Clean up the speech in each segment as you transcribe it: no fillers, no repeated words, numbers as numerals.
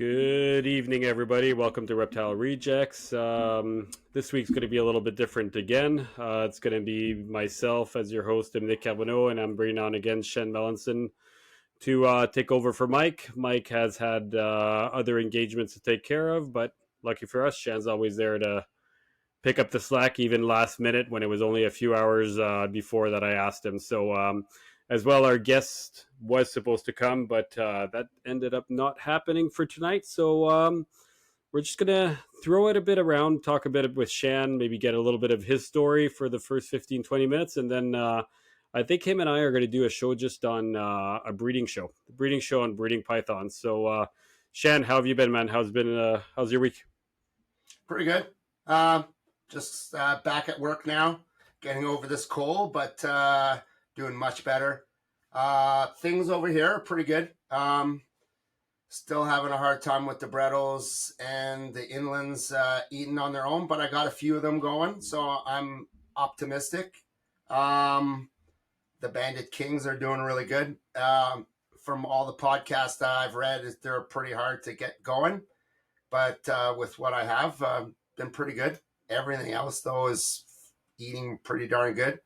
Good evening, everybody. Welcome to Reptile Rejects. This week's going to be a little bit different again. It's going to be myself as your host, I'm Nick Cavanaugh, and I'm bringing on again Shen Melanson to take over for Mike. Mike has had other engagements to take care of, but lucky for us, Shen's always there to pick up the slack, even last minute when it was only a few hours before that I asked him. So, as well, our guest was supposed to come, but that ended up not happening for tonight. So, we're just going to throw it a bit around, talk a bit with Shan, maybe get a little bit of his story for the first 15, 20 minutes. And then I think him and I are going to do a show just on a breeding show on breeding pythons. So, Shan, how have you been, man? How's your week? Pretty good. Just back at work now, getting over this cold, but doing much better. Things over here are pretty good. Still having a hard time with the Brettles and the Inlands eating on their own, but I got a few of them going, so I'm optimistic. The Bandit Kings are doing really good. From all the podcasts that I've read, they're pretty hard to get going. But with what I have, been pretty good. Everything else, though, is eating pretty darn good.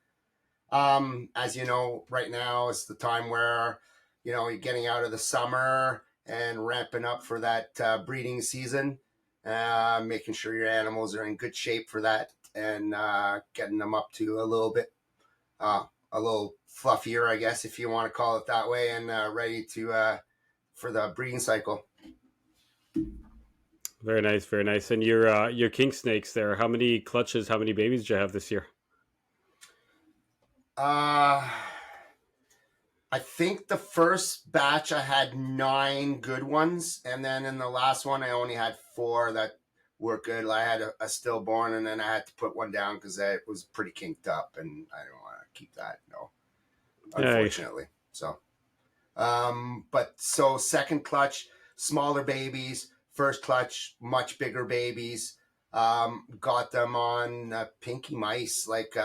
As you know, right now is the time where, you're getting out of the summer and ramping up for that breeding season, making sure your animals are in good shape for that and getting them up to a little bit, a little fluffier, I guess, if you want to call it that way, and ready to for the breeding cycle. Very nice, very nice. And your king snakes there, how many clutches, how many babies did you have this year? I think the first batch I had 9 good ones, and then in the last one I only had 4 that were good. I had a stillborn, and then I had to put one down because it was pretty kinked up, and I don't want to keep that, unfortunately. So, so second clutch, smaller babies. First clutch, much bigger babies. Got them on pinky mice, like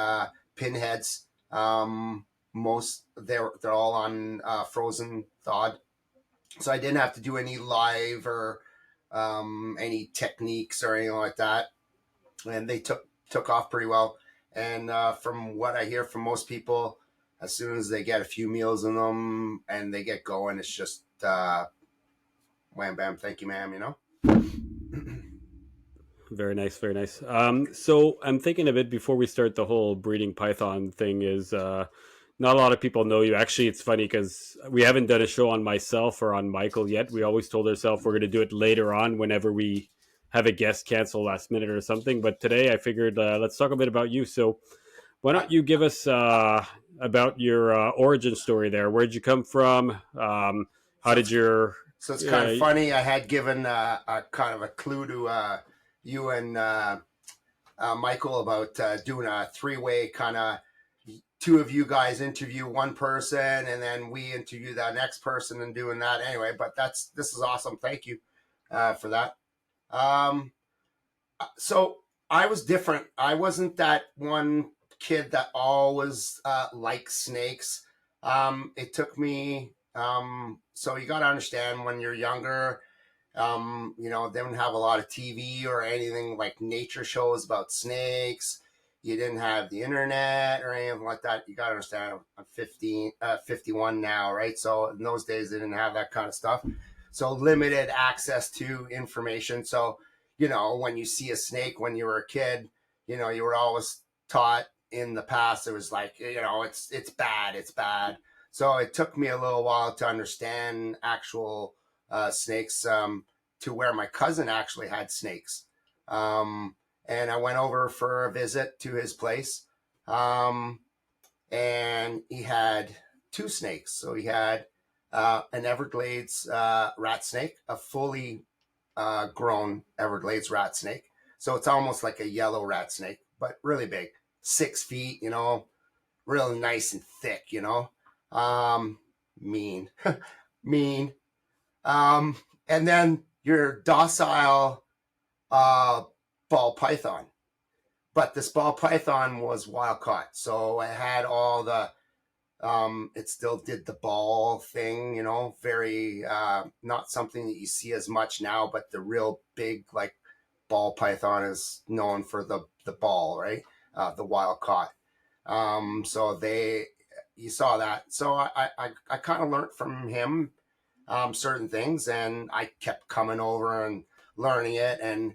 pinheads. They're all on frozen thawed, so I didn't have to do any live or any techniques or anything like that, and they took off pretty well. And from what I hear from most people, as soon as they get a few meals in them and they get going, it's just wham bam, thank you, ma'am. Very nice, very nice. So I'm thinking a bit before we start the whole breeding python thing is not a lot of people know you. Actually, it's funny because we haven't done a show on myself or on Michael yet. We always told ourselves we're going to do it later on whenever we have a guest cancel last minute or something. But today I figured let's talk a bit about you. So why don't you give us about your origin story there? Where'd you come from? How did your... So it's kind of funny. I had given a kind of a clue to you and Michael about doing a 3-way kind of 2 of you guys interview one person and then we interview that next person and doing that anyway. But this is awesome. Thank you for that. So I was different. I wasn't that one kid that always liked snakes. It took me. So you got to understand when you're younger, they didn't have a lot of TV or anything like nature shows about snakes. You didn't have the internet or anything like that. You got to understand, I'm 51 now, right? So in those days, they didn't have that kind of stuff. So limited access to information. So, when you see a snake when you were a kid, you were always taught in the past, it was like, it's bad, it's bad. So it took me a little while to understand actual snakes, to where my cousin actually had snakes. And I went over for a visit to his place. And he had 2 snakes. So he had an Everglades rat snake, a fully grown Everglades rat snake. So it's almost like a yellow rat snake, but really big, 6 feet, really nice and thick, mean, mean. And then your docile ball python. But this ball python was wild caught. So it had all the It still did the ball thing, very not something that you see as much now, but the real big like ball python is known for the ball, right? The wild caught. So you saw that. So I kind of learned from him certain things, and I kept coming over and learning it, and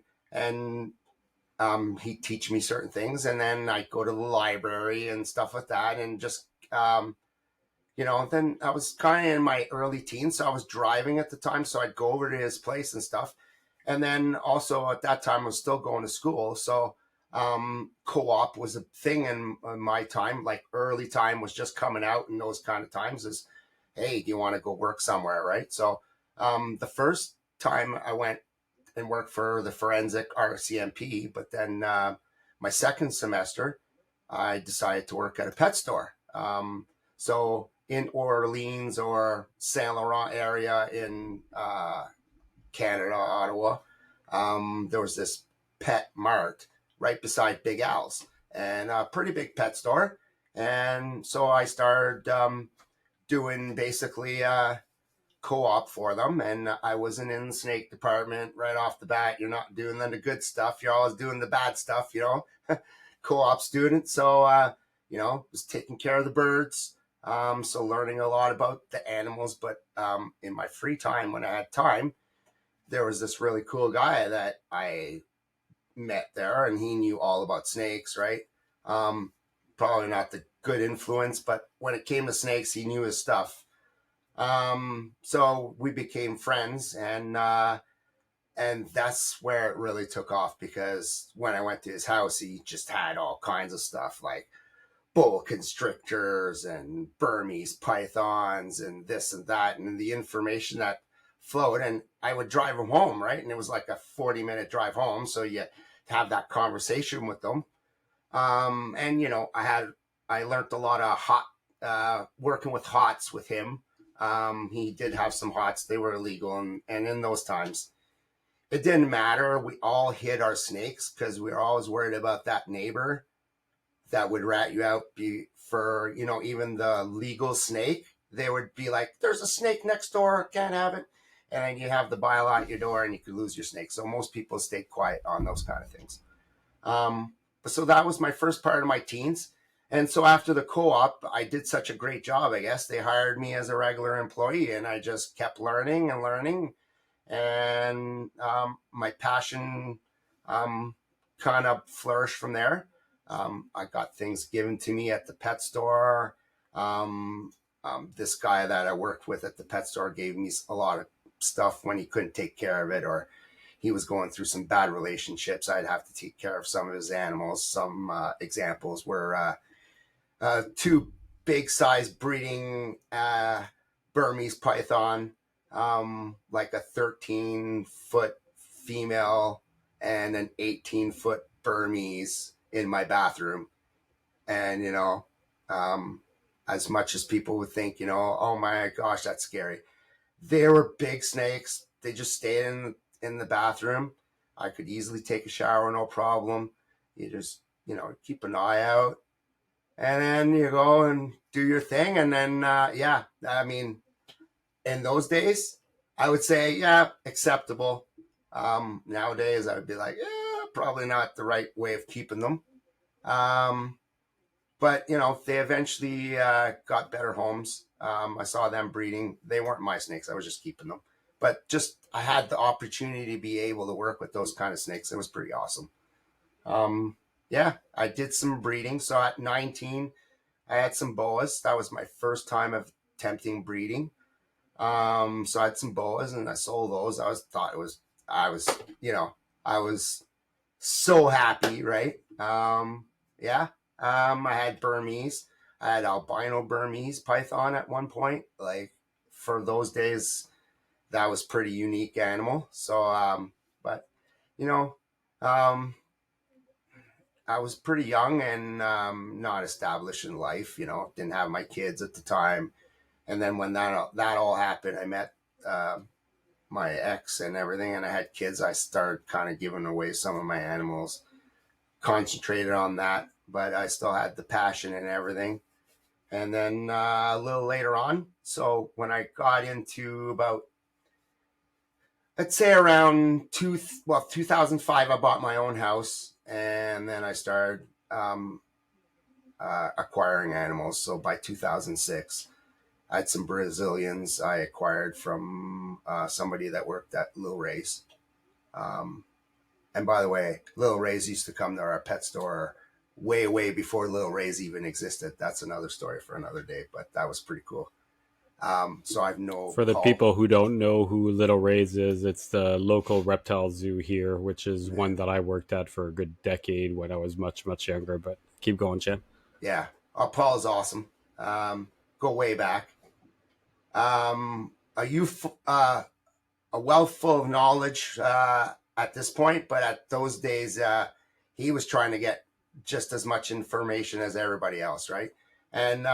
he'd teach me certain things, and then I'd go to the library and stuff like that, and just then I was kind of in my early teens, so I was driving at the time, so I'd go over to his place and stuff. And then also at that time, I was still going to school, so co-op was a thing in my time. Like early time was just coming out, and those kind of times is, hey, do you want to go work somewhere, right? So the first time I went and worked for the forensic RCMP, but then my second semester, I decided to work at a pet store. So in Orleans or Saint Laurent area in Canada, Ottawa, there was this pet mart right beside Big Al's, and a pretty big pet store. And so I started doing basically co-op for them, and I wasn't in the snake department right off the bat. You're not doing the good stuff, you're always doing the bad stuff, co-op student. So was taking care of the birds, so learning a lot about the animals. But in my free time, when I had time, there was this really cool guy that I met there, and he knew all about snakes, right? Probably not the good influence, but when it came to snakes, he knew his stuff. So we became friends, and that's where it really took off, because when I went to his house, he just had all kinds of stuff like boa constrictors and Burmese pythons and this and that, and the information that flowed. And I would drive him home, right? And it was like a 40-minute drive home. So you have that conversation with them. And I learned a lot of working with hots with him. He did have some hots. They were illegal. And in those times, it didn't matter. We all hid our snakes because we were always worried about that neighbor that would rat you out for, even the legal snake. They would be like, there's a snake next door, can't have it. And then you have the bylaw at your door and you could lose your snake. So most people stayed quiet on those kind of things. So that was my first part of my teens. And so after the co-op, I did such a great job, I guess. They hired me as a regular employee, and I just kept learning and learning. And my passion kind of flourished from there. I got things given to me at the pet store. This guy that I worked with at the pet store gave me a lot of stuff when he couldn't take care of it, or he was going through some bad relationships. I'd have to take care of some of his animals. Some examples were two big size breeding Burmese python, like a 13-foot female and an 18-foot Burmese in my bathroom. And, as much as people would think, oh my gosh, that's scary. They were big snakes. They just stayed in the bathroom. I could easily take a shower, no problem. You just, keep an eye out. And then you go and do your thing. And then, in those days, I would say, yeah, acceptable. Nowadays, I would be like, yeah, probably not the right way of keeping them. But, they eventually got better homes. I saw them breeding. They weren't my snakes. I was just keeping them. But just I had the opportunity to be able to work with those kind of snakes. It was pretty awesome. Yeah, I did some breeding. So at 19, I had some boas. That was my first time of attempting breeding. So I had some boas and I sold those. I was so happy, right? Yeah. I had Burmese. I had albino Burmese python at one point. Like for those days, that was pretty unique animal. So, but you know, um, I was pretty young and not established in life. Didn't have my kids at the time. And then when that all happened, I met uh, my ex and everything, and I had kids. I started kind of giving away some of my animals, concentrated on that, but I still had the passion and everything. And then a little later on, so when I got into about, I'd say around 2005, I bought my own house, and then I started acquiring animals. So by 2006, I had some Brazilians I acquired from somebody that worked at Lil Ray's. Um, and by the way, Lil Ray's used to come to our pet store way, way before Lil Ray's even existed. That's another story for another day, but that was pretty cool. So I've no For the call. people who don't know who Little Ray's is, it's the local reptile zoo here, which is one that I worked at for a good decade when I was much, much younger. But keep going, Chen. Yeah, Paul is awesome. Go way back. A youth, a wealth full of knowledge at this point, but at those days, he was trying to get just as much information as everybody else, right? And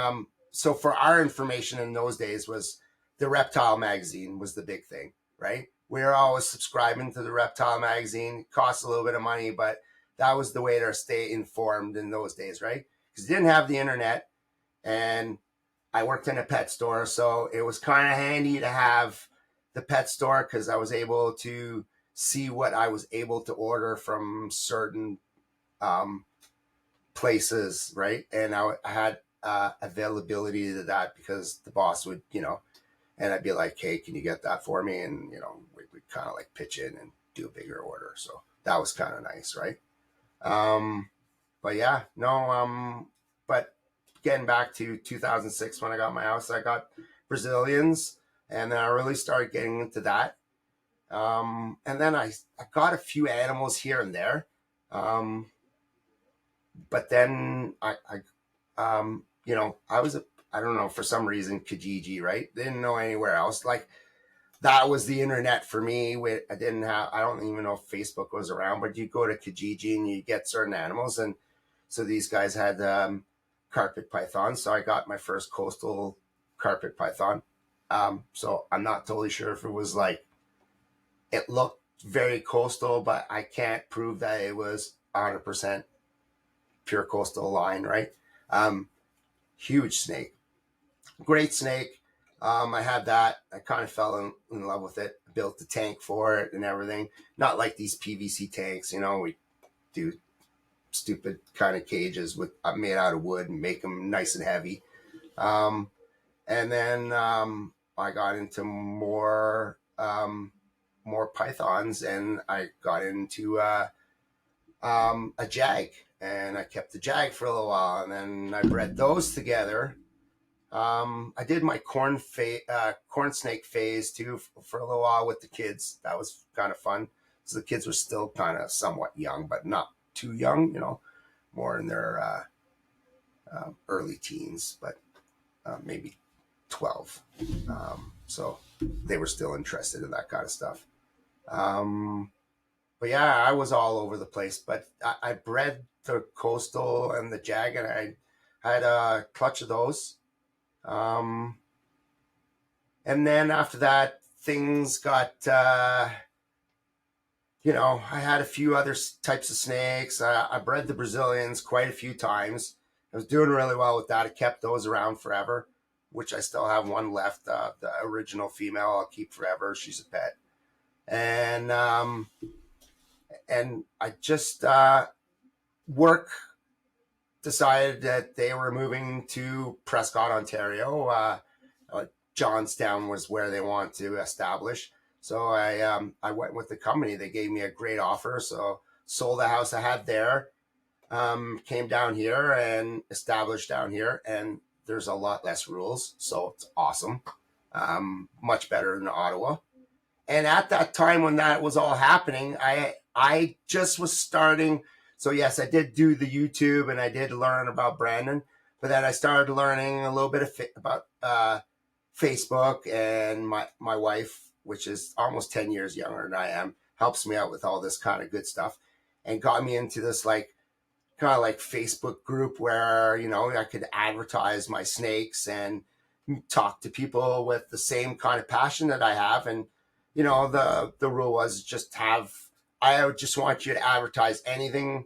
so for our information in those days was the Reptile magazine was the big thing, right? We were always subscribing to the Reptile magazine. It cost a little bit of money, but that was the way to stay informed in those days, right? Because you didn't have the internet, and I worked in a pet store, so it was kind of handy to have the pet store because I was able to see what I was able to order from certain um, places, right? And I had availability to that because the boss would, and I'd be like, hey, can you get that for me? And, we'd kind of like pitch in and do a bigger order. So that was kind of nice, right? But yeah, no, but getting back to 2006 when I got my house, I got Brazilians, and then I really started getting into that. And then I got a few animals here and there. But then I was I don't know, for some reason, Kijiji, right? Didn't know anywhere else. Like that was the internet for me. I don't even know if Facebook was around, but you go to Kijiji and you get certain animals. And so these guys had carpet pythons. So I got my first coastal carpet python. So I'm not totally sure if it was like, it looked very coastal, but I can't prove that it was 100% pure coastal line, right? Huge snake, great snake. I had that. I kind of fell in love with it. Built the tank for it and everything. Not like these PVC tanks, we do stupid kind of cages with made out of wood and make them nice and heavy. And then I got into more pythons, and I got into a jag, and I kept the jag for a little while, and then I bred those together. I did my corn snake phase too for a little while with the kids. That was kind of fun. So the kids were still kind of somewhat young, but not too young, more in their early teens, but maybe 12. So they were still interested in that kind of stuff. But yeah, I was all over the place, but I bred the coastal and the jag, and I had a clutch of those. And then after that, things got, I had a few other types of snakes. I bred the Brazilians quite a few times. I was doing really well with that. I kept those around forever, which I still have one left. The original female I'll keep forever. She's a pet. And I just work decided that they were moving to Prescott, Ontario. Johnstown was where they wanted to establish. So I went with the company. They gave me a great offer. So sold the house I had there, came down here and established down here. And there's a lot less rules. So it's awesome. Much better than Ottawa. And at that time when that was all happening, I just was starting. So yes, I did do the YouTube and I did learn about Brandon, but then I started learning a little bit about Facebook, and my wife, which is almost 10 years younger than I am, helps me out with all this kind of good stuff, and got me into this like kind of like Facebook group where, I could advertise my snakes and talk to people with the same kind of passion that I have. And, the rule was I would just want you to advertise anything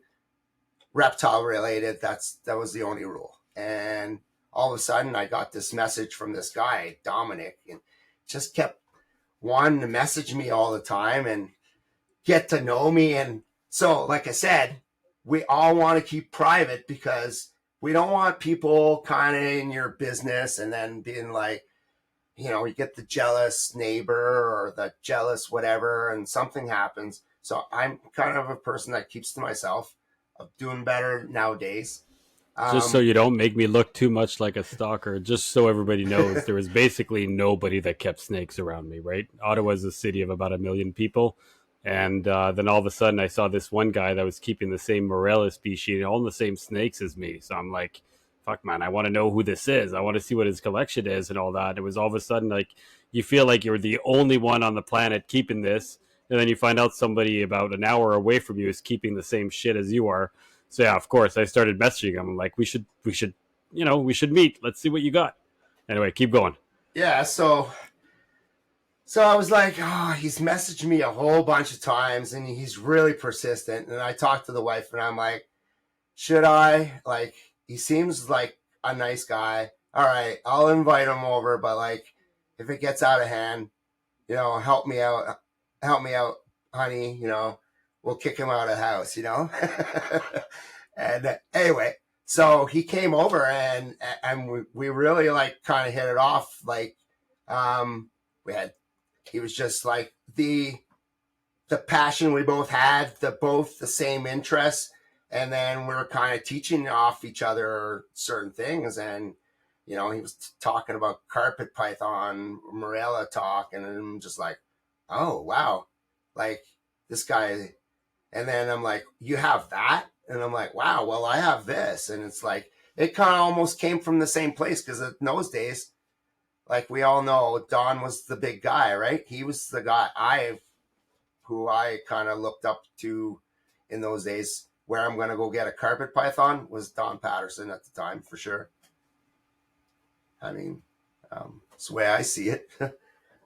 reptile related. That was the only rule. And all of a sudden I got this message from this guy, Dominic, and just kept wanting to message me all the time and get to know me. And so, like I said, we all want to keep private because we don't want people kind of in your business and then being like, you get the jealous neighbor or the jealous whatever, and something happens. So I'm kind of a person that keeps to myself. I'm doing better nowadays. Just so Um, you don't make me look too much like a stalker, just so everybody knows, there was basically nobody that kept snakes around me, right? Ottawa's a city of about 1 million people. And then all of a sudden, I saw this one guy that was keeping the same Morella species and all the same snakes as me. So I'm like, fuck, man, I want to know who this is. I want to see what his collection is and all that. It was all of a sudden like you feel like you're the only one on the planet keeping this. And then you find out somebody about an hour away from you is keeping the same shit as you are. So yeah, of course, I started messaging him. I'm like, we should meet. Let's see what you got. Anyway, keep going. yeah, so I was like, oh, he's messaged me a whole bunch of times and he's really persistent. And I talked to the wife and I'm like, should I? Like, he seems like a nice guy. All right, I'll invite him over, but like, if it gets out of hand, help me out. Help me out, honey. We'll kick him out of the house. And anyway, so he came over and we really like kind of hit it off. Like, we had, he was just like the passion we both had, both the same interests, and then we were kind of teaching off each other certain things. And he was talking about carpet python, morella talk, and I'm just like, oh wow, like this guy. And then I'm like, you have that, and I'm like, wow, well I have this, and it's like it kind of almost came from the same place because in those days, like we all know, Don was the big guy, right? He was the guy who I kind of looked up to in those days. Where I'm going to go get a carpet python was Don Patterson at the time, for sure. I mean, it's the way I see it.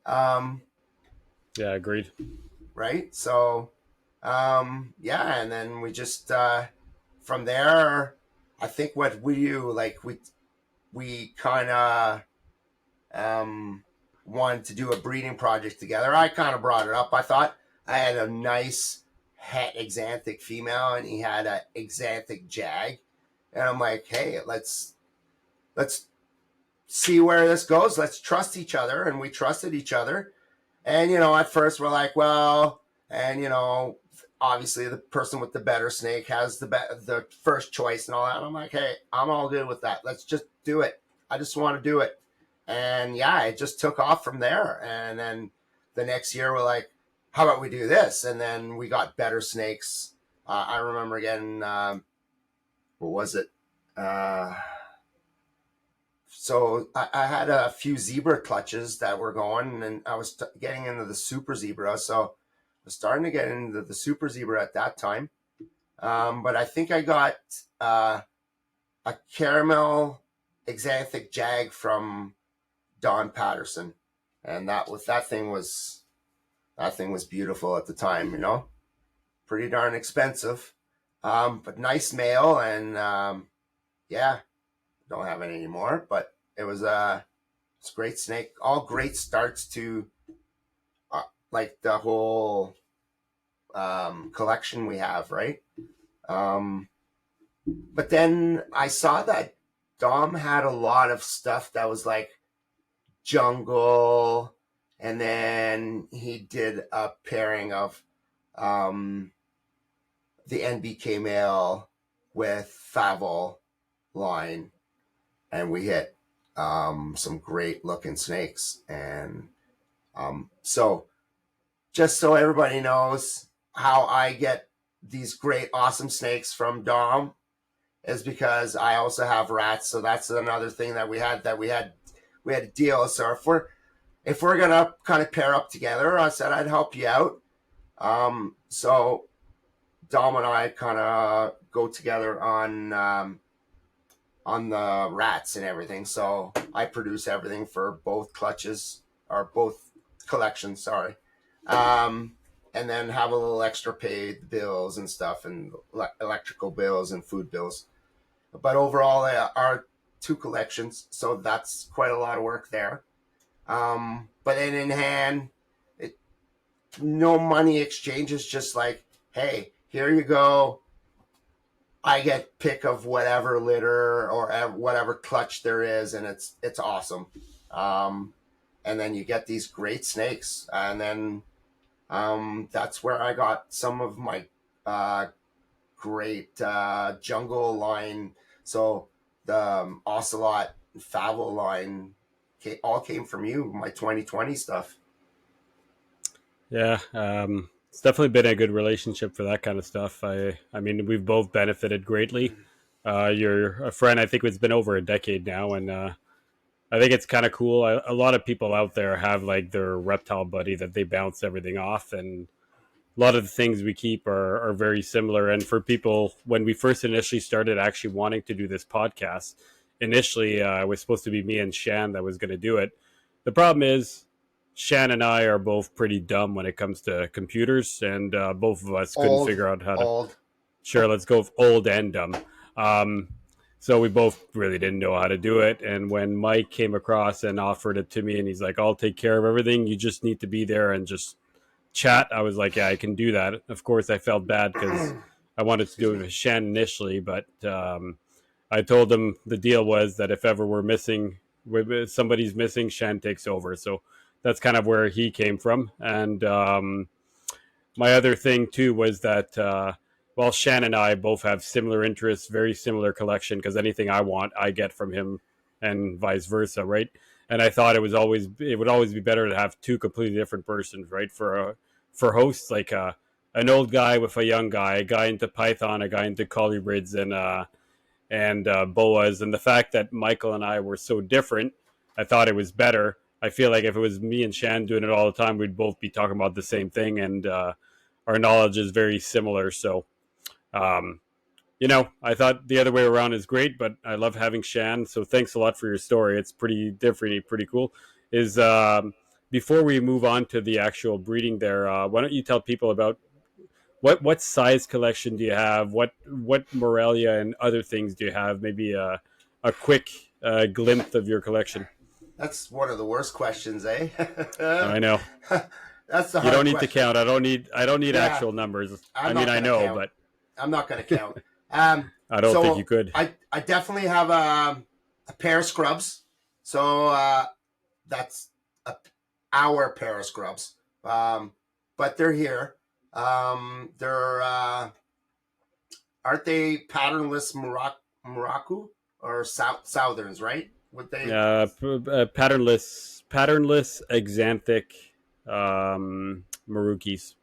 um, Yeah, agreed. right? So, yeah, and then we just from there, I think what we do, like we kind of wanted to do a breeding project together. I kind of brought it up. I thought I had a nice het exanthic female, and he had a exanthic jag, and I'm like, hey, let's see where this goes. Let's trust each other, and we trusted each other. And at first we're like, well, and obviously the person with the better snake has the first choice and all that. And I'm like, hey, I'm all good with that. Let's just do it. I just want to do it. And yeah, it just took off from there. And then the next year we're like, how about we do this? And then we got better snakes. I remember getting, what was it? So I had a few zebra clutches that were going, and I was getting into the super zebra. So I was starting to get into the super zebra at that time. But I think I got a caramel exanthic jag from Don Patterson, and that thing was beautiful at the time. Pretty darn expensive, but nice male, and yeah, don't have it anymore. But it's a great snake. All great starts to like the whole collection we have, right? But then I saw that Dom had a lot of stuff that was like jungle, and then he did a pairing of the NBK male with Favol line, and we hit some great looking snakes. And so just so everybody knows how I get these great awesome snakes from Dom is because I also have rats. So that's another thing that we had to deal. So if we're gonna kind of pair up together, I said I'd help you out. So Dom and I kind of go together on the rats and everything. So I produce everything for both clutches or both collections. Sorry. And then have a little extra paid bills and stuff, and electrical bills and food bills. But overall, two collections, so that's quite a lot of work there. But then in hand, it, no money exchanges, just like, hey, here you go. I get pick of whatever litter or whatever clutch there is, and it's awesome. Um, and then you get these great snakes, and then that's where I got some of my uh, great jungle line. So the ocelot favil line all came from you, my 2020 stuff. Yeah, it's definitely been a good relationship for that kind of stuff. I mean, we've both benefited greatly. You're a friend. I think it's been over a decade now, and I think it's kind of cool. A lot of people out there have like their reptile buddy that they bounce everything off, and a lot of the things we keep are very similar. And for people, when we first initially started actually wanting to do this podcast, initially it was supposed to be me and Shan that was going to do it. The problem is, Shan and I are both pretty dumb when it comes to computers, and both of us couldn't Old, figure out how to. old. Sure, let's go with old and dumb. Um, so we both really didn't know how to do it. And when Mike came across and offered it to me, and he's like, "I'll take care of everything. You just need to be there and just chat." I was like, "Yeah, I can do that." Of course, I felt bad because I wanted to Excuse do it me. with Shan initially, but I told him the deal was that if ever we're missing, if somebody's missing, Shan takes over. So that's kind of where he came from. And my other thing too was that well, Shan and I both have similar interests, very similar collection, because anything I want, I get from him, and vice versa, right? And I thought it would always be better to have two completely different persons, right? For hosts, like an old guy with a young guy, a guy into Python, a guy into colubrids, and boas. And the fact that Michael and I were so different, I thought it was better. I feel like if it was me and Shan doing it all the time, we'd both be talking about the same thing, and our knowledge is very similar. So, um, I thought the other way around is great, but I love having Shan. So thanks a lot for your story. It's pretty different, pretty cool. Is Before we move on to the actual breeding there, why don't you tell people about what size collection do you have? What Morelia and other things do you have? Maybe a quick glimpse of your collection. That's one of the worst questions, eh? I know That's the you don't hard need to question. count. I don't need Yeah, actual numbers. I'm I mean, not I gonna know, count. but I'm not gonna count. Um, I don't think you so could. I definitely have a pair of scrubs. So that's a, our pair of scrubs. But they're here. They're aren't they patternless Morocco or Southerns, right? Would they? Patternless exanthic Marukis.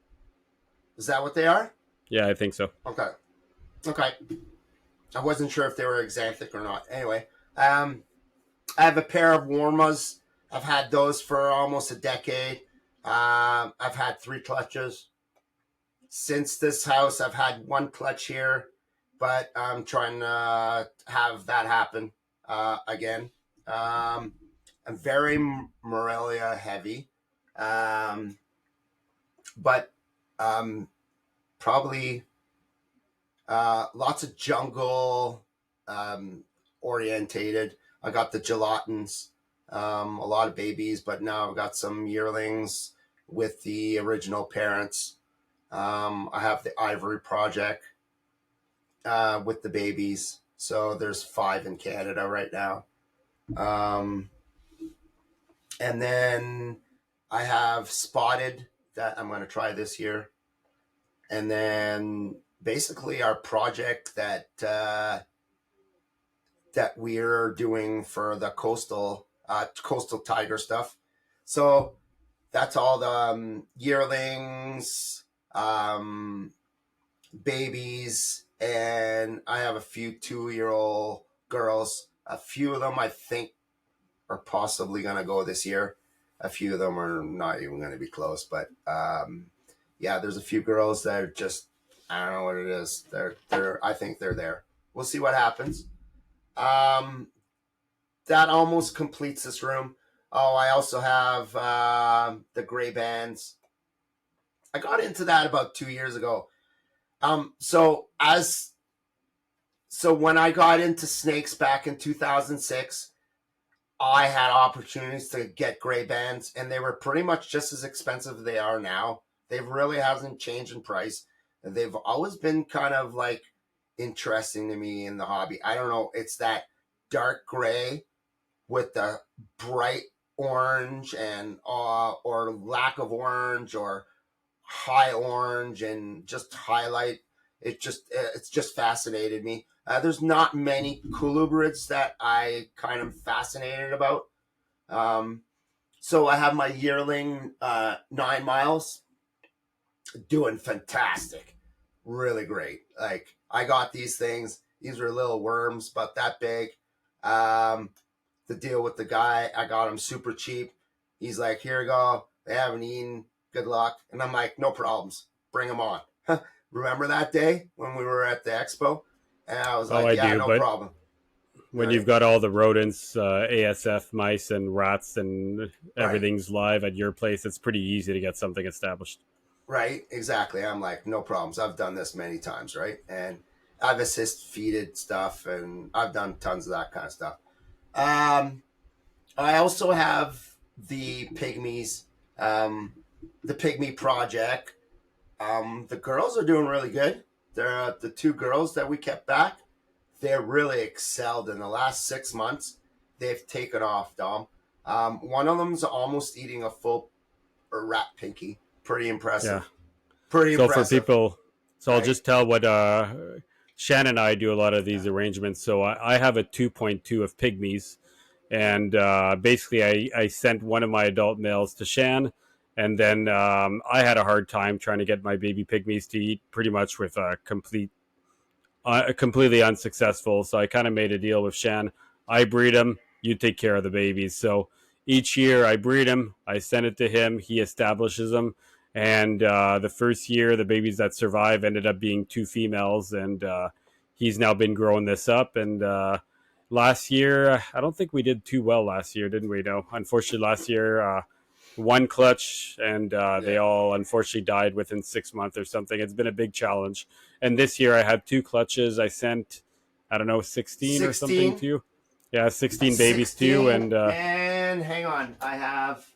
Is that what they are? Yeah, I think so. Okay. Okay. I wasn't sure if they were exanthic or not. Anyway, um, I have a pair of Warmas. I've had those for almost a decade. I've had three clutches. Since this house, I've had one clutch here, but I'm trying to have that happen again. Um, I'm very Morelia heavy, um, but probably lots of jungle um, orientated. I got the gelatins, a lot of babies, but now I've got some yearlings with the original parents. I have the Ivory Project with the babies. So there's 5 in Canada right now. Um, and then I have Spotted that I'm going to try this year. And then basically our project that we're doing for the coastal tiger stuff. So that's all the yearlings, babies, and I have a few 2-year-old girls. A few of them I think are possibly going to go this year. A few of them are not even going to be close, but yeah, there's a few girls that are just, I don't know what it is. They're I think they're there. We'll see what happens. Um, that almost completes this room. Oh, I also have the gray bands. I got into that about 2 years ago. So So when I got into snakes back in 2006, I had opportunities to get gray bands, and they were pretty much just as expensive as they are now. They really hasn't changed in price. They've always been kind of like interesting to me in the hobby. I don't know. It's that dark gray with the bright orange and or lack of orange or high orange and just highlight. It's just fascinated me. There's not many colubrids that I kind of fascinated about. Um, so I have my yearling 9 miles doing fantastic, really great. Like I got these things; these were little worms, about that big. Um, the deal with the guy, I got them super cheap. He's like, "Here you go. They haven't eaten. Good luck." And I'm like, "No problems. Bring them on." Remember that day when we were at the expo? And I was Oh, like, I "Yeah, do. no But problem." when Right, you've got all the rodents, ASF mice and rats, and right, everything's live at your place, it's pretty easy to get something established. right. Exactly. I'm like, no problems. I've done this many times, right? And I've assist feeded stuff, and I've done tons of that kind of stuff. Um, I also have the pygmies, um, the pygmy project. The girls are doing really good. They're the two girls that we kept back. They're really excelled in the last 6 months. They've taken off, Dom. One of them's almost eating a full rat pinky. Pretty Yeah. impressive. Pretty So for impressive, people, so I'll right? just tell what Shan and I do a lot of these arrangements. So I have a 2.2 of pygmies, and basically I sent one of my adult males to Shan, and then I had a hard time trying to get my baby pygmies to eat, pretty much with a completely unsuccessful. So I kind of made a deal with Shan. I breed them, you take care of the babies. So each year I breed them, I send it to him, he establishes them. And the first year, the babies that survive ended up being two females, and he's now been growing this up. And last year, I don't think we did too well last year, didn't we? No, unfortunately, last year one clutch, and they Yeah. all unfortunately died within 6 months or something. It's been a big challenge. And this year I had two clutches. I sent, I don't know, 16 or something 16, too. Yeah, 16 babies too. 16, And and hang on. I have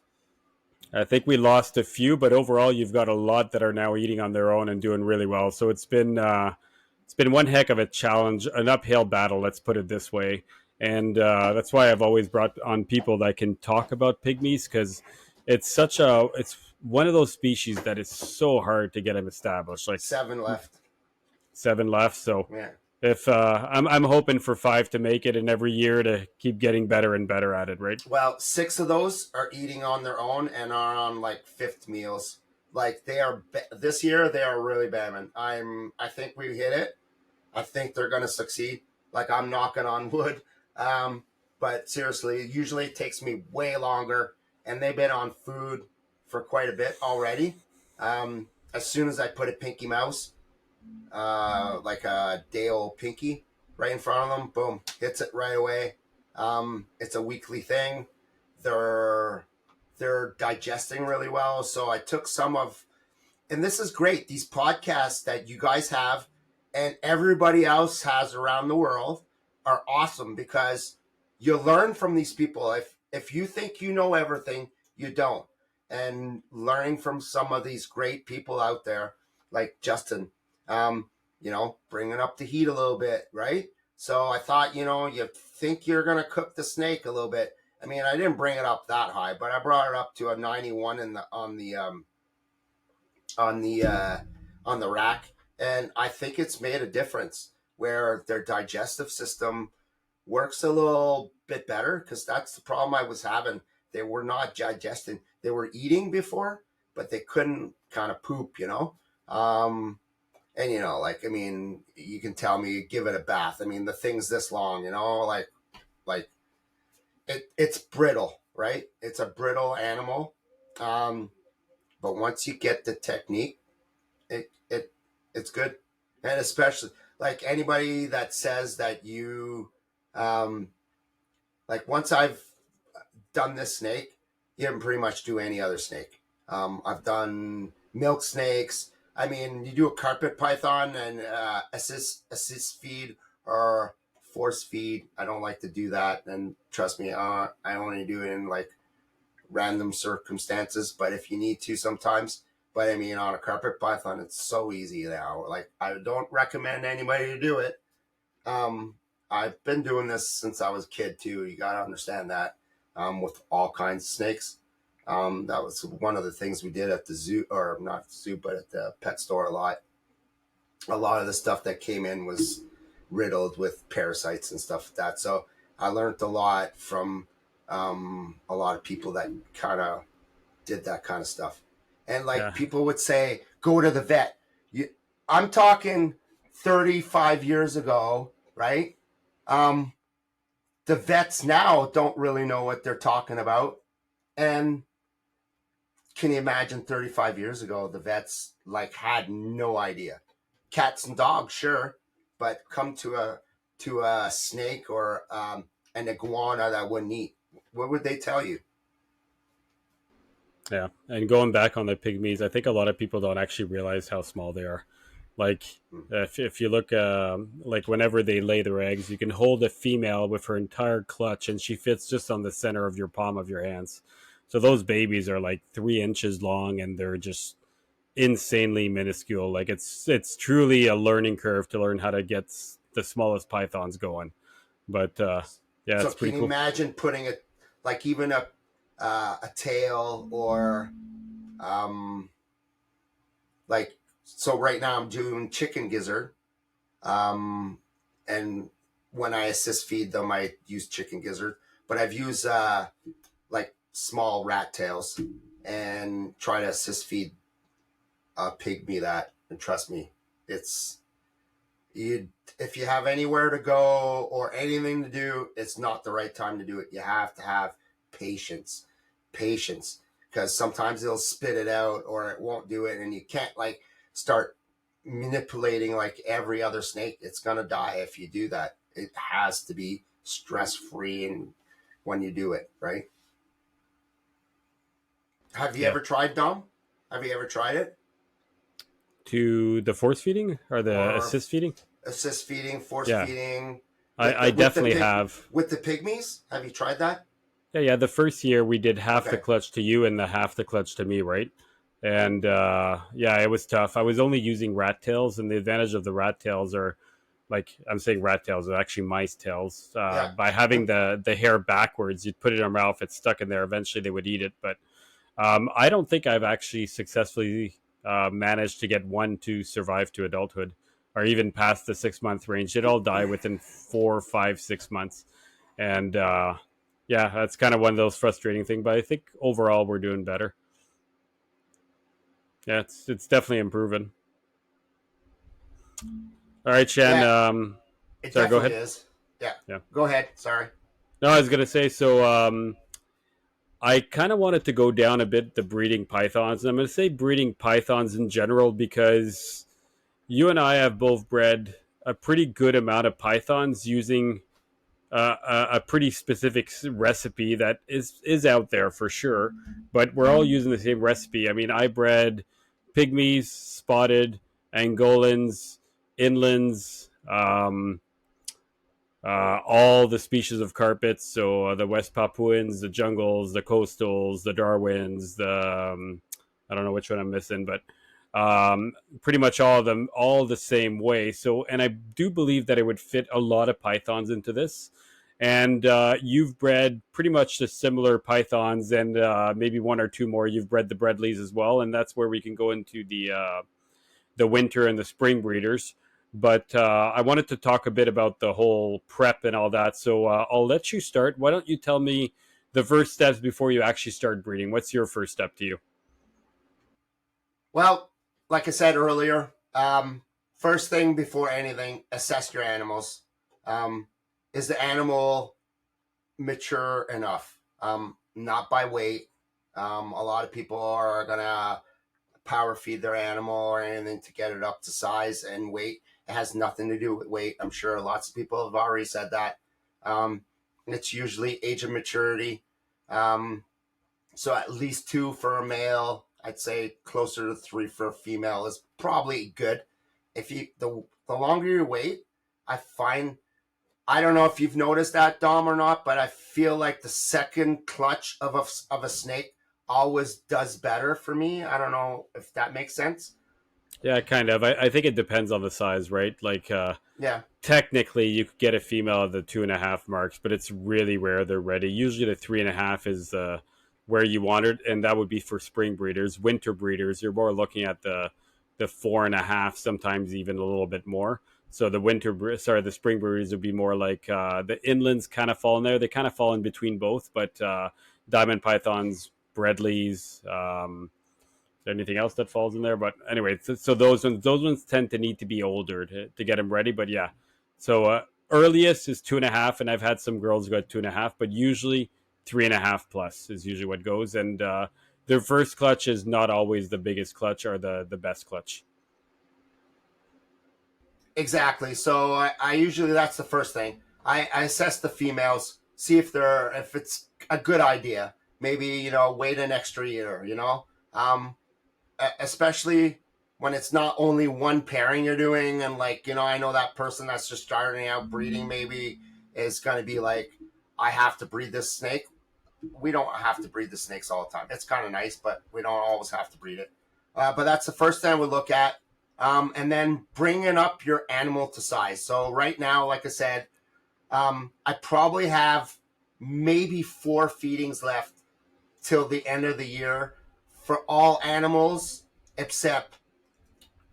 I think we lost a few, but overall you've got a lot that are now eating on their own and doing really well. So it's been one heck of a challenge, an uphill battle. Let's put it this way. And that's why I've always brought on people that can talk about pygmies, because it's one of those species that is so hard to get them established. Like 7 left. seven left. So Yeah. if I'm hoping for five to make it, and every year to keep getting better and better at it, right? Well, six of those are eating on their own and are on like fifth meals. Like they are this year, they are really bamming. I think we hit it. I think they're going to succeed. Like I'm knocking on wood. Um, but seriously, usually it takes me way longer, and they've been on food for quite a bit already. As soon as I put a Pinky Mouse, like a day old Pinky, right in front of them, boom, hits it right away. It's a weekly thing. They're they're digesting really well. So I took some of, and this is great. These podcasts that you guys have and everybody else has around the world are awesome because you learn from these people. If you think you know everything, you don't. And learning from some of these great people out there, like Justin, um, bringing up the heat a little bit, right? So I thought, you think you're gonna cook the snake a little bit. I mean, I didn't bring it up that high, but I brought it up to a 91 in the on the uh, on the rack, and I think it's made a difference where their digestive system works a little bit better because that's the problem I was having. They were not digesting. They were eating before, but they couldn't kind of poop. Um, and like I mean, you can tell me give it a bath. I mean, the thing's this long, like it's brittle, right? It's a brittle animal. Um, but once you get the technique, it's good, and especially like anybody that says that um, like once I've done this snake, you can pretty much do any other snake. I've done milk snakes. I mean, you do a carpet python and assist feed or force feed. I don't like to do that. And trust me, I only do it in like random circumstances, but if you need to sometimes. But I mean, on a carpet python, it's so easy now. Like, I don't recommend anybody to do it. Um, I've been doing this since I was a kid too. You got to understand that, with all kinds of snakes. That was one of the things we did at the zoo, or not the zoo, but at the pet store a lot. A lot of the stuff that came in was riddled with parasites and stuff like that. So I learned a lot from a lot of people that kind of did that kind of stuff. And like Yeah, people would say, go to the vet. I'm talking 35 years ago, right? Um, the vets now don't really know what they're talking about. And can you imagine 35 years ago, the vets like had no idea. Cats and dogs, sure, but come to a snake or an iguana that wouldn't eat, what would they tell you? yeah. And going back on the pygmies, I think a lot of people don't actually realize how small they are. Like, Hmm. if you look, like whenever they lay their eggs, you can hold a female with her entire clutch, and she fits just on the center of your palm of your hands. So those babies are like 3 inches long, and they're just insanely minuscule. Like it's truly a learning curve to learn how to get the smallest pythons going. But yeah, So it's can pretty you cool. imagine putting it like even a tail or um, like, so right now I'm doing chicken gizzard, um, and when I assist feed them, I use chicken gizzard, but I've used like small rat tails and try to assist feed a pygmy that, and trust me, it's you. If you have anywhere to go or anything to do, it's not the right time to do it. You have to have patience, patience, because sometimes it'll spit it out or it won't do it, and you can't like start manipulating like every other snake. It's gonna die if you do that. It has to be stress free, and when you do it, right? Have you Yeah. ever tried Dom? Have you ever tried it? To the force feeding or the Or assist feeding? assist feeding, force Yeah, feeding I definitely have. with the pygmies? Have you tried that? Yeah, yeah. The first year we did half the Okay. clutch to you and the half the clutch to me, right? And yeah, it was tough. I was only using rat tails, and the advantage of the rat tails are, like I'm saying, rat tails are actually mice tails. Yeah. By having And the hair backwards, you'd put it in your mouth, it's stuck in there. Eventually, they would eat it. But I don't think I've actually successfully managed to get one to survive to adulthood or even past the 6 month range. They'd all die within 4, 5, 6 months. And yeah, that's kind of one of those frustrating things. But I think overall we're doing better. Yeah, it's definitely improving. All right, Shan. yeah, it Sorry, go definitely ahead. is. Yeah. Yeah. Go ahead. Sorry. No, I was gonna say so. I kind of wanted to go down a bit the breeding pythons, and I'm gonna say breeding pythons in general because you and I have both bred a pretty good amount of pythons using a pretty specific recipe that is out there for sure. But we're all using the same recipe. I mean, I bred pygmies, spotted, Angolans, inlands, all the species of carpets. So the West Papuans, the jungles, the coastals, the Darwins, the I don't know which one I'm missing, but pretty much all of them, all the same way. So, and I do believe that it would fit a lot of pythons into this. And you've bred pretty much the similar pythons, and maybe one or two more. You've bred the Bredleys as well, and that's where we can go into the winter and the spring breeders. But I wanted to talk a bit about the whole prep and all that. So I'll let you start. Why don't you tell me the first steps before you actually start breeding? What's your first step to you? Well, like I said earlier, first thing before anything, assess your animals. Um, is the animal mature enough? Not by weight. A lot of people are gonna power feed their animal or anything to get it up to size and weight. It has nothing to do with weight. I'm sure lots of people have already said that. Um, it's usually age of maturity. Um, so at least two for a male. I'd say closer to three for a female is probably good. If you the longer you wait, I find, I don't know if you've noticed that, Dom, or not, but I feel like the second clutch of a snake always does better for me. I don't know if that makes sense. Yeah, kind of. I think it depends on the size, right? Like, Yeah. technically, you could get a female at the 2.5 marks, but it's really rare they're ready. Usually, the 3.5 is where you want it, and that would be for spring breeders. Winter breeders, you're more looking at the 4.5, sometimes even a little bit more. So the spring breeders would be more like the inlands kind of fall in there. They kind of fall in between both, but diamond pythons, Bredleys, anything else that falls in there. But anyway, so those ones tend to need to be older to get them ready. But yeah, so earliest is 2.5, and I've had some girls go at 2.5, but usually 3.5 plus is usually what goes. And their first clutch is not always the biggest clutch or the best clutch. Exactly. So I usually, that's the first thing. I assess the females, see if it's a good idea. Maybe, wait an extra year, um, especially when it's not only one pairing you're doing. And like, I know that person that's just starting out breeding maybe is going to be like, I have to breed this snake. We don't have to breed the snakes all the time. It's kind of nice, but we don't always have to breed it. But that's the first thing we look at. And then bringing up your animal to size. So right now, like I said, I probably have maybe 4 feedings left till the end of the year for all animals, except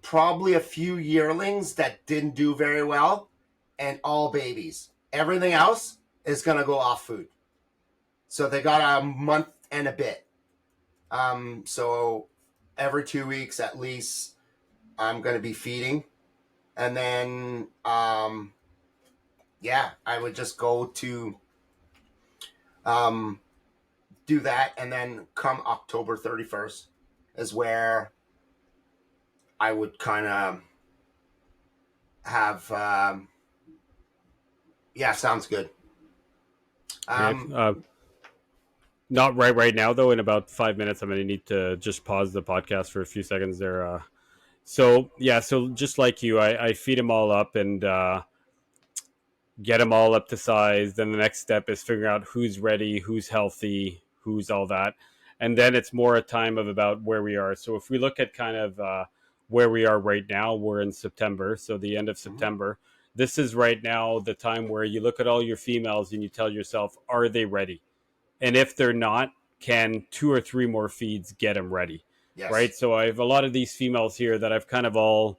probably a few yearlings that didn't do very well, and all babies. Everything else is going to go off food. So they got a month and a bit. So every 2 weeks at least, I'm going to be feeding. And then, yeah, I would just go to um, do that. And then come October 31st is where I would kind of have, yeah, sounds good. Okay. Um, Not right now though. In about 5 minutes, I'm going to need to just pause the podcast for a few seconds there. So yeah, so just like you, I feed them all up and get them all up to size. Then the next step is figuring out who's ready, who's healthy, who's all that. And then it's more a time of about where we are. So if we look at kind of where we are right now, we're in September. So the end of mhm. September. This is right now the time where you look at all your females and you tell yourself, are they ready? And if they're not, can 2 or 3 more feeds get them ready? Right. Yes. So I have a lot of these females here that I've kind of all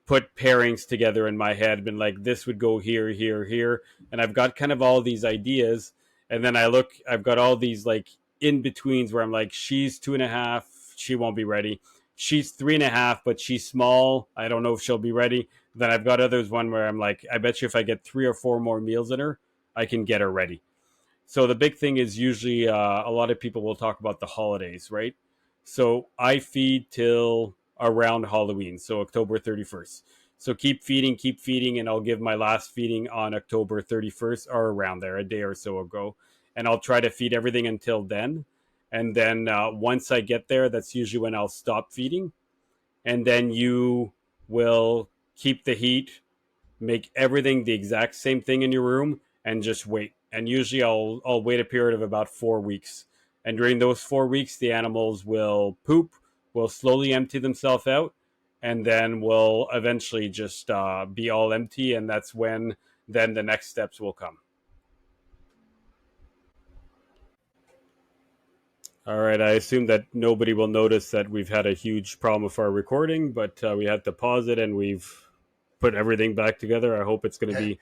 put pairings together in my head, been like, this would go here, here, here. And I've got kind of all these ideas. And then I've got all these like in betweens where I'm like, she's 2.5, she won't be ready. She's 3.5, but she's small. I don't know if she'll be ready. Then I've got others one where I'm like, I bet you if I get 3 or 4 more meals in her, I can get her ready. So the big thing is usually a lot of people will talk about the holidays, right? So I feed till around Halloween, so October 31st. So keep feeding, and I'll give my last feeding on October 31st or around there, a day or so ago. And I'll try to feed everything until then. And then once I get there, that's usually when I'll stop feeding. And then you will keep the heat, make everything the exact same thing in your room, and just wait. And usually I'll wait a period of about 4 weeks. And during those 4 weeks, the animals will poop, will slowly empty themselves out, and then will eventually just be all empty. And that's when then the next steps will come. All right, I assume that nobody will notice that we've had a huge problem with our recording, but we had to pause it and we've put everything back together. I hope it's going to It, be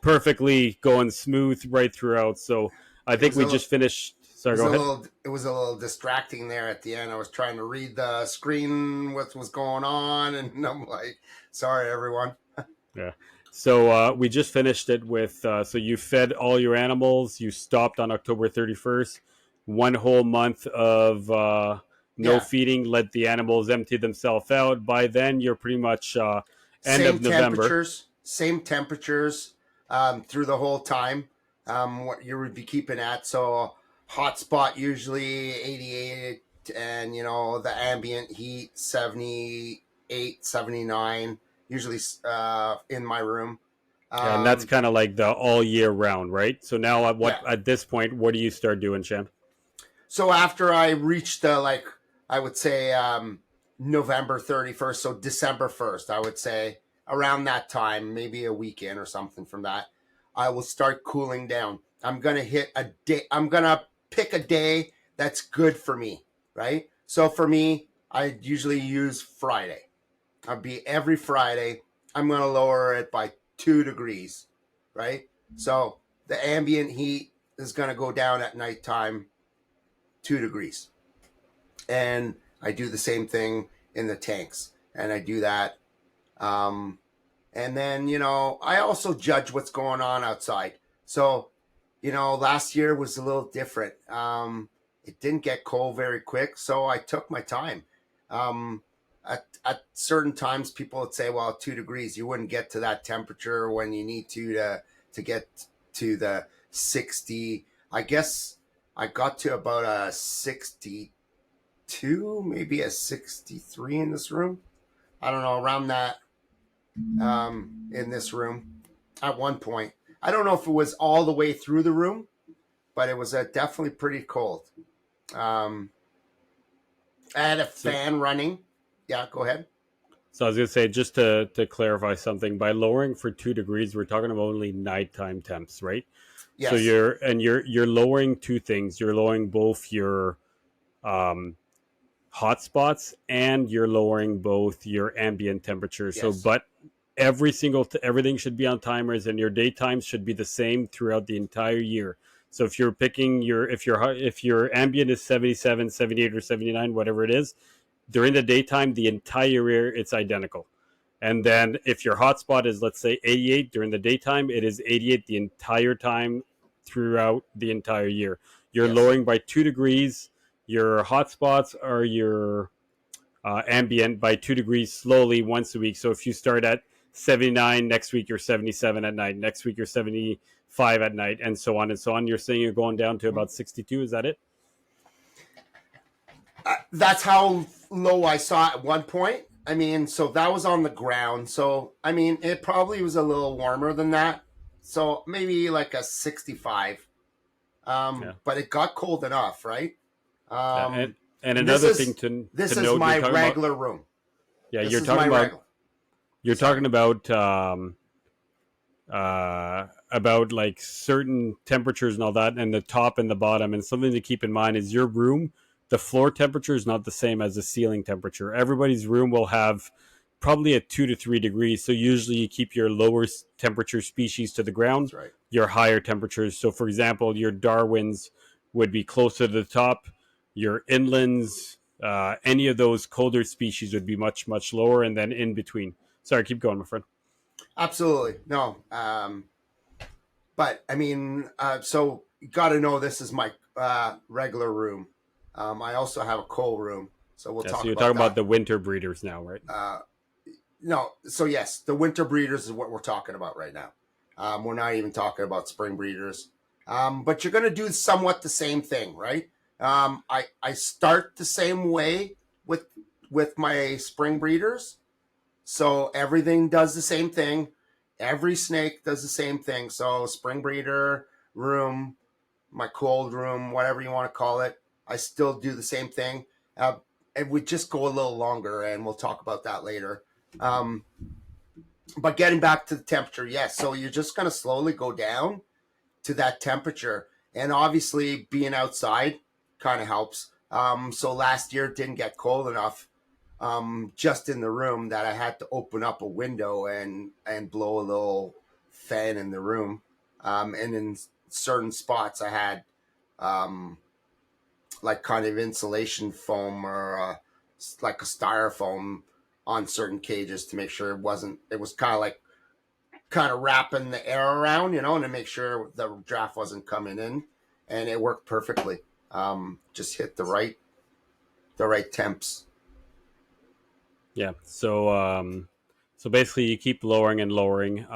perfectly going smooth right throughout. So I it think was we a just finished. Sorry, go ahead. it was a little distracting there at the end. I was trying to read the screen, what was going on, and I'm like, sorry, everyone. Yeah. So we just finished it with. So you fed all your animals. You stopped on October 31st. 1 whole month of no Yeah, feeding. Let the animals empty themselves out. By then, you're pretty much end of November. same temperatures through the whole time. What you would be keeping at. So hot spot usually 88, and the ambient heat 78, 79. Usually in my room. Yeah, and that's kind of like the all year round, right? So now Yeah. at this point, what do you start doing, Shan? So after I reached the like, I would say November 31st, so December 1st, I would say around that time, maybe a weekend or something from that, I will start cooling down. I'm gonna hit a day. I'm gonna pick a day that's good for me, right? So for me, I usually use Friday. I'll be every Friday. I'm gonna lower it by 2 degrees, right? So the ambient heat is gonna go down at nighttime 2 degrees. And I do the same thing in the tanks. And I do that. Um, and then, I also judge what's going on outside. So, last year was a little different. It didn't get cold very quick. So I took my time. Um, at certain times, people would say, well, 2 degrees, you wouldn't get to that temperature when you need to get to the 60. I guess I got to about a 62, maybe a 63 in this room. I don't know, around that in this room at one point. I don't know if it was all the way through the room, but it was definitely pretty cold. Um, I had a So, fan running. Yeah, go ahead. so I was gonna say, just to clarify something, by lowering for 2 degrees, we're talking about only nighttime temps, right? So Yes, you're lowering two things. You're lowering both your um, hotspots and you're lowering both your ambient temperature. So, yes, but everything should be on timers, and your daytimes should be the same throughout the entire year. So if you're picking if your ambient is 77, 78, or 79, whatever it is, during the daytime, the entire year it's identical. And then if your hotspot is, let's say, 88 during the daytime, it is 88 the entire time throughout the entire year. You're yes. lowering by 2 degrees. Your hotspots are your ambient by 2 degrees slowly once a week. So if you start at 79, next week you're 77 at night, next week you're 75 at night, and so on and so on. You're saying you're going down to about 62. Is that it? That's how low I saw at one point. I mean, so that was on the ground. So, I mean, it probably was a little warmer than that. So maybe like a 65. Yeah. But it got cold enough, right? Yeah. And, Um, and this another thing is to this is note, my regular room. This you're is my talking about regular. you're Sorry. talking about like certain temperatures and all that, and the top and the bottom. And something to keep in mind is your room, the floor temperature is not the same as the ceiling temperature. Everybody's room will have probably at 2 to 3 degrees. So usually you keep your lower temperature species to the ground, That's right. your higher temperatures. So for example, your Darwins would be closer to the top, your inlands, any of those colder species would be much, much lower, and then in between. Sorry, keep going, my friend. Absolutely. No. But I mean, so you got to know this is my regular room. I also have a cold room, so we'll Yeah, so talk you're about talking about that. the winter breeders now, right? Uh, no. So yes, the winter breeders is what we're talking about right now. We're not even talking about spring breeders. But you're going to do somewhat the same thing, right? I start the same way with my spring breeders. So everything does the same thing. Every snake does the same thing. So spring breeder room, my cold room, whatever you want to call it, I still do the same thing. It would just go a little longer, and we'll talk about that later. Um, but getting back to the temperature, yes. So you're just going to slowly go down to that temperature, and obviously being outside kind of helps. So last year it didn't get cold enough just in the room that I had to open up a window and blow a little fan in the room. And in certain spots, I had um, like kind of insulation foam or like a styrofoam on certain cages to make sure it wasn't. It was kind of wrapping the air around, and to make sure the draft wasn't coming in, and it worked perfectly. Just hit the right temps. Yeah. So basically, you keep lowering and lowering.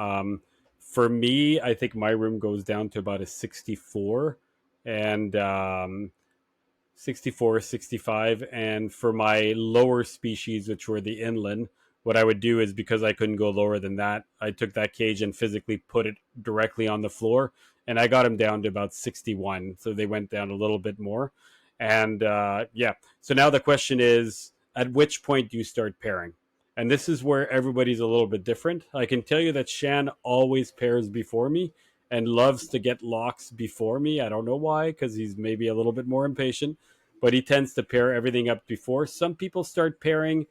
For me, I think my room goes down to about a 64, and 64, 65. And for my lower species, which were the inland, what I would do is, because I couldn't go lower than that, I took that cage and physically put it directly on the floor, and I got them down to about 61. So they went down a little bit more. And yeah, so now the question is, at which point do you start pairing? And this is where everybody's a little bit different. I can tell you that Shan always pairs before me and loves to get locks before me. I don't know why, because he's maybe a little bit more impatient, but he tends to pair everything up before. Some people start pairing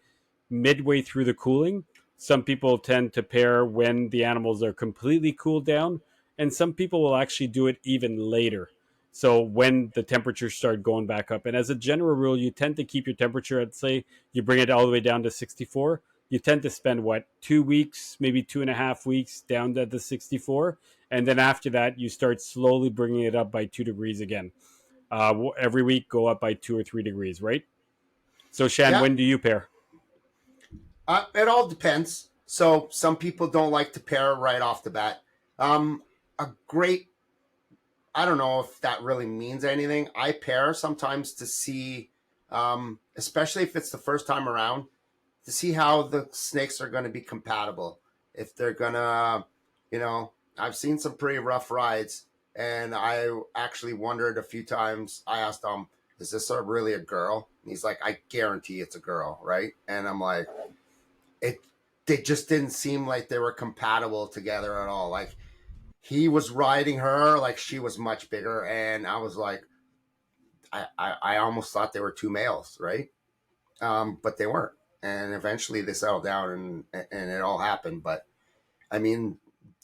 midway through the cooling. Some people tend to pair when the animals are completely cooled down, and some people will actually do it even later. So when the temperatures start going back up, and as a general rule, you tend to keep your temperature at, say, you bring it all the way down to 64. You tend to spend what, 2 weeks, maybe 2.5 weeks down to the 64, and then after that, you start slowly bringing it up by 2 degrees again. Every week, go up by 2 or 3 degrees, right? So, Shan, Yeah, when do you pair? it all depends. So some people don't like to pair right off the bat. Um, a great, I don't know if that really means anything. I pair sometimes to see, especially if it's the first time around, to see how the snakes are going to be compatible. If they're going to, I've seen some pretty rough rides, and I actually wondered a few times. I asked him, is this really a girl? And he's like, I guarantee it's a girl, right? And I'm like, it they just didn't seem like they were compatible together at all. Like he was riding her like she was much bigger, and I was like, I almost thought they were two males, right? But they weren't. And eventually they settled down, and it all happened. But I mean,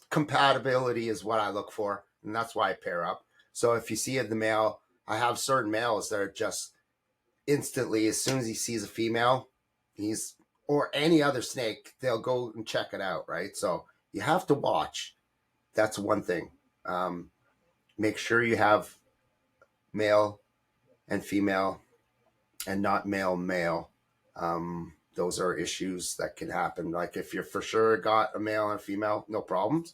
compatibility is what I look for, and that's why I pair up. So if you see the male, I have certain males that are just instantly, as soon as he sees a female, he's or any other snake, they'll go and check it out, right? So you have to watch. That's one thing. Um, Make sure you have male and female, and not male male. Those are issues that can happen. Like if you're for sure got a male and a female, no problems.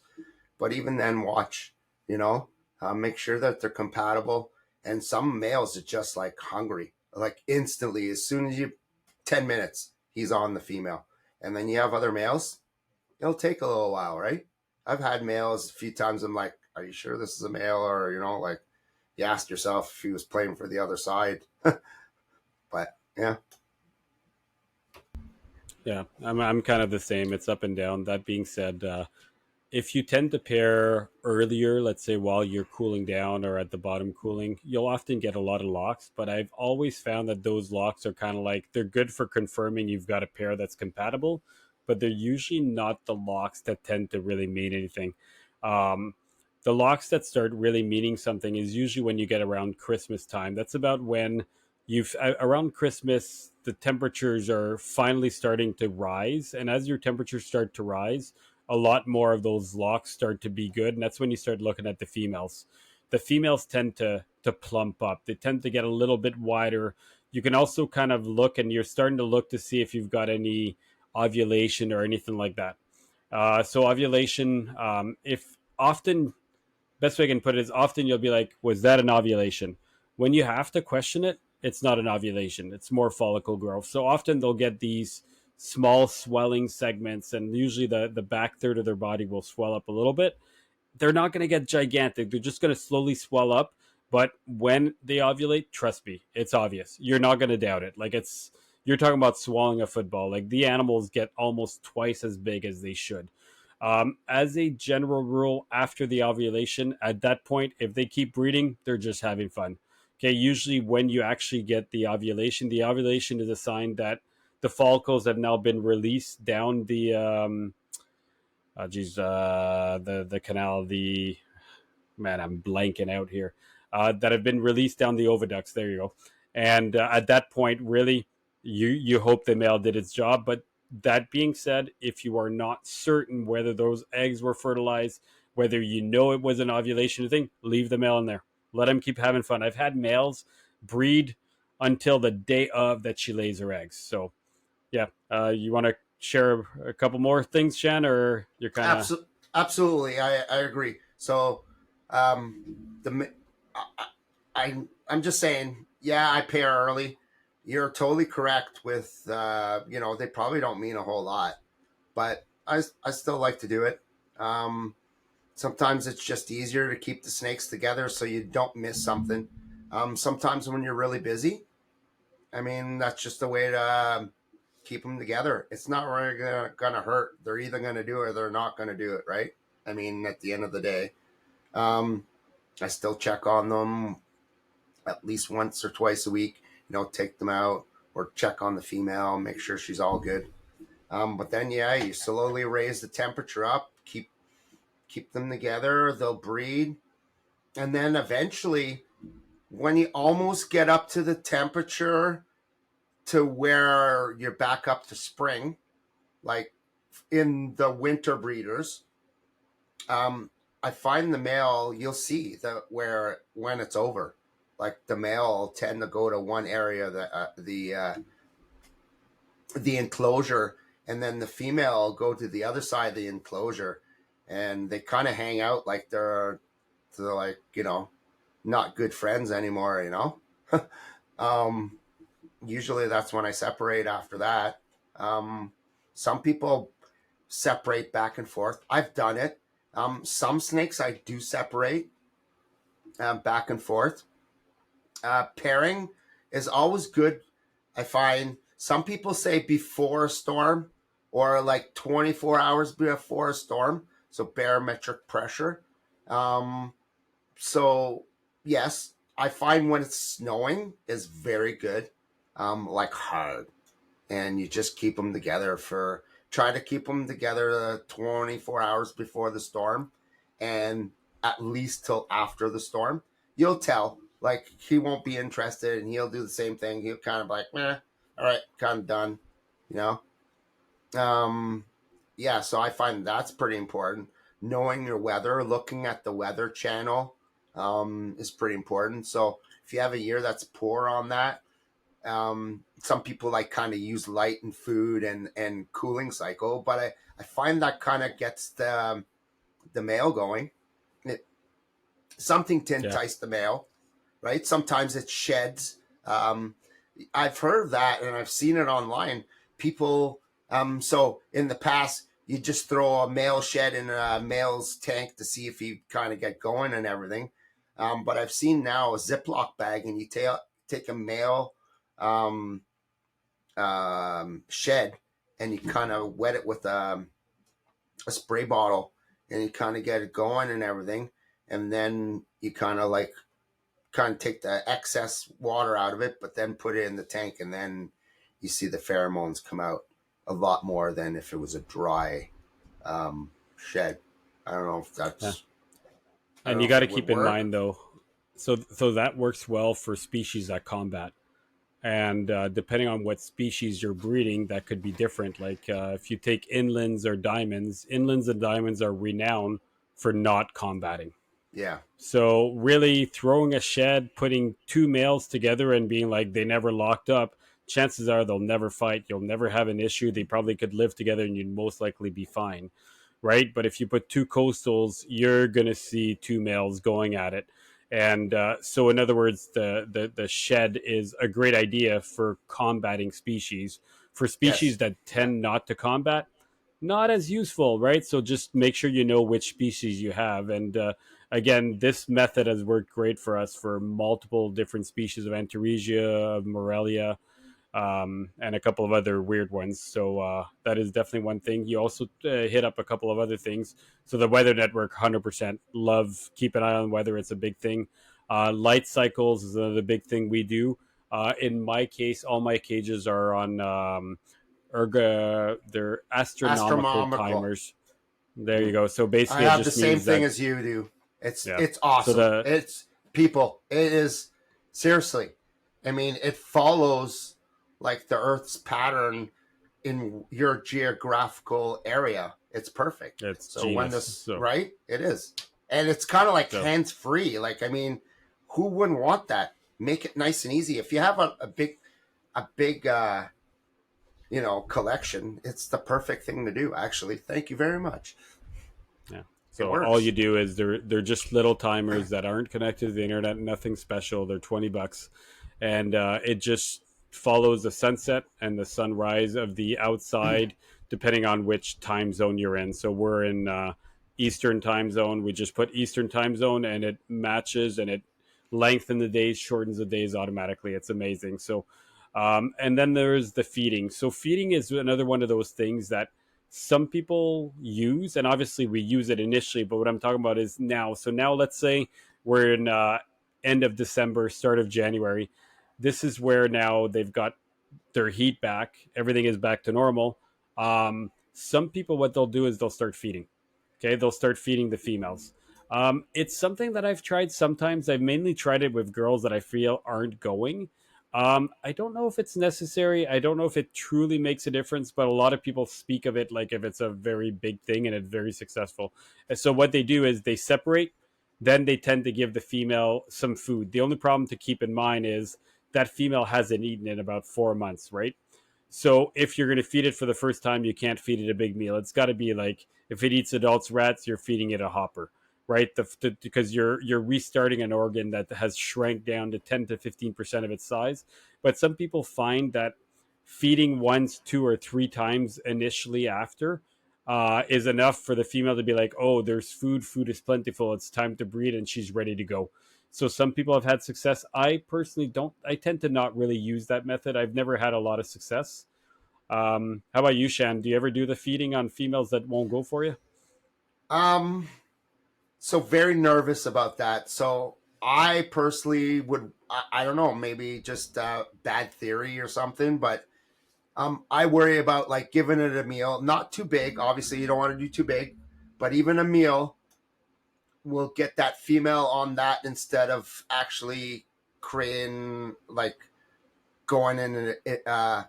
But even then, watch. You know, make sure that they're compatible. And some males are just like hungry, like instantly. As soon as you 10 minutes, he's on the female. And then you have other males. It'll take a little while, right? I've had males a few times. I'm like, are you sure this is a male? Or, like you ask yourself if he was playing for the other side. But yeah. Yeah, I'm kind of the same. It's up and down. That being said, if you tend to pair earlier, let's say while you're cooling down or at the bottom cooling, you'll often get a lot of locks. But I've always found that those locks are kind of like, they're good for confirming you've got a pair that's compatible, but they're usually not the locks that tend to really mean anything. Um, the locks that start really meaning something is usually when you get around Christmas time. That's about when you've around Christmas, the temperatures are finally starting to rise. And as your temperatures start to rise, a lot more of those locks start to be good, and that's when you start looking at the females. The females tend to plump up. They tend to get a little bit wider. You can also kind of look, and you're starting to look to see if you've got any ovulation or anything like that. So ovulation, if often, best way I can put it is, often you'll be like, was that an ovulation? When you have to question it, it's not an ovulation. It's more follicle growth. So often they'll get these small swelling segments, and usually the back third of their body will swell up a little bit. They're not going to get gigantic. They're just going to slowly swell up. But when they ovulate, trust me, it's obvious. You're not going to doubt it. Like, you're talking about swallowing a football. Like, the animals get almost twice as big as they should. As a general rule, after the ovulation, at that point, if they keep breeding, they're just having fun. Okay, usually when you actually get the ovulation is a sign that the follicles have now been released down the canal, the man, I'm blanking out here, that have been released down the oviducts. There you go. And at that point, really, you hope the male did its job. But that being said, if you are not certain whether those eggs were fertilized, whether you know it was an ovulation thing, leave the male in there. Let him keep having fun. I've had males breed until the day of that she lays her eggs. So yeah, you want to share a couple more things, Shan, or you're kind of Absolutely. I agree. So, the I, I'm just saying, yeah, I pair early. You're totally correct with, they probably don't mean a whole lot. but I still like to do it. Um, Sometimes it's just easier to keep the snakes together so you don't miss something. Sometimes when you're really busy, I mean, that's just a way to keep them together. It's not really gonna hurt. They're either gonna do it or they're not gonna do it, right? I mean, at the end of the day, um, I still check on them at least once or twice a week. Take them out or check on the female, make sure she's all good. But then, yeah, you slowly raise the temperature up, keep them together. They'll breed, and then eventually, when you almost get up to the temperature to where you're back up to spring, like in the winter breeders, um, I find the male. You'll see that where when it's over, like the male will tend to go to one area, the enclosure, and then the female will go to the other side of the enclosure, and they kind of hang out like they're like not good friends anymore. um, Usually that's when I separate after that. Um, some people separate back and forth. I've done it. Some snakes I do separate back and forth. Pairing is always good. I find some people say before a storm or like 24 hours before a storm. So barometric pressure. Um, so yes, I find when it's snowing is very good. Like hard, and you just keep them together for try to keep them together 24 hours before the storm, and at least till after the storm. You'll tell, like, he won't be interested, and he'll do the same thing. He'll kind of like, all right, kind of done, you know. Um, yeah, so I find that's pretty important. Knowing your weather, looking at the weather channel, is pretty important. So if you have a year that's poor on that, some people like kind of use light and food and cooling cycle, but I find that kind of gets the male going. It, Something to Yeah. entice the male, right? Sometimes it sheds. I've heard of that and I've seen it online. People, so in the past, you just throw a male shed in a male's tank to see if he kind of get going and everything. But I've seen now a Ziploc bag and you take a male um, shed and you kind of wet it with a spray bottle and you kind of get it going and everything. And then you kind of take the excess water out of it, but then put it in the tank, and then you see the pheromones come out a lot more than if it was a dry shed. I don't know if Yeah. that's, I don't And know you if got to it would keep in work. mind though, so that works well for species that combat. And depending on what species you're breeding, that could be different. Like if you take inlands and diamonds are renowned for not combating. Yeah. So really throwing a shed, putting two males together and being like they never locked up, chances are they'll never fight. You'll never have an issue. They probably could live together and you'd most likely be fine. Right. But if you put two coastals, you're going to see two males going at it. And so, in other words, the shed is a great idea for combating species. For species Yes. that Yeah. tend not to combat, not as useful, right? So just make sure you know which species you have. And again, this method has worked great for us for multiple different species of Antaresia, of Morelia, and a couple of other weird ones. So that is definitely one thing. You also hit up a couple of other things. So the weather network, 100% love. Keep an eye on weather. It's a big thing. Light cycles is another big thing we do. In my case, all my cages are on they're astronomical Astronomical. timers. There you Mm. go. So I basically, it have the just same means thing that as you do. It's yeah. it's So awesome. the It's people. It is seriously. I mean, it follows like the Earth's pattern in your geographical area. It's perfect. it's So when genius. this So right, it is, and it's kind of like so hands free. Like I mean, who wouldn't want that? Make it nice and easy. If you have a big collection, it's the perfect thing to do. Actually, thank you very much. yeah. It So all you works. do is they're just little timers that aren't connected to the internet. Nothing special. They're $20, and it just follows the sunset and the sunrise of the outside, depending on which time zone you're in. So we're in Eastern time zone. We just put Eastern time zone, and it matches, and it lengthens the days, shortens the days automatically. It's amazing. So, and then there's the feeding. So feeding is another one of those things that some people use, and obviously we use it initially. But what I'm talking about is now. So now, let's say we're in end of December, start of January. This is where now they've got their heat back. Everything is back to normal. Some people, what they'll do is they'll start feeding. Okay, they'll start feeding the females. It's something that I've tried sometimes. I've mainly tried it with girls that I feel aren't going. I don't know if it's necessary. I don't know if it truly makes a difference, but a lot of people speak of it like if it's a very big thing and it's very successful. And so what they do is they separate, then they tend to give the female some food. The only problem to keep in mind is that female hasn't eaten in about 4 months, right? So if you're going to feed it for the first time, you can't feed it a big meal. It's got to be like if it eats adults rats, you're feeding it a hopper, right? Because you're restarting an organ that has shrank down to 10 to 15% of its size. But some people find that feeding once, two, or three times initially after is enough for the female to be like, oh, there's food. Food is plentiful. It's time to breed, and she's ready to go. So some people have had success. I personally don't. I tend to not really use that method. I've never had a lot of success. How about you, Shan? Do you ever do the feeding on females that won't go for you? Um, so very nervous about that. So I personally would, I don't know, maybe just bad theory or something, but I worry about like giving it a meal, not too big. Obviously, you don't want to do too big, but even a meal will get that female on that instead of actually creating like going in and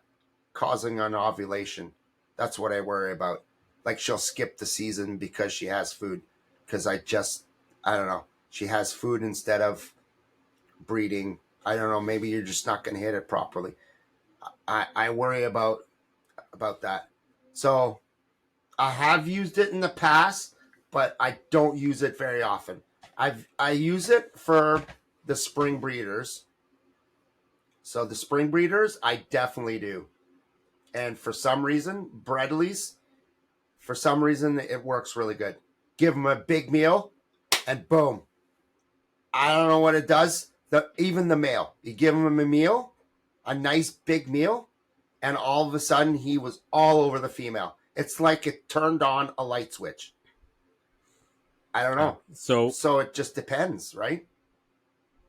causing an ovulation. That's what I worry about. Like she'll skip the season because she has food. Because I don't know, she has food instead of breeding. I don't know. Maybe you're just not going to hit it properly. I worry about that. So I have used it in the past, but I don't use it very often. I use it for the spring breeders. So the spring breeders, I definitely do. And for some reason, Bredley's, for some reason, it works really good. Give them a big meal, and boom. I don't know what it does. Even the male, you give him a meal, a nice big meal, and all of a sudden he was all over the female. It's like it turned on a light switch. I don't Yeah. know. So So it just depends, right?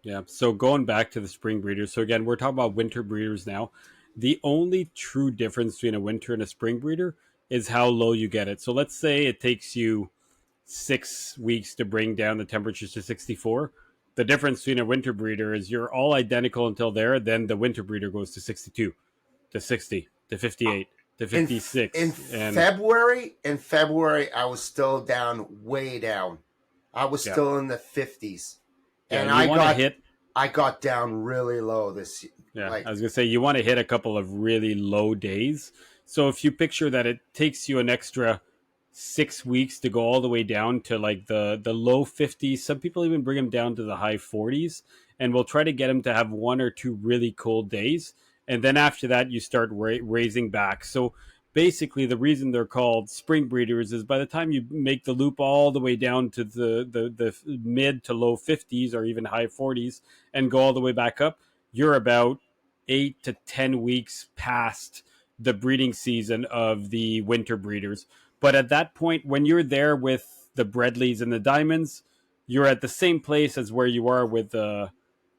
yeah. So going back to the spring breeders. So again, we're talking about winter breeders now. The only true difference between a winter and a spring breeder is how low you get it. So let's say it takes you 6 weeks to bring down the temperatures to 64. The difference between a winter breeder is you're all identical until there. Then the winter breeder goes to 62, to 60, to Uh, 58, to in 56. And February, I was still down, way down. I was yeah, still in the 50s, yeah, and you want to hit. I got down really low Yeah, like I was gonna say you want to hit a couple of really low days. So if you picture that it takes you an extra 6 weeks to go all the way down to like the low 50s. Some people even bring them down to the high 40s, and we'll try to get them to have one or two really cold days, and then after that you start raising back. So basically, the reason they're called spring breeders is by the time you make the loop all the way down to the mid to low 50s or even high 40s and go all the way back up, you're about 8 to 10 weeks past the breeding season of the winter breeders. But at that point, when you're there with the Bredleys and the Diamonds, you're at the same place as where you are with the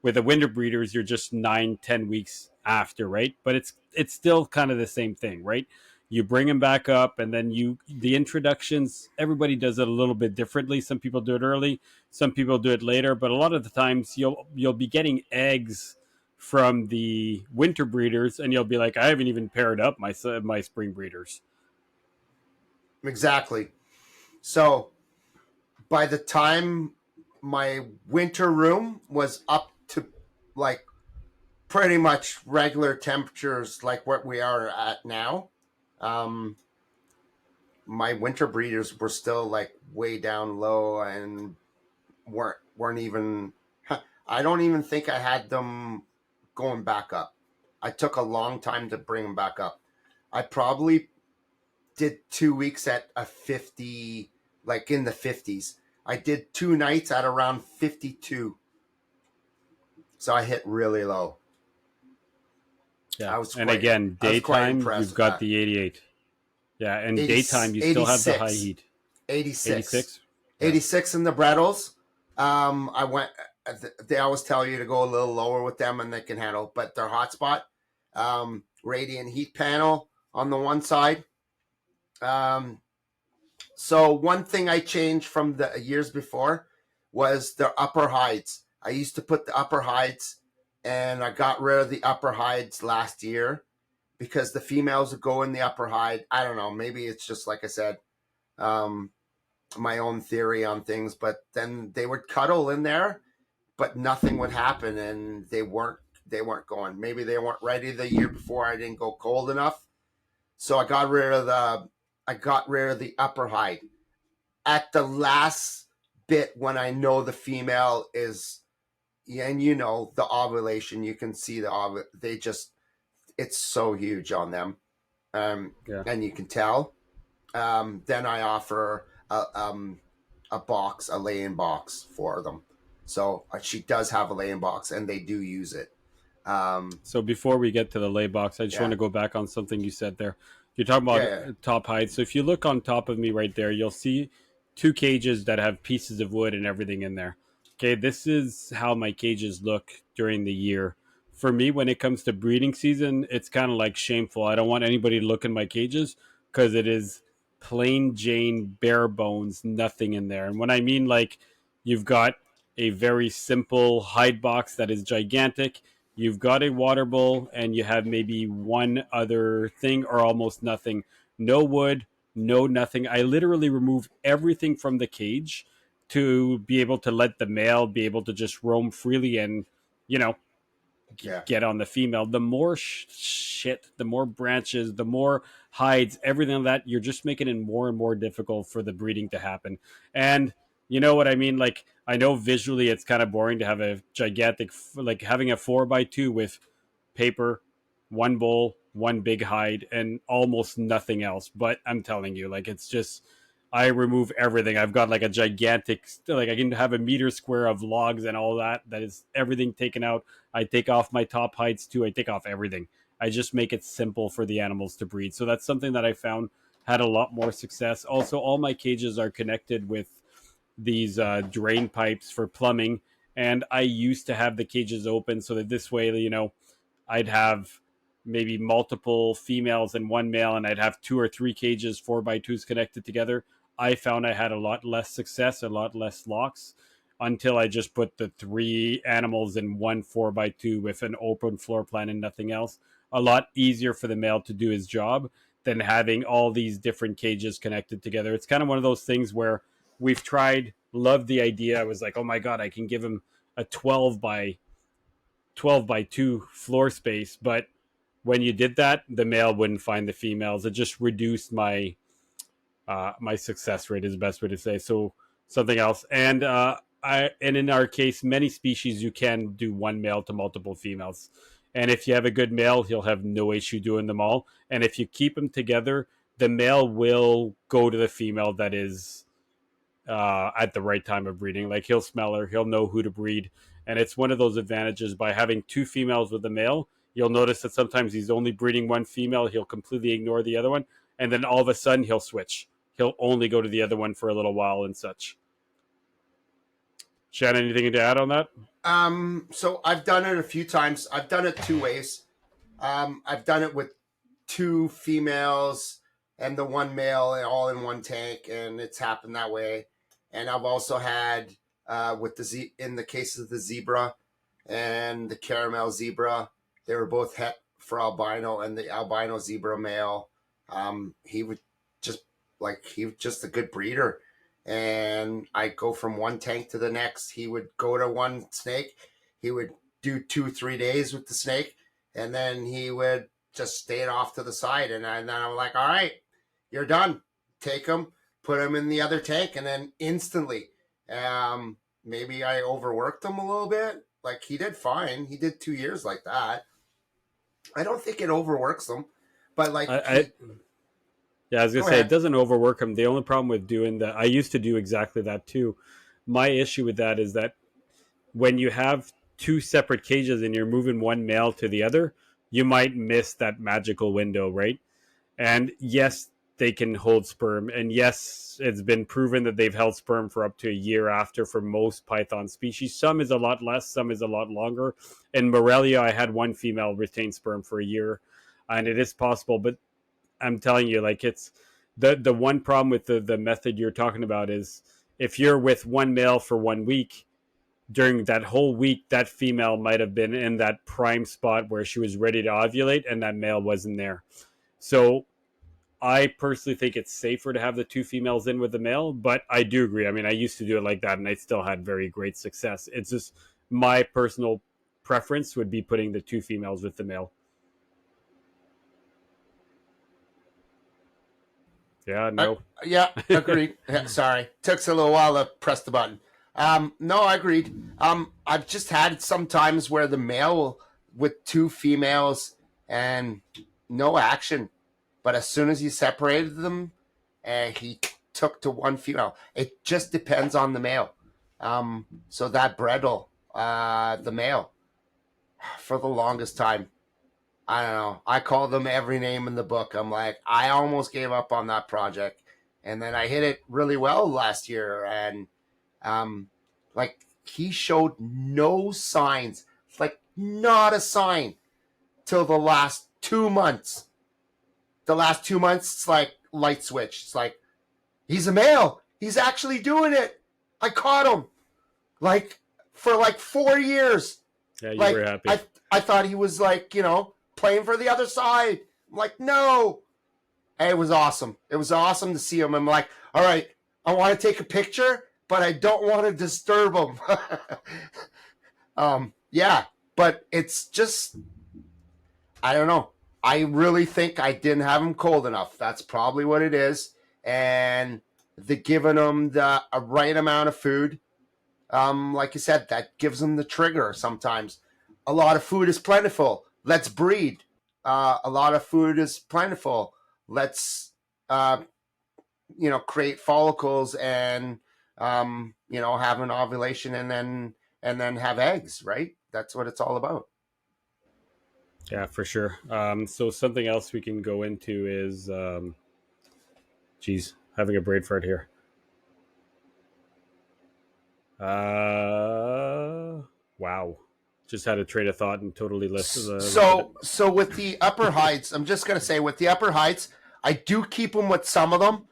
winter breeders. You're just 9, 10 weeks after, right? But it's still kind of the same thing, right? You bring them back up, and then the introductions. Everybody does it a little bit differently. Some people do it early, some people do it later. But a lot of the times, you'll be getting eggs from the winter breeders, and you'll be like, I haven't even paired up my spring breeders. exactly. So by the time my winter room was up to like pretty much regular temperatures like what we are at now, um, my winter breeders were still like way down low and weren't even. I don't even think I had them going back up. I took a long time to bring them back up. I probably did 2 weeks at a 50, like in the 50s. I did 2 nights at around 52. So I hit really low. Yeah. I was And quite again, I was quite daytime, impressed you've with got that. the 88. Yeah. And 80, daytime, you still have the high 86, heat. 86, 86? Yeah. 86 in the Brettles. I went. They always tell you to go a little lower with them, and they can handle. But their hotspot, radiant heat panel on the one side. Um, so one thing I changed from the years before was the upper hides. I used to put the upper hides, and I got rid of the upper hides last year because the females would go in the upper hide. I don't know. Maybe it's just like I said, um, my own theory on things. But then they would cuddle in there, but nothing would happen, and they weren't going. Maybe they weren't ready the year before. I didn't go cold enough, so I got rid of the upper hide at the last bit when I know the female is, and the ovulation. You can see they just, it's so huge on them, Yeah. and you can tell. Then I offer a box, a lay-in box for them. So she does have a lay-in box, and they do use it. So before we get to the lay box, I just want Yeah, to go back on something you said there. You're talking yeah, about yeah, top height. So if you look on top of me right there, you'll see two cages that have pieces of wood and everything in there. Okay, this is how my cages look during the year. For me, when it comes to breeding season, it's kind of like shameful. I don't want anybody to look in my cages because it is plain Jane, bare bones, nothing in there. And when I mean like you've got a very simple hide box that is gigantic, you've got a water bowl, and you have maybe one other thing or almost nothing. No wood, no nothing. I literally remove everything from the cage to be able to let the male be able to just roam freely and, you know, yeah, get on the female. The more shit, the more branches, the more hides, everything like that, you're just making it more and more difficult for the breeding to happen. And you know what I mean? Like, I know visually it's kind of boring to have a gigantic, like having a 4x2 with paper, one bowl, one big hide, and almost nothing else. But I'm telling you, like, it's just, I remove everything. I've got like a gigantic, like, I can have a meter square of logs and all that. That is everything taken out. I take off my top hides too. I take off everything. I just make it simple for the animals to breed. So that's something that I found had a lot more success. Also, all my cages are connected with these drain pipes for plumbing. And I used to have the cages open so that this way, I'd have maybe multiple females and one male, and I'd have two or three cages, 4x2s connected together. I found I had a lot less success, a lot less locks until I just put the three animals in one 4x2 with an open floor plan and nothing else. A lot easier for the male to do his job than having all these different cages connected together. It's kind of one of those things where we've tried, loved the idea. I was like, oh my God, I can give him a 12 by 2 floor space. But when you did that, the male wouldn't find the females. It just reduced my success rate is the best way to say. So something else, and in our case, many species you can do one male to multiple females, and if you have a good male, he'll have no issue doing them all. And if you keep them together, the male will go to the female that is at the right time of breeding. Like he'll smell her, he'll know who to breed, and it's one of those advantages by having two females with a male. You'll notice that sometimes he's only breeding one female. He'll completely ignore the other one, and then all of a sudden he'll switch. He'll only go to the other one for a little while and such. Shannon, anything to add on that? So I've done it a few times. I've done it two ways. I've done it with two females and the one male all in one tank, and it's happened that way. And I've also had with in the case of the zebra and the caramel zebra, they were both het for albino, and the albino zebra male, he would just he was just a good breeder. And I go from one tank to the next. He would go to one snake. He would do 2 3 days with the snake, and then he would just stay off to the side. And then I'm like, all right, you're done. Take him, put him in the other tank, and then instantly, maybe I overworked him a little bit. Like he did fine. He did 2 years like that. I don't think it overworks them, but like I Yeah, I was gonna go say it ahead. doesn't overwork them. The only problem with doing that, I used to do exactly that too. My issue with that is that when you have two separate cages and you're moving one male to the other, you might miss that magical window, right? And yes, they can hold sperm, and yes, it's been proven that they've held sperm for up to a year after for most python species. Some is a lot less, some is a lot longer. In Morelia, I had one female retain sperm for a year, and it is possible, but I'm telling you, like it's the one problem with the method you're talking about is if you're with one male for 1 week, during that whole week, that female might have been in that prime spot where she was ready to ovulate, and that male wasn't there. So I personally think it's safer to have the two females in with the male, but I do agree. I mean, I used to do it like that, and I still had very great success. It's just my personal preference would be putting the two females with the male. Yeah, Uh, no. yeah, agreed. Yeah, sorry, took us a little while to press the button. No, I agreed. I've just had some times where the male with two females and no action, but as soon as he separated them, he took to one female. It just depends on the male. So that Bredel, the male, for the longest time, I don't know. I call them every name in the book. I'm like, I almost gave up on that project, and then I hit it really well last year, and um, like he showed no signs, like not a sign, till the last 2 months. The last 2 months, it's like light switch. It's like he's a male. He's actually doing it. I caught him. Like for like 4 years. Yeah, you were Like happy. I thought he was like, playing for the other side. I'm like, no. And it was awesome. It was awesome to see him. I'm like, all right, I want to take a picture, but I don't want to disturb him. Yeah, but it's just I don't know. I really think I didn't have him cold enough. That's probably what it is. And the giving him the a right amount of food, like you said, that gives them the trigger sometimes. A lot of food is plentiful. Let's breed. A lot of food is plentiful. Let's, uh, create follicles and, have an ovulation and then have eggs, right? That's what it's all about. Yeah, for sure. So something else we can go into is, geez, having a brain fart here. Wow, just had a train of thought and totally lost it. So with the upper heights, I'm just gonna say with the upper heights, I do keep them with some of them.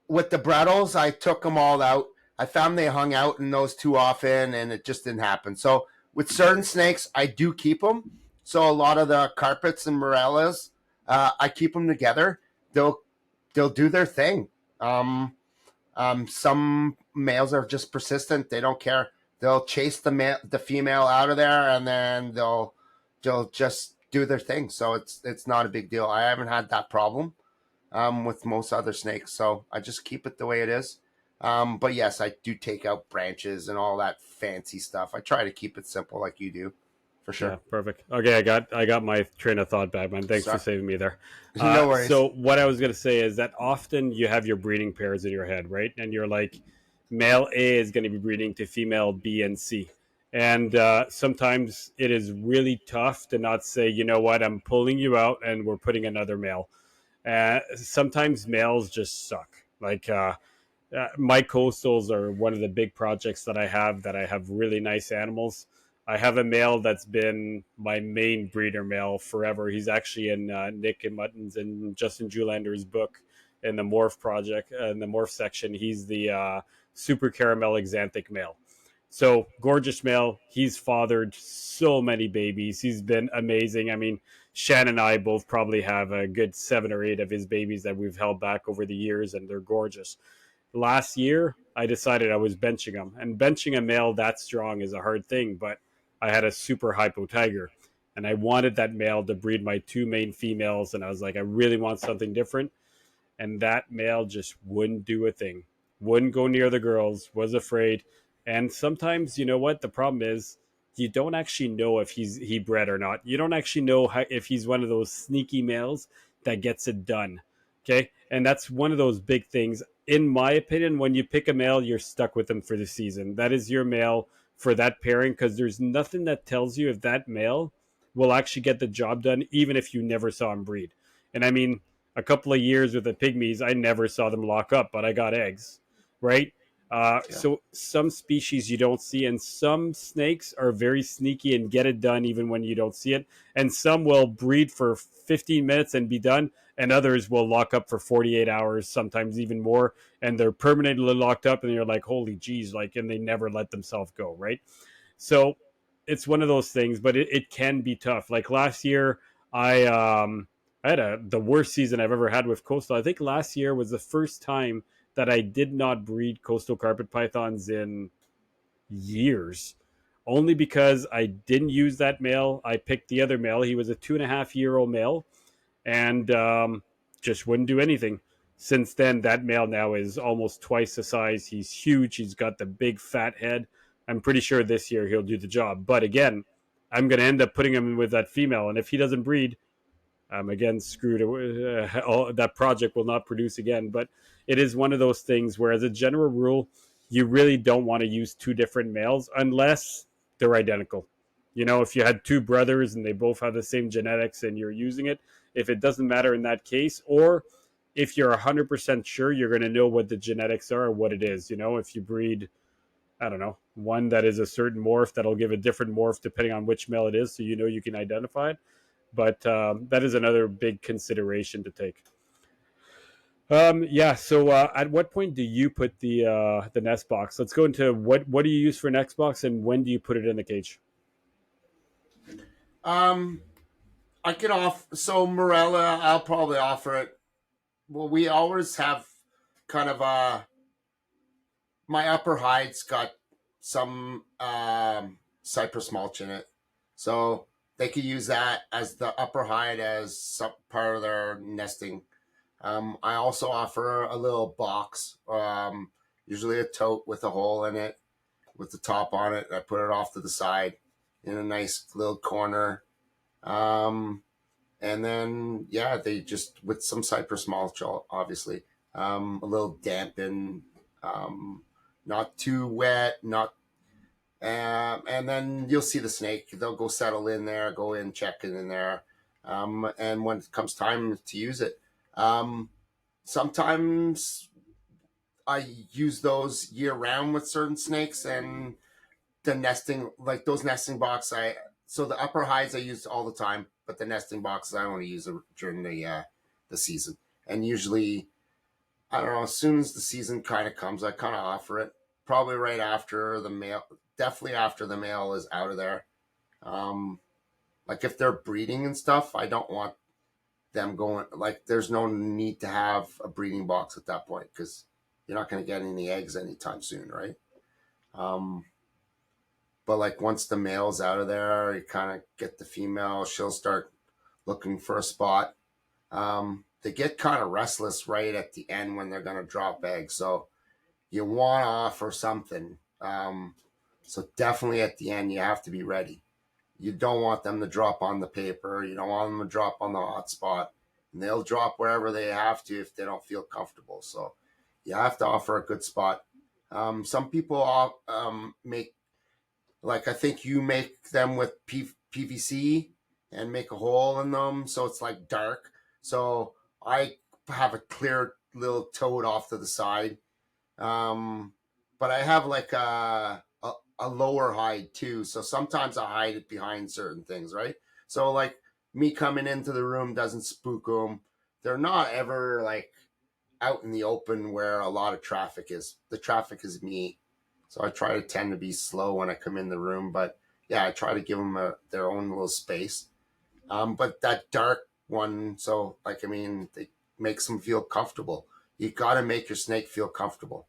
With the Brettles, I took them all out. I found they hung out in those too often, and it just didn't happen. So with certain snakes, I do keep them. So a lot of the carpets and morellas, I keep them together. They'll they'll do their thing. Some males are just persistent. They don't care. They'll chase the female out of there, and then they'll just do their thing. So it's not a big deal. I haven't had that problem with most other snakes. So I just keep it the way it is. But yes, I do take out branches and all that fancy stuff. I try to keep it simple like you do, for Yeah, sure. perfect. Okay, I got my train of thought back, man. Thanks for So, saving me there. no worries. So what I was gonna say is that often you have your breeding pairs in your head, right? And you're like, male A is going to be breeding to female B and C, and sometimes it is really tough to not say, you know what, I'm pulling you out, and we're putting another male. Sometimes males just suck. Like my coastals are one of the big projects that I have really nice animals. I have a male that's been my main breeder male forever. He's actually in Nick and Mutton's and Justin Julander's book in the Morph project, in the Morph section. He's the super caramel xanthic male. So gorgeous male. He's fathered so many babies. He's been amazing. I mean, Shan and I both probably have a good 7 or 8 of his babies that we've held back over the years, and they're gorgeous. Last year, I decided I was benching him, and benching a male that strong is a hard thing. But I had a super hypo tiger, and I wanted that male to breed my two main females, and I was like, I really want something different, and that male just wouldn't do a thing, wouldn't go near the girls, was afraid. And sometimes, you know what the problem is, you don't actually know if he bred or not. You don't actually know if he's one of those sneaky males that gets it done. Okay, and that's one of those big things. In my opinion, when you pick a male, you're stuck with him for the season. That is your male for that pairing, because there's nothing that tells you if that male will actually get the job done, even if you never saw him breed. And I mean, a couple of years with the pygmies, I never saw them lock up, but I got eggs, right? Yeah. So some species you don't see, and some snakes are very sneaky and get it done even when you don't see it. And some will breed for 15 minutes and be done, and others will lock up for 48 hours, sometimes even more, and they're permanently locked up, and you're like, holy geez, like, and they never let themselves go, right? So it's one of those things, but it can be tough. Like last year, I um I had the worst season I've ever had with coastal. I think last year was the first time that I did not breed coastal carpet pythons in years. Only because I didn't use that male. I picked the other male. He was a 2.5 year old male, and just wouldn't do anything. Since then, that male now is almost twice the size. He's huge. He's got the big fat head. I'm pretty sure this year he'll do the job. But again, I'm going to end up putting him with that female. And if he doesn't breed, I'm again screwed. That project will not produce again. But it is one of those things where, as a general rule, you really don't want to use two different males unless they're identical. You know, if you had two brothers and they both have the same genetics and you're using it, if it doesn't matter in that case, or if you're 100% sure, you're going to know what the genetics are or what it is. You know, if you breed, I don't know, one that is a certain morph, that'll give a different morph depending on which male it is, so you know you can identify it. But that is another big consideration to take. Yeah. So, at what point do you put the nest box? Let's go into what do you use for nest box, and when do you put it in the cage? Um, I can off so Morella. I'll probably offer it. Well, we always have kind of my upper hide's got some cypress mulch in it, so they could use that as the upper hide as some part of their nesting. I also offer a little box, usually a tote with a hole in it, with the top on it. I put it off to the side in a nice little corner. Um, and then, yeah, they just, with some cypress mulch, obviously, a little dampen, um, not too wet, not and then you'll see the snake. They'll go settle in there, go in, check it in there. And when it comes time to use it, um, sometimes I use those year round with certain snakes, and the nesting, like those nesting box, so the upper hides I use all the time, but the nesting boxes I only use during the season. And usually, I don't know, as soon as the season kind of comes, I kind of offer it. Probably right after the male, definitely after the male is out of there. Um, like if they're breeding and stuff, I don't want them going, like there's no need to have a breeding box at that point because you're not going to get any eggs anytime soon, right? Um, but like once the male's out of there, you kind of get the female. She'll start looking for a spot. They get kind of restless right at the end when they're going to drop eggs. So you want to offer something. So definitely at the end, you have to be ready. You don't want them to drop on the paper. You don't want them to drop on the hot spot. And they'll drop wherever they have to if they don't feel comfortable. So you have to offer a good spot. Some people make, like I think you make them with PVC and make a hole in them so it's like dark. So I have a clear little toad off to the side. Um, but I have like a lower hide too. So sometimes I hide it behind certain things, right? So like me coming into the room doesn't spook them. They're not ever like out in the open where a lot of traffic is. The traffic is me. So I try to tend to be slow when I come in the room, but yeah, I try to give them their own little space. But that dark one, so like I mean, it makes them feel comfortable. You got to make your snake feel comfortable.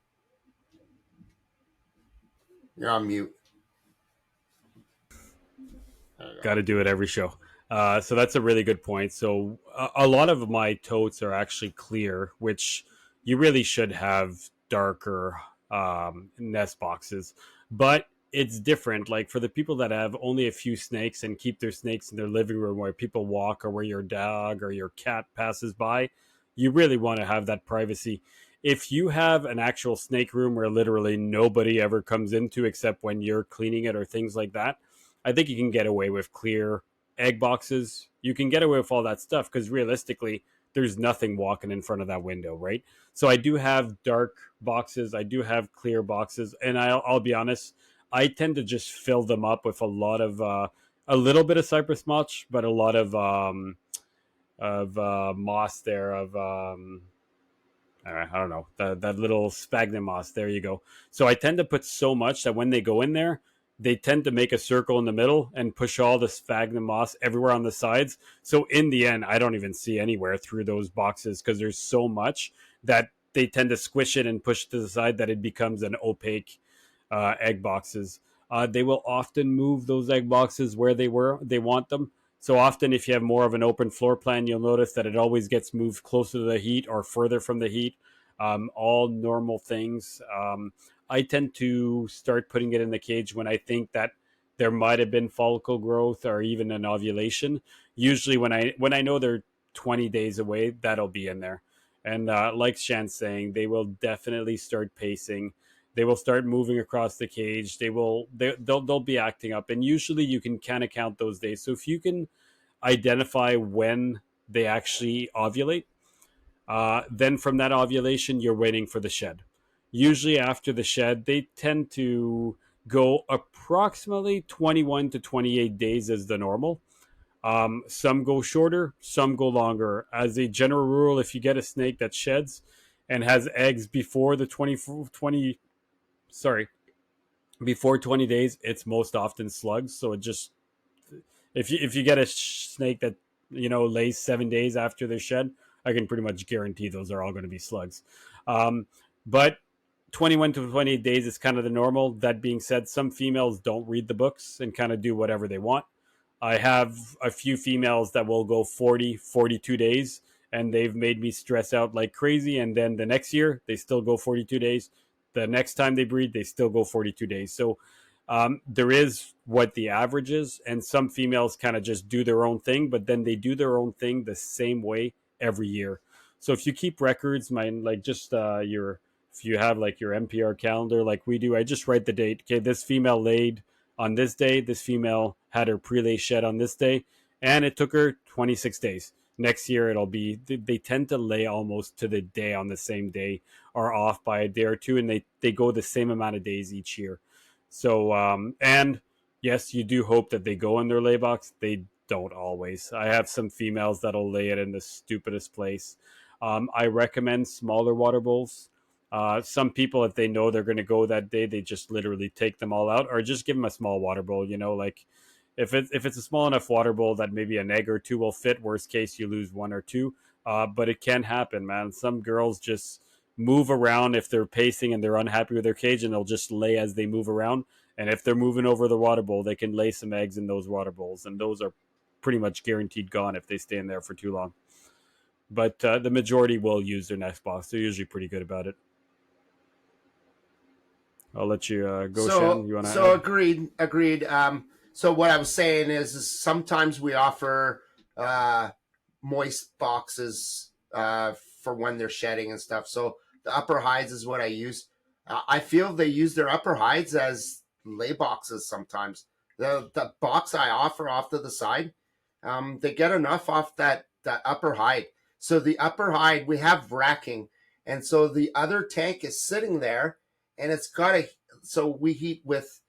You're on mute. There you Got go. to do it every show. So that's a really good point. So a lot of my totes are actually clear, which you really should have darker nest boxes. But it's different. Like for the people that have only a few snakes and keep their snakes in their living room where people walk or where your dog or your cat passes by, you really want to have that privacy. If you have an actual snake room where literally nobody ever comes into except when you're cleaning it or things like that, I think you can get away with clear egg boxes. You can get away with all that stuff because realistically, there's nothing walking in front of that window, right? So I do have dark boxes, I do have clear boxes, and I'll be honest, I tend to just fill them up with a lot of a little bit of cypress mulch, but a lot of moss there of I don't know, that little sphagnum moss. There you go. So I tend to put so much that when they go in there, they tend to make a circle in the middle and push all the sphagnum moss everywhere on the sides. So in the end, I don't even see anywhere through those boxes because there's so much that they tend to squish it and push to the side that it becomes an opaque egg boxes. They will often move those egg boxes where they want them. So often, if you have more of an open floor plan, you'll notice that it always gets moved closer to the heat or further from the heat. All normal things. I tend to start putting it in the cage when I think that there might have been follicle growth or even an ovulation. Usually, when I know they're 20 days away, that'll be in there. And like Shan's saying, they will definitely start pacing. They will start moving across the cage. They'll be acting up, and usually you can kind of count those days. So if you can identify when they actually ovulate, then from that ovulation, you're waiting for the shed. Usually after the shed, they tend to go approximately 21 to 28 days as the normal. Some go shorter, some go longer. As a general rule, if you get a snake that sheds and has eggs before the 20 sorry, before 20 days, it's most often slugs. So it just, if you get a snake that lays 7 days after they're shed, I can pretty much guarantee those are all going to be slugs. But 21 to 28 days is kind of the normal. That being said, some females don't read the books and kind of do whatever they want. I have a few females that will go 40, 42 days, and they've made me stress out like crazy. And then the next year, they still go 42 days. The next time they breed, they still go 42 days. So there is what the average is, and some females kind of just do their own thing, but then they do their own thing the same way every year. So if you keep records, like just your if you have like your NPR calendar, like we do, I just write the date. Okay, this female laid on this day. This female had her prelay shed on this day, and it took her 26 days. Next year, it'll be they tend to lay almost to the day on the same day or off by a day or two, and they go the same amount of days each year. So, and yes, you do hope that they go in their lay box. They don't always. I have some females that'll lay it in the stupidest place. I recommend smaller water bowls. Some people, if they know they're going to go that day, they just literally take them all out, or just give them a small water bowl. Like if it's a small enough water bowl that maybe an egg or two will fit. Worst case, you lose one or two. But it can happen, man. Some girls just move around if they're pacing and they're unhappy with their cage, and they'll just lay as they move around. And if they're moving over the water bowl, they can lay some eggs in those water bowls, and those are pretty much guaranteed gone if they stay in there for too long. But the majority will use their nest box. They're usually pretty good about it. I'll let you go, Shan. So You want to so add? agreed. So what I was saying is sometimes we offer uh, moist boxes for when they're shedding and stuff. So the upper hides is what I use. I feel they use their upper hides as lay boxes sometimes. The box I offer off to the side, they get enough off that upper hide. So the upper hide we have racking, and so the other tank is sitting there, and it's got a. So we heat with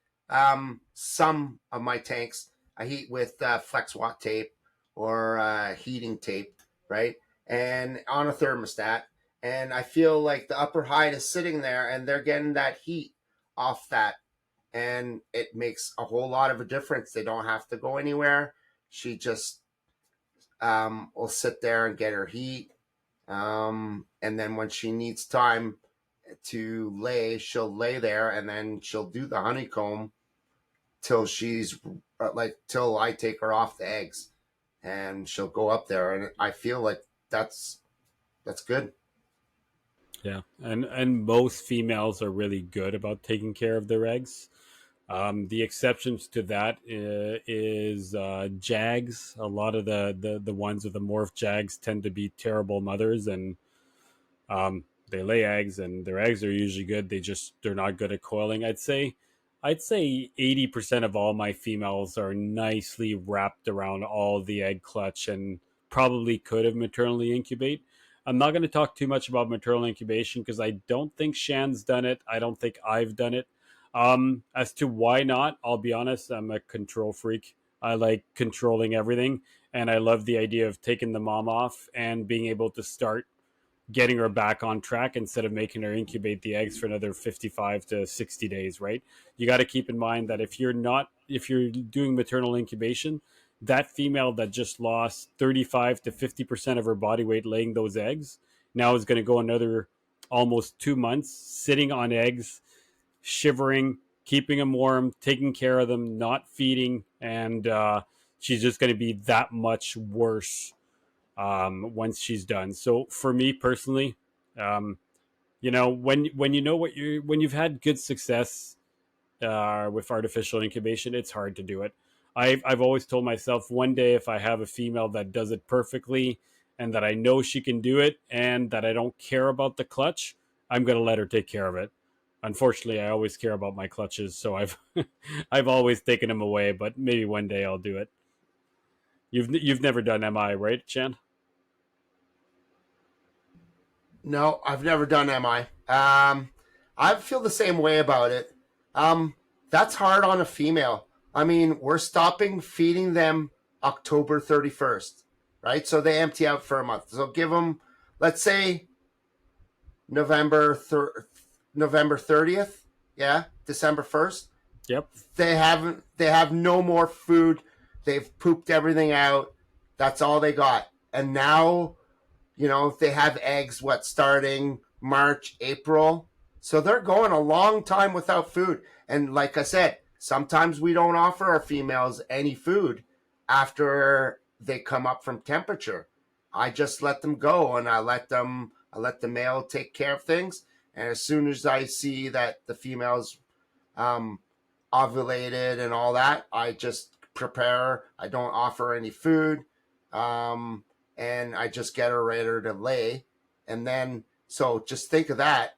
some of my tanks. I heat with flex watt tape or heating tape, right? And on a thermostat. And I feel like the upper hide is sitting there and they're getting that heat off that. And it makes a whole lot of a difference. They don't have to go anywhere. She just will sit there and get her heat. And then when she needs time to lay, she'll lay there and then she'll do the honeycomb till she's like till I take her off the eggs, and she'll go up there, and I feel like that's good. Yeah, and most females are really good about taking care of their eggs. The exceptions to that is Jags. A lot of the ones with the morph Jags tend to be terrible mothers, and they lay eggs, and their eggs are usually good. They're not good at coiling. I'd say 80% of all my females are nicely wrapped around all the egg clutch and probably could have maternally incubate. I'm not going to talk too much about maternal incubation because I don't think Shan's done it. I don't think I've done it. As to why not, I'll be honest, I'm a control freak. I like controlling everything, and I love the idea of taking the mom off and being able to start getting her back on track instead of making her incubate the eggs for another 55 to 60 days, right? You got to keep in mind that if you're doing maternal incubation, that female that just lost 35 to 50% of her body weight laying those eggs now is going to go another almost 2 months sitting on eggs, shivering, keeping them warm, taking care of them, not feeding, and she's just going to be that much worse once she's done. So for me personally, um, when you know what you when you've had good success with artificial incubation, it's hard to do it. I've always told myself one day if I have a female that does it perfectly and that I know she can do it and that I don't care about the clutch, I'm gonna let her take care of it. Unfortunately, I always care about my clutches, so I've I've always taken them away. But maybe one day I'll do it. You've never done MI, right, Chan? No, I've never done MI. I feel the same way about it. Um, that's hard on a female. I mean, we're stopping feeding them October 31st, right? So they empty out for a month. So give them, let's say, November November 30th. Yeah, December 1st. Yep. They have no more food. They've pooped everything out. That's all they got. And now, they have eggs, starting March, April. So they're going a long time without food. And like I said, sometimes we don't offer our females any food after they come up from temperature. I just let them go, and I let the male take care of things. And as soon as I see that the females um, ovulated and all that, I just prepare. I don't offer any food. Um, and I just get her ready to lay. And then, so just think of that.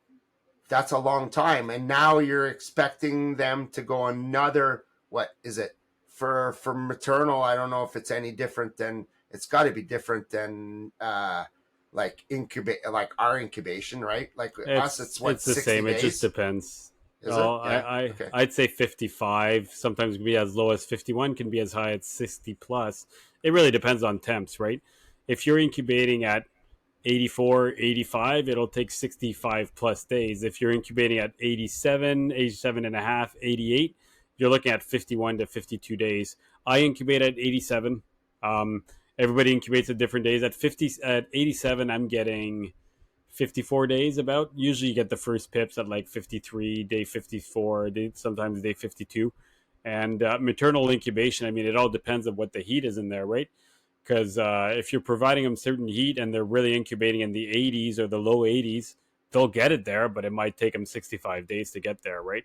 That's a long time. And now you're expecting them to go another, what is it? For maternal, I don't know if it's any different than, it's got to be different than like incubate, like our incubation, right? Like us, it's what, It's the 60 same. It just days? depends. Is it? Oh, Yeah. Okay. I'd say 55. Sometimes it can be as low as 51. Can be as high as 60 plus. It really depends on temps, right? If you're incubating at 84, 85, it'll take 65 plus days. If you're incubating at 87, 87 and a half, 88, you're looking at 51 to 52 days. I incubate at 87. Um, Everybody incubates at different days. At 87, I'm getting 54 days about. Usually you get the first pips at like 53, day 54, sometimes day 52. And maternal incubation, I mean, it all depends on what the heat is in there, right? Because if you're providing them certain heat and they're really incubating in the 80s or the low 80s, they'll get it there, but it might take them 65 days to get there, right?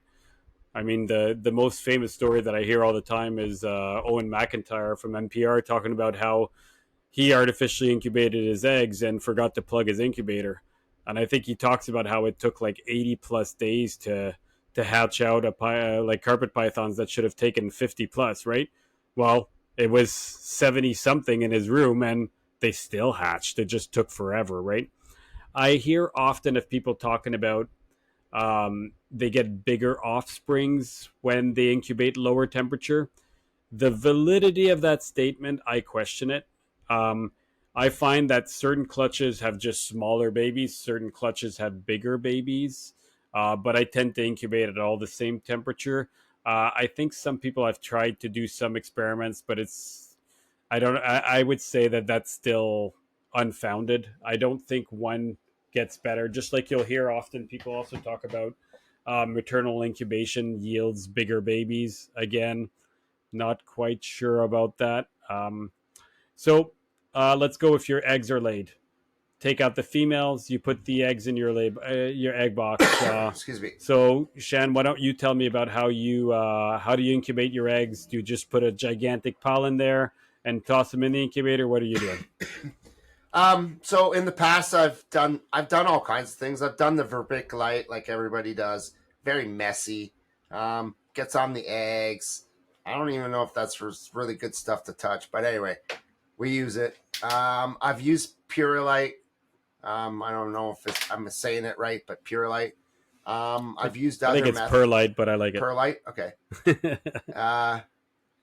I mean, the most famous story that I hear all the time is Owen McIntyre from NPR talking about how he artificially incubated his eggs and forgot to plug his incubator. And I think he talks about how it took like 80 plus days to hatch out like carpet pythons that should have taken 50 plus, right? Well, it was 70 something in his room and they still hatched. It just took forever, right? I hear often of people talking about they get bigger offsprings when they incubate lower temperature. The validity of that statement, I question it. Um, I find that certain clutches have just smaller babies, certain clutches have bigger babies, but I tend to incubate at all the same temperature. I think some people have tried to do some experiments, but I don't. I would say that that's still unfounded. I don't think one gets better. Just like you'll hear often, people also talk about maternal incubation yields bigger babies. Again, not quite sure about that. So let's go if your eggs are laid. take out the females, you put the eggs in your egg box. Excuse me. So Shan, why don't you tell me about how do you incubate your eggs? Do you just put a gigantic pile in there and toss them in the incubator? What are you doing? So in the past, I've done all kinds of things. I've done the vermiculite like everybody does. Very messy. Gets on the eggs. I don't even know if that's really good stuff to touch, but anyway, we use it. I've used Purelite. I don't know if I'm saying it right, but Purelite. I've used I think other it's methods. perlite, but I like it. Perlite, okay.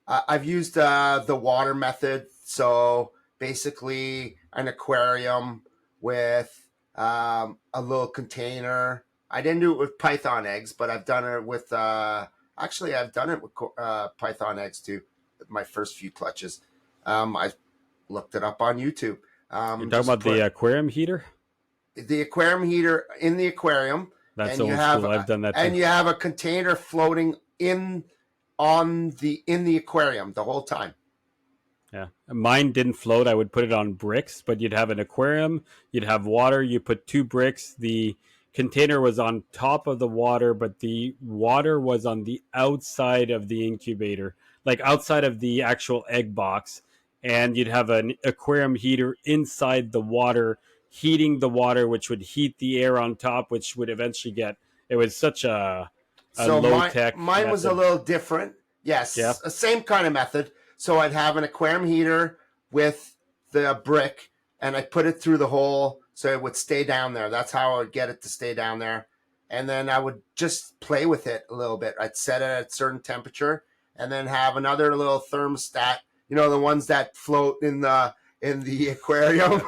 I've used the water method. So basically, an aquarium with a little container. I didn't do it with python eggs, but I've done it with. Actually, I've done it with python eggs too. My first few clutches. I looked it up on YouTube. You're talking about the aquarium heater? The aquarium heater in the aquarium. That's and old school. I've done that too. And you have a container floating in the aquarium the whole time. Yeah, mine didn't float. I would put it on bricks, but you'd have an aquarium, you'd have water. You put 2 bricks. The container was on top of the water, but the water was on the outside of the incubator, like outside of the actual egg box. And you'd have an aquarium heater inside the water, heating the water, which would heat the air on top, which would eventually get. It was such a So low tech. mine was a little different. Yes, Yeah. same kind of method. So I'd have an aquarium heater with the brick, and I put it through the hole so it would stay down there. That's how I would get it to stay down there. And then I would just play with it a little bit. I'd set it at a certain temperature, and then have another little thermostat. You know, the ones that float in the aquarium.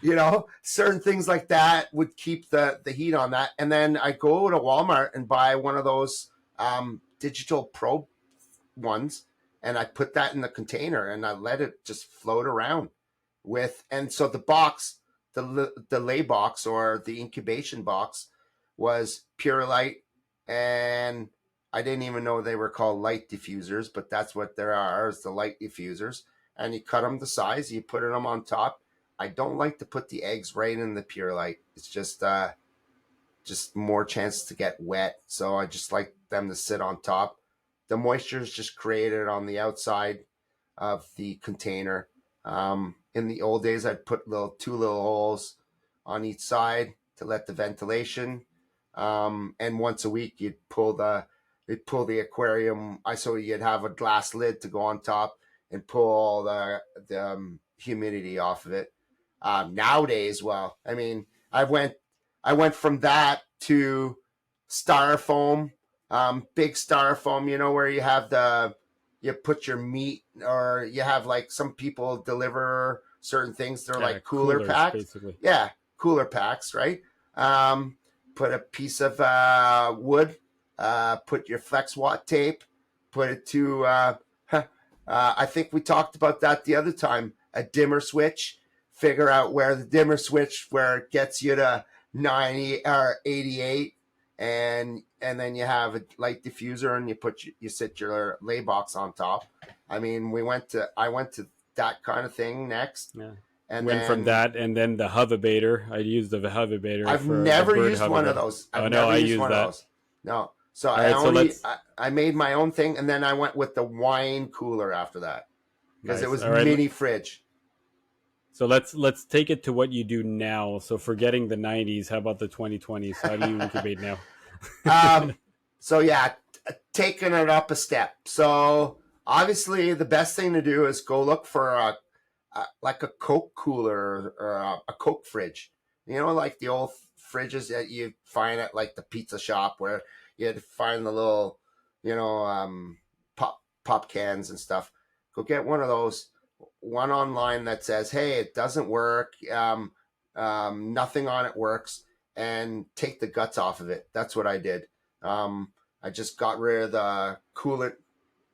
You know, certain things like that would keep the heat on that. And then I go to Walmart and buy one of those digital probe ones, and I put that in the container and I let it just float around with. And so the box, the lay box or the incubation box, was Purelite, and I didn't even know they were called light diffusers, but that's what there are, is the light diffusers. And you cut them to size, you put them on top. I don't like to put the eggs right in the Purelite. It's just more chance to get wet. So I just like them to sit on top. The moisture is just created on the outside of the container. In the old days, I'd put two little holes on each side to let the ventilation. And once a week, you'd pull the aquarium. So you'd have a glass lid to go on top and pull all the humidity off of it. Nowadays, well, I mean, I went from that to styrofoam, big styrofoam, you know, where you put your meat, or you have like some people deliver certain things. They're like cooler packs. Basically. Yeah, cooler packs, right? Put a piece of wood, put your flex watt tape, put it to, I think we talked about that the other time, a dimmer switch, figure out where the dimmer switch, where it gets you to 90 or 88, and then you have a light diffuser, and you sit your lay box on top. I mean, I went to that kind of thing next. Yeah. And went from that, and then the hoverbaiter. I used the hoverbaiter. I've never used one of those. I used that. No. So I made my own thing, and then I went with the wine cooler after that, because it was mini fridge. So let's take it to what you do now. So forgetting the 90s, how about the 2020s? How do you incubate now? So yeah, taking it up a step. So obviously the best thing to do is go look for like a Coke cooler or a Coke fridge. You know, like the old fridges that you find at like the pizza shop, where you had to find the little, you know, pop cans and stuff. Go get one of those. One online that says, "Hey, it doesn't work. Nothing on it works," and take the guts off of it. That's what I did. I just got rid of the coolant.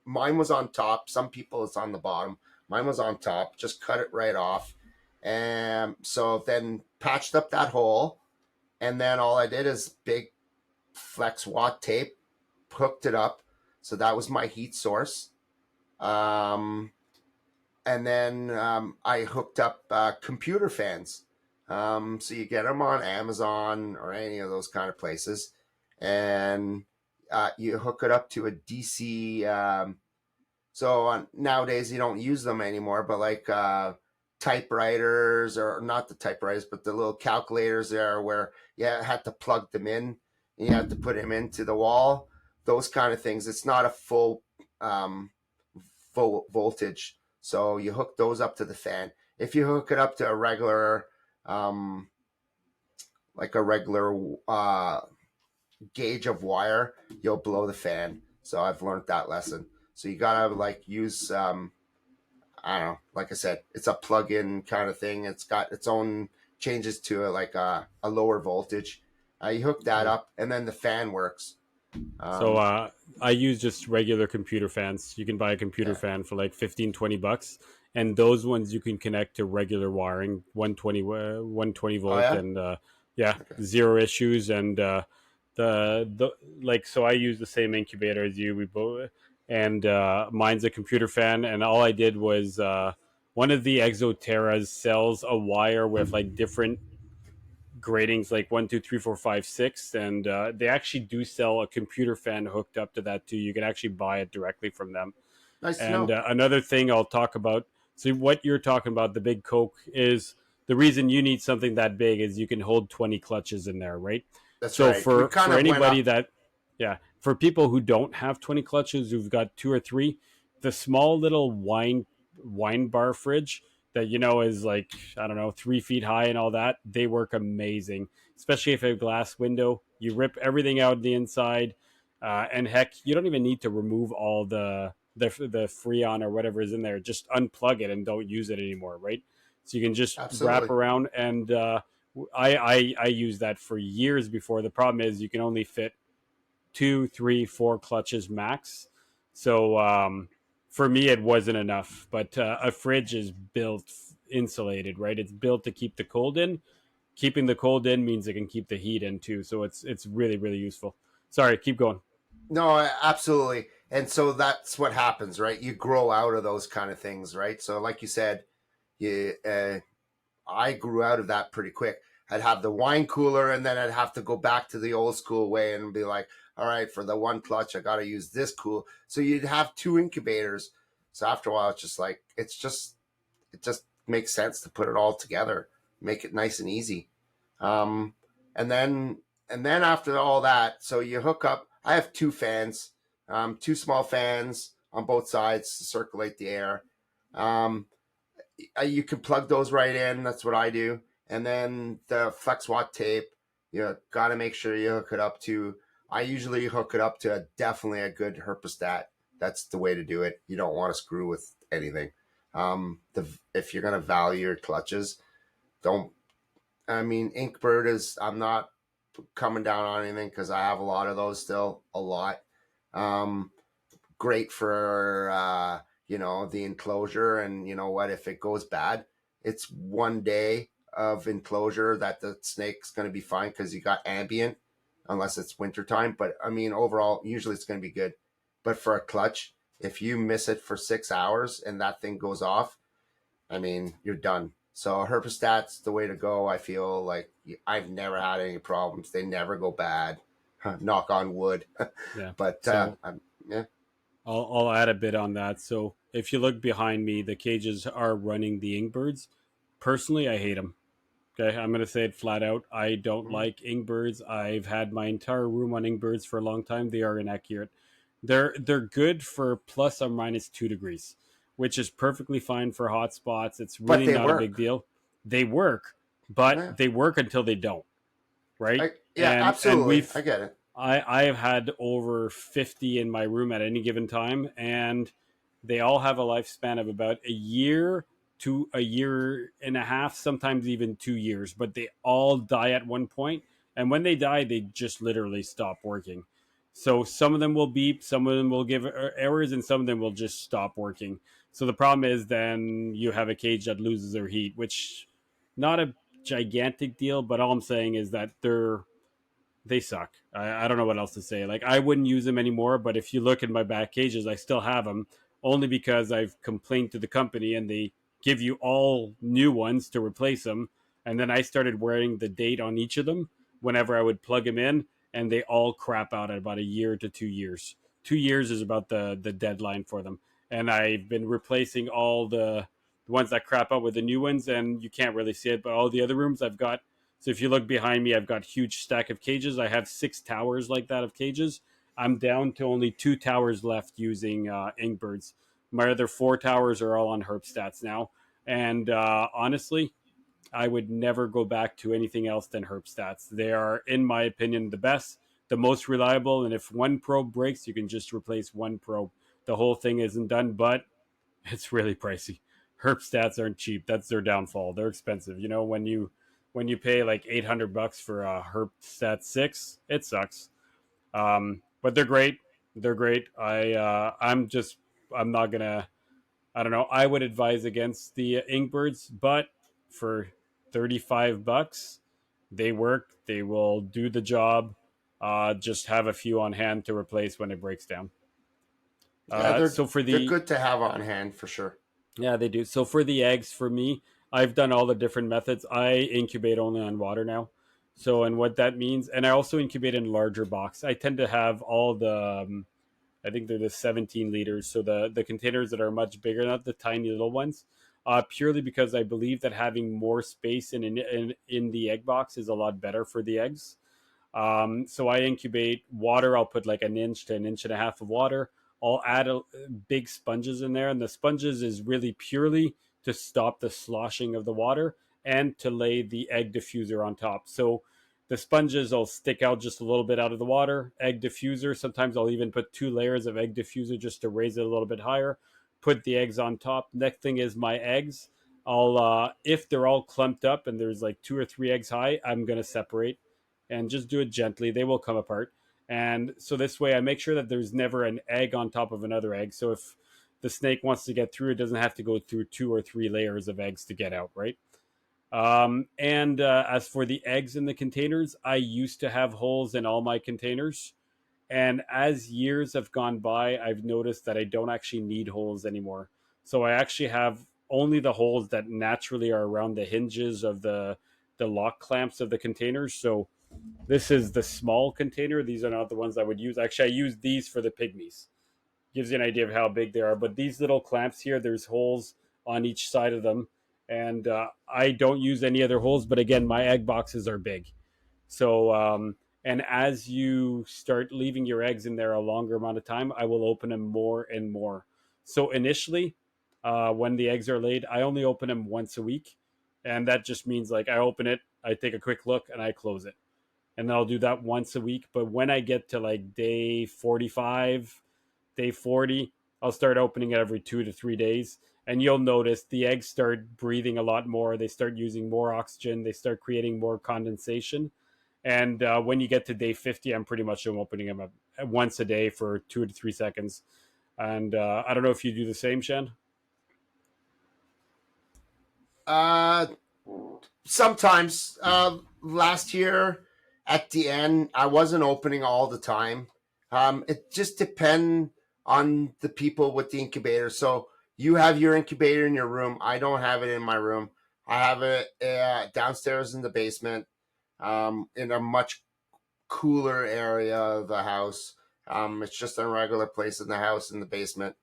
Mine was on top. Some people it's on the bottom. Mine was on top. Just cut it right off. And so then patched up that hole. And then all I did is big flex watt tape, hooked it up. So that was my heat source. And then I hooked up computer fans. So you get them on Amazon or any of those kind of places, and you hook it up to a DC. Nowadays you don't use them anymore, but like typewriters, or not the typewriters, but the little calculators there where you had to plug them in and you had to put them into the wall. Those kind of things. It's not a um, full voltage, so you hook those up to the fan. If you hook it up to a regular, um, like a regular gauge of wire, you'll blow the fan. So I've learned that lesson. So you gotta like use I don't know, like I said, it's a plug-in kind of thing. It's got its own changes to it, like a lower voltage. You hook that Okay. up, and then the fan works. So Um, I use just regular computer fans. You can buy a computer yeah. fan for like 15-20 bucks, and those ones you can connect to regular wiring, 120 Oh volt, yeah. and yeah, Okay. zero issues. And the like, so I use the same incubator as you. We both, and mine's a computer fan, and all I did was one of the Exoterras sells a wire with like different gradings, like 1, 2, 3, 4, 5, 6, and they actually do sell a computer fan hooked up to that too. You can actually buy it directly from them. Nice to And know. another thing I'll talk about, so what you're talking about, the big Coke, is the reason you need something that big is you can hold 20 clutches in there, right? That's So right. We kind for of went anybody up. that, yeah, for people who don't have 20 clutches, who've got two or three, the small little wine bar fridge that is like, I don't know, 3 feet high and all that, they work amazing, especially if a glass window. You rip everything out the inside, and heck, you don't even need to remove all the freon or whatever is in there. Just unplug it and don't use it anymore, right? So you can just wrap Absolutely. around, and I used that for years before. The problem is you can only fit 2, 3, 4 clutches max. So for me, it wasn't enough. But a fridge is built insulated, right? It's built to keep the cold in. Keeping the cold in means it can keep the heat in too. So it's really really useful. Sorry, keep going. No, absolutely. And so that's what happens, right? You grow out of those kind of things, right? So, like you said, you I grew out of that pretty quick. I'd have the wine cooler, and then I'd have to go back to the old school way and be like, all right, for the one clutch, I got to use this cool. So you'd have two incubators. So after a while, it's just like, it just makes sense to put it all together, make it nice and easy. Um, and then, and then after all that, so you hook up, I have two fans, two small fans on both sides to circulate the air. Um, you can plug those right in. That's what I do. And then the flex watt tape, you got to make sure you hook it up to. I usually hook it up to definitely a good herpostat. That's the way to do it. You don't want to screw with anything. If you're gonna value your clutches, don't. I mean, Inkbird is. I'm not coming down on anything because I have a lot of those still. A lot. Um, Great for the enclosure, and you know what, if it goes bad, it's one day of enclosure that the snake's going to be fine because you got ambient, unless it's wintertime. But I mean, overall, usually it's going to be good. But for a clutch, if you miss it for 6 hours and that thing goes off, I mean, you're done. So herpostat's the way to go. I feel like I've never had any problems. They never go bad. Knock on wood. Yeah. But So yeah. I'll add a bit on that. So if you look behind me, the cages are running the Ingbirds. Personally, I hate them. Okay, I'm gonna say it flat out. I don't Mhm. like Ingbirds. I've had my entire room on Ingbirds for a long time. They are inaccurate. They're good for ±2 degrees, which is perfectly fine for hot spots. It's But really they not a big work. deal. They work, but Yeah. they work until they don't, right? Yeah, And absolutely. I we've get it. I have had over 50 in my room at any given time, and they all have a lifespan of about a year to a year and a half, sometimes even 2 years, but they all die at one point. And when they die, they just literally stop working. So some of them will beep, some of them will give errors, and some of them will just stop working. So the problem is then you have a cage that loses their heat, which not a gigantic deal, but all I'm saying is that they suck. I don't know what else to say. Like, I wouldn't use them anymore, but if you look in my back cages, I still have them only because I've complained to the company and they give you all new ones to replace them. And then I started wearing the date on each of them whenever I would plug them in, and they all crap out at about a year to 2 years. 2 years is about the deadline for them. And I've been replacing all the ones that crap out with the new ones, and you can't really see it, but all the other rooms I've got. So if you look behind me, I've got huge stack of cages. I have 6 towers like that of cages. I'm down to only 2 towers left using Inkbirds. My other 4 towers are all on Herp stats now, and honestly, I would never go back to anything else than Herp stats. They are, in my opinion, the best, the most reliable, and if one probe breaks, you can just replace one probe. The whole thing isn't done, but it's really pricey. Herp stats aren't cheap. That's their downfall. They're expensive. You know, when you pay like $800 for a Herp stat 6, it sucks. But they're great. They're great. I'm not gonna. I don't know. I would advise against the Inkbirds, but for $35, they work. They will do the job. Just have a few on hand to replace when it breaks down. Yeah, they're So for they're the good to have on hand for sure. Yeah, they do. So for the eggs, for me, I've done all the different methods. I incubate only on water now. So, and what that means, and I also incubate in larger box. I tend to have all I think they're the 17 liters. So the containers that are much bigger, not the tiny little ones, purely because I believe that having more space in the egg box is a lot better for the eggs. So I incubate water. I'll put like an inch to an inch and a half of water. I'll add big sponges in there, and the sponges is really purely to stop the sloshing of the water and to lay the egg diffuser on top. So the sponges will stick out just a little bit out of the water. Egg diffuser. Sometimes I'll even put 2 layers of egg diffuser just to raise it a little bit higher. Put the eggs on top. Next thing is my eggs. I'll if they're all clumped up and there's like 2 or 3 eggs high, I'm gonna separate and just do it gently. They will come apart. And so this way I make sure that there's never an egg on top of another egg. So if the snake wants to get through, it doesn't have to go through 2 or 3 layers of eggs to get out, right? And as for the eggs in the containers, I used to have holes in all my containers. And as years have gone by, I've noticed that I don't actually need holes anymore. So I actually have only the holes that naturally are around the hinges of the lock clamps of the containers. So this is the small container. These are not the ones I would use. Actually, I use these for the pygmies. Gives you an idea of how big they are. But these little clamps here, there's holes on each side of them. And I don't use any other holes. But again, my egg boxes are big. So, and as you start leaving your eggs in there a longer amount of time, I will open them more and more. So initially, when the eggs are laid, I only open them once a week. And that just means like I open it, I take a quick look, and I close it, and then I'll do that once a week. But when I get to like day 45, day 40, I'll start opening it every 2 to 3 days. And you'll notice the eggs start breathing a lot more. They start using more oxygen. They start creating more condensation. And when you get to day 50, I'm pretty much opening them up once a day for 2 to 3 seconds. And I don't know if you do the same, Shen. Uh, Sometimes. Last year at the end, I wasn't opening all the time. It just depends on the people with the incubator. So you have your incubator in your room. I don't have it in my room. I have it downstairs in the basement, in a much cooler area of the house. It's just a regular place in the house in the basement.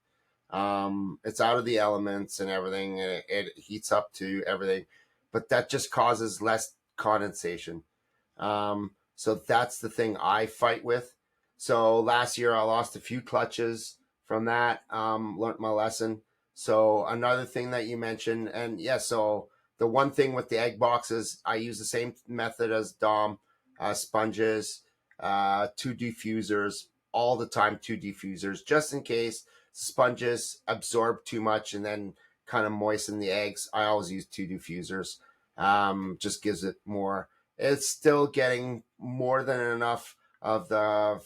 It's out of the elements and everything. It heats up to everything, but that just causes less condensation. So that's the thing I fight with. So last year I lost a few clutches from that. Learned my lesson. So another thing that you mentioned, and yeah, so the one thing with the egg boxes, I use the same method as Dom, sponges, 2 diffusers, all the time, 2 diffusers, just in case sponges absorb too much and then kind of moisten the eggs. I always use 2 diffusers. Just gives it more. It's still getting more than enough of the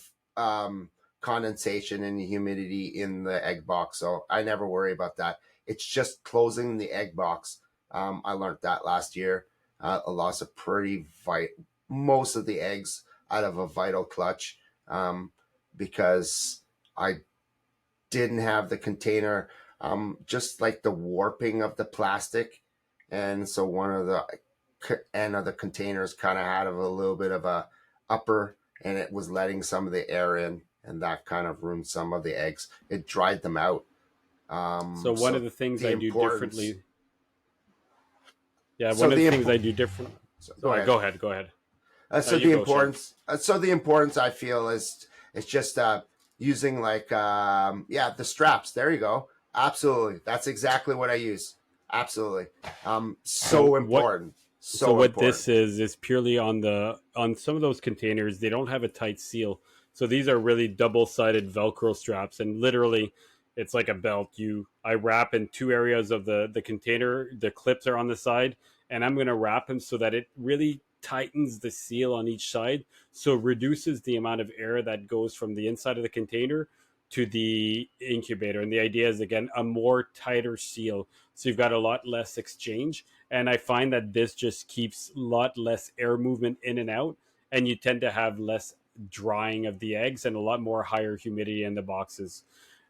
condensation and the humidity in the egg box, so I never worry about that. It's just closing the egg box. I learned that last year. I lost a pretty most of the eggs out of a vital clutch, because I didn't have the container, just like the warping of the plastic. And so one of the end of the containers kind of had a little bit of a upper, and it was letting some of the air in, and that kind of ruined some of the eggs. It dried them out. So one of So the things the I do importance. differently, yeah, So one of the the things I do different. so go Sorry, ahead. go ahead, go ahead. No, So you the go, Shen. importance. So the importance I feel is it's just using like yeah, the straps. There you go. Absolutely, that's exactly what I use. Absolutely. So So what important. So So what important. this is purely on the on some of those containers, they don't have a tight seal. So these are really double-sided Velcro straps, and literally it's like a belt. I wrap in two areas of the container. The clips are on the side, and I'm going to wrap them so that it really tightens the seal on each side, so it reduces the amount of air that goes from the inside of the container to the incubator. And the idea is, again, a more tighter seal, so you've got a lot less exchange. And I find that this just keeps a lot less air movement in and out, and you tend to have less drying of the eggs and a lot more higher humidity in the boxes.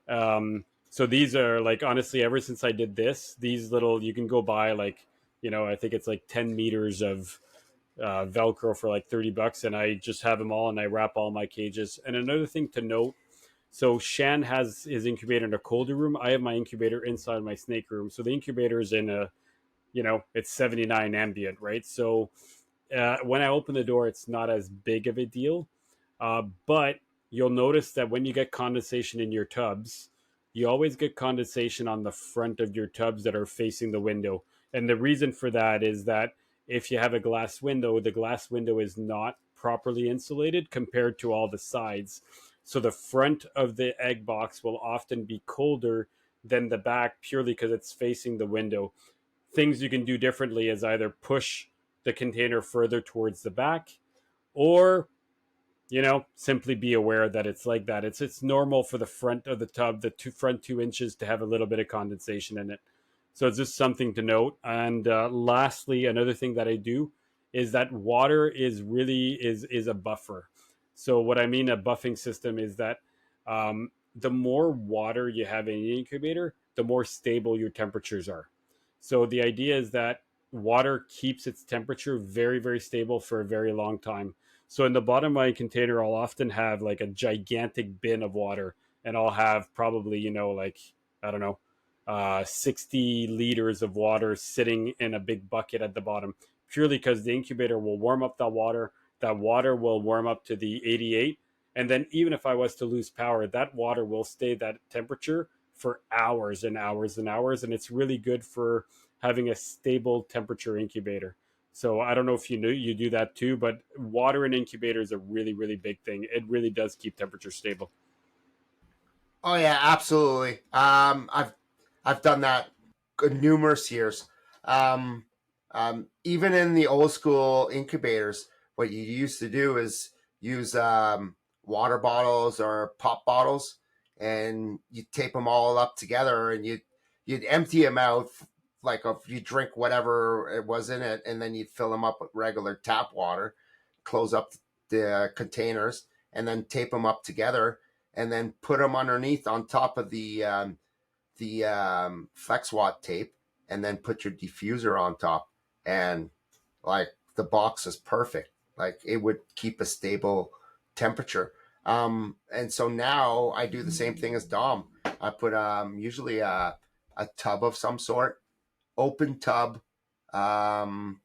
So these are like, honestly, ever since I did this, these little, you can go buy like, I think it's like 10 meters of Velcro for like $30, and I just have them all and I wrap all my cages. And another thing to note, so Shan has his incubator in a colder room. I have my incubator inside my snake room. So the incubator is in a, it's 79 ambient, right? So when I open the door, it's not as big of a deal. But you'll notice that when you get condensation in your tubs, you always get condensation on the front of your tubs that are facing the window. And the reason for that is that if you have a glass window, the glass window is not properly insulated compared to all the sides. So the front of the egg box will often be colder than the back purely because it's facing the window. Things you can do differently is either push the container further towards the back, or simply be aware that it's like that. It's normal for the front of the tub, the front 2 inches, to have a little bit of condensation in it. So it's just something to note. And lastly, another thing that I do is that water is a buffer. So what I mean a buffing system is that the more water you have in an incubator, the more stable your temperatures are. So the idea is that water keeps its temperature very, very stable for a very long time. So in the bottom of my container, I'll often have like a gigantic bin of water, and I'll have probably, like, I don't know, 60 liters of water sitting in a big bucket at the bottom, purely because the incubator will warm up that water. That water will warm up to the 88. And then even if I was to lose power, that water will stay that temperature for hours and hours and hours. And it's really good for having a stable temperature incubator. So I don't know if you knew you do that too, but water in incubator is a really, really big thing. It really does keep temperature stable. Oh yeah, absolutely. I've done that numerous years. Um, Even in the old school incubators, what you used to do is use water bottles or pop bottles, and you tape them all up together, and you'd empty them out like if you drink whatever it was in it, and then you'd fill them up with regular tap water, close up the containers, and then tape them up together, and then put them underneath on top of the flex watt tape, and then put your diffuser on top, and like the box is perfect. Like it would keep a stable temperature. And so now I do the same thing as Dom. I put usually a tub of some sort, open tub, um,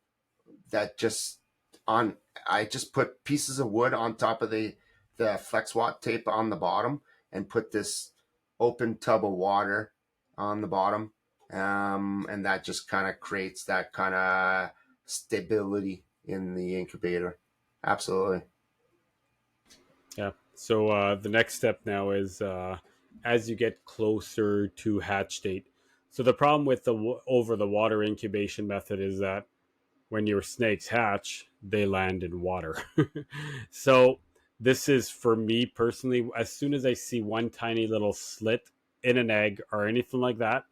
that just on. I just put pieces of wood on top of the flex watt tape on the bottom, and put this open tub of water on the bottom, and that just kind of creates that kind of stability in the incubator. Absolutely. Yeah. So the next step now is as you get closer to hatch date. So the problem with the over the water incubation method is that when your snakes hatch, they land in water. So this is for me personally. As soon as I see one tiny little slit in an egg or anything like that,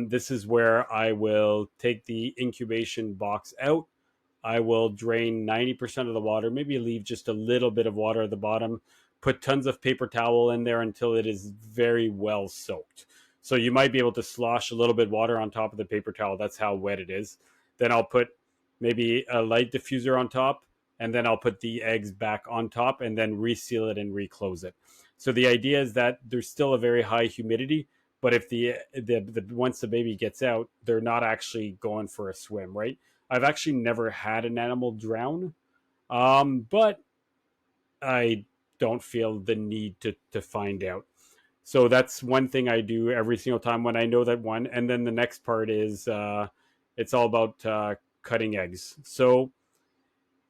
this is where I will take the incubation box out. I will drain 90% of the water, maybe leave just a little bit of water at the bottom, put tons of paper towel in there until it is very well soaked. So you might be able to slosh a little bit of water on top of the paper towel. That's how wet it is. Then I'll put maybe a light diffuser on top, and then I'll put the eggs back on top and then reseal it and reclose it. So the idea is that there's still a very high humidity, but if the once the baby gets out, they're not actually going for a swim, right? I've actually never had an animal drown, but I don't feel the need to find out. So that's one thing I do every single time when I know that one. And then the next part is it's all about cutting eggs. So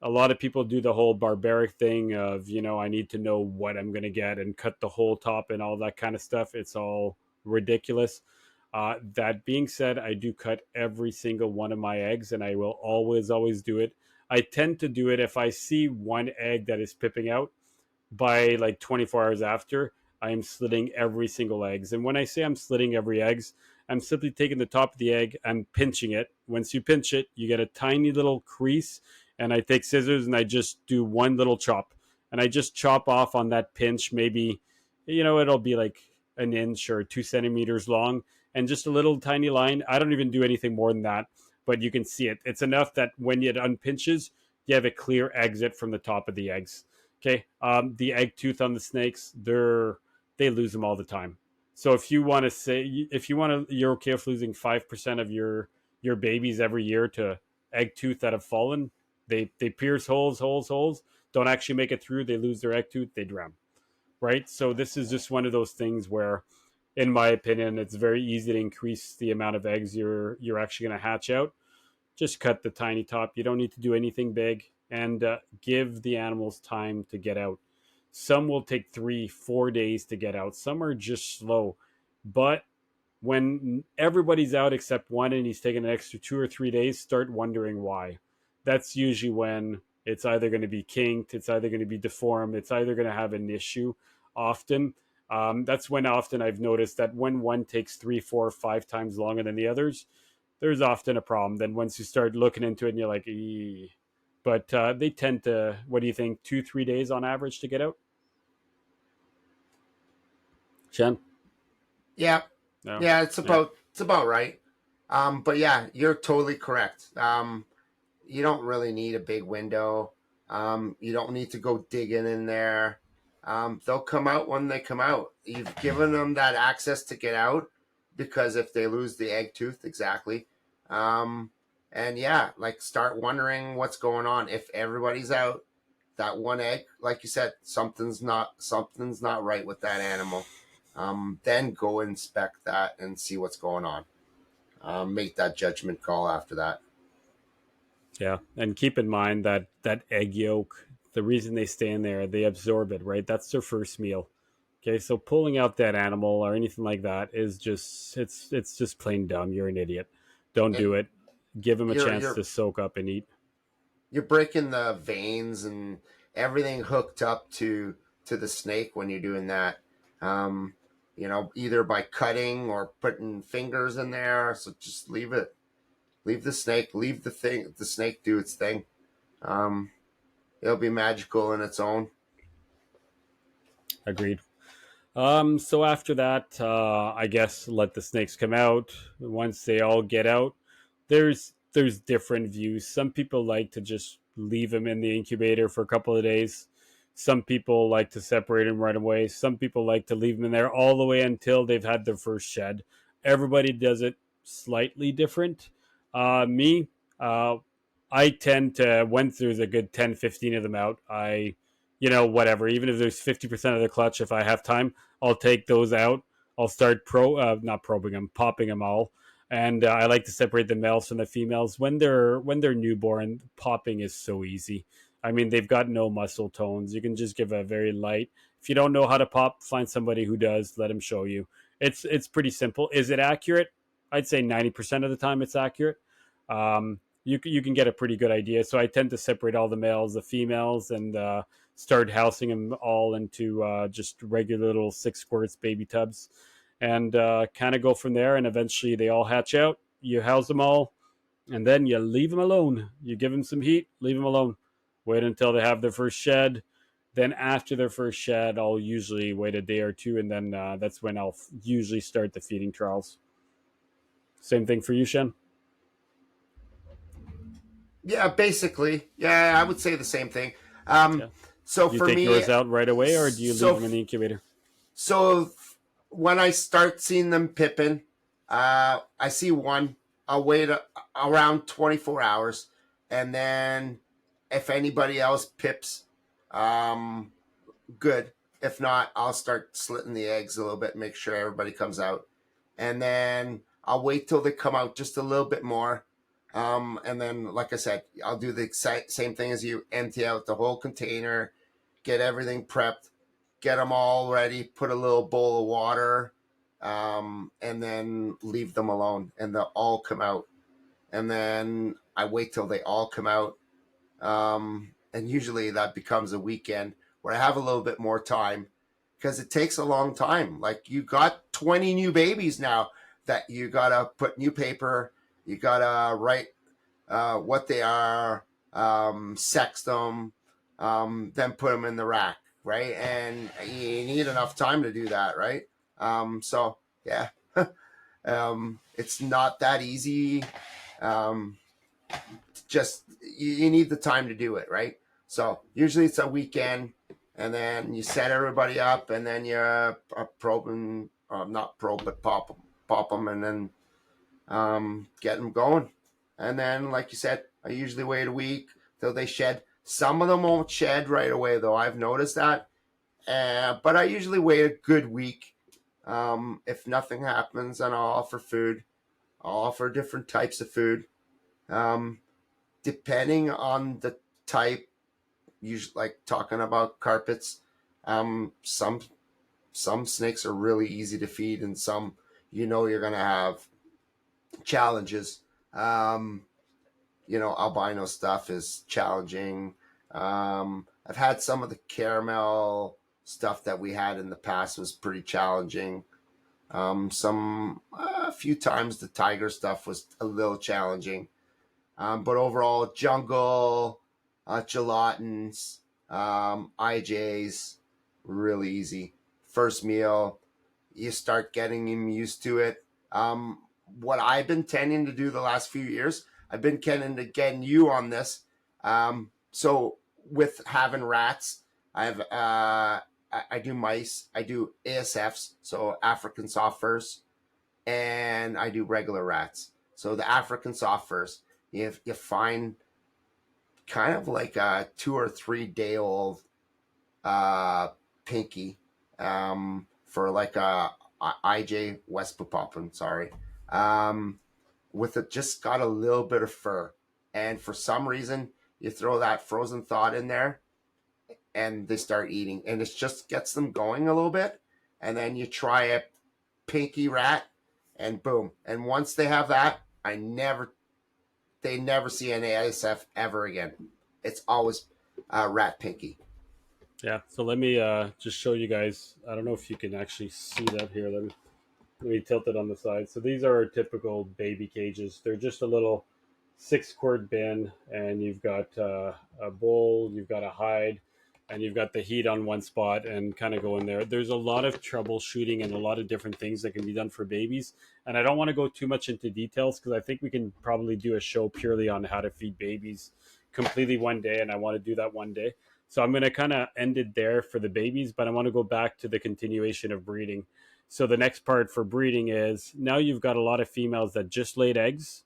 a lot of people do the whole barbaric thing of, I need to know what I'm going to get and cut the whole top and all that kind of stuff. It's all ridiculous. That being said, I do cut every single one of my eggs, and I will always do it. I tend to do it if I see one egg that is pipping out by like 24 hours after. I am slitting every single eggs. And when I say I'm slitting every eggs, I'm simply taking the top of the egg and pinching it. Once you pinch it, you get a tiny little crease, and I take scissors and I just do one little chop. And I just chop off on that pinch, maybe, it'll be like an inch or 2 centimeters long, and just a little tiny line. I don't even do anything more than that, but you can see it. It's enough that when it unpinches, you have a clear exit from the top of the eggs. Okay, the egg tooth on the snakes, they lose them all the time. So if you want to, you're okay with losing 5% of your babies every year to egg tooth that have fallen. They pierce holes, don't actually make it through. They lose their egg tooth, they drown. Right. So this is just one of those things where, in my opinion, it's very easy to increase the amount of eggs you're actually going to hatch out. Just cut the tiny top. You don't need to do anything big, and give the animals time to get out. Some will take 3, 4 days to get out. Some are just slow. But when everybody's out except one and he's taking an extra 2 or 3 days, start wondering why. That's usually when it's either going to be kinked, it's either going to be deformed, it's either going to have an issue often. That's when often I've noticed that when one takes 3, 4, 5 times longer than the others, there's often a problem. Then once you start looking into it and you're like, ee. But they tend to, what do you think, 2, 3 days on average to get out? Shen? Yeah, No. yeah, Yeah. it's about right. But yeah, you're totally correct. You don't really need a big window. You don't need to go digging in there. They'll come out when they come out. You've given them that access to get out because if they lose the egg tooth, exactly. Um, and yeah, like start wondering what's going on. If everybody's out, that one egg, like you said, something's not right with that animal. Then go inspect that and see what's going on. Make that judgment call after that. Yeah. And keep in mind that that egg yolk, the reason they stay in there, they absorb it, right? That's their first meal. Okay, so pulling out that animal or anything like that is just it's just plain dumb. You're an idiot. Don't And do it. Give them a you're chance you're to soak up and eat. you're breaking the veins and everything hooked up to the snake when you're doing that. Um, either by cutting or putting fingers in there. So just leave it. Leave the snake. Leave the snake do its thing. Um, it'll be magical in its own. Agreed. So after that, I guess let the snakes come out. Once they all get out, there's different views. Some people like to just leave them in the incubator for a couple of days. Some people like to separate them right away. Some people like to leave them in there all the way until they've had their first shed. Everybody does it slightly different. Me, I tend to, once there's a good 10, 15 of them out, whatever, even if there's 50% of the clutch, if I have time, I'll take those out. I'll start not probing them, popping them all. And I like to separate the males from the females when they're newborn. Popping is so easy. I mean, they've got no muscle tones. You can just give a very light. If you don't know how to pop, find somebody who does. Let him show you. It's pretty simple. Is it accurate? I'd say 90% of the time it's accurate. You can get a pretty good idea. So I tend to separate all the males, the females, and start housing them all into just regular little 6 squirts baby tubs, and kind of go from there. And eventually they all hatch out. You house them all, and then you leave them alone. You give them some heat, leave them alone. Wait until they have their first shed. Then after their first shed, I'll usually wait a day or two, and then that's when I'll usually start the feeding trials. Same thing for you, Shen. Yeah, basically. Yeah, I would say the same thing. Um, Yeah. so Do you for take me, yours out right away, or do you leave so them in the incubator? so when I start seeing them pipping, I see one. I'll wait around 24 hours, and then if anybody else pips, um, good. If not, I'll start slitting the eggs a little bit, make sure everybody comes out, and then I'll wait till they come out just a little bit more. And then, like I said, I'll do the same thing as you: empty out the whole container, get everything prepped, get them all ready, put a little bowl of water, and then leave them alone, and they'll all come out. And then I wait till they all come out, and usually that becomes a weekend where I have a little bit more time because it takes a long time. Like you got 20 new babies now that you gotta put new paper, you gotta write what they are, sex them, then put them in the rack, right? And you need enough time to do that, right? So yeah, it's not that easy. Um, just you need the time to do it, right? So usually it's a weekend, and then you set everybody up, and then you probe and not probe but pop them, and then get them going. And then, like you said, I usually wait a week till they shed. Some of them won't shed right away, though. I've noticed that, but I usually wait a good week. If nothing happens, then I'll offer food. I'll offer different types of food. Um, Depending on the type, usually like talking about carpets, some snakes are really easy to feed, and some you're gonna have challenges. Um, albino stuff is challenging. I've had some of the caramel stuff that we had in the past was pretty challenging. Some a few times the tiger stuff was a little challenging. But overall, jungle, gelatins, IJs, really easy. First meal, you start getting him used to it. What I've been tending to do the last few years, I've been tending to get you on this. So with having rats, I do mice, I do ASFs, so African soft furs, and I do regular rats. So the African soft furs, you find kind of like a 2 or 3 day old uh, pinky, for like a IJ Westpapapan, sorry, um, with it just got a little bit of fur, and for some reason you throw that frozen thought in there, and they start eating, and it just gets them going a little bit, and then you try a pinky rat, and boom, and once they have that, they never see an ASF ever again. It's always rat pinky. Yeah. So let me just show you guys. I don't know if you can actually see that here. Let me tilt it on the side. So these are our typical baby cages. They're just a little 6 quart bin, and you've got a bowl, you've got a hide, and you've got the heat on one spot, and kind of go in there. There's a lot of troubleshooting and a lot of different things that can be done for babies. And I don't want to go too much into details because I think we can probably do a show purely on how to feed babies completely one day, and I want to do that one day. So I'm going to kind of end it there for the babies, but I want to go back to the continuation of breeding. So the next part for breeding is now you've got a lot of females that just laid eggs.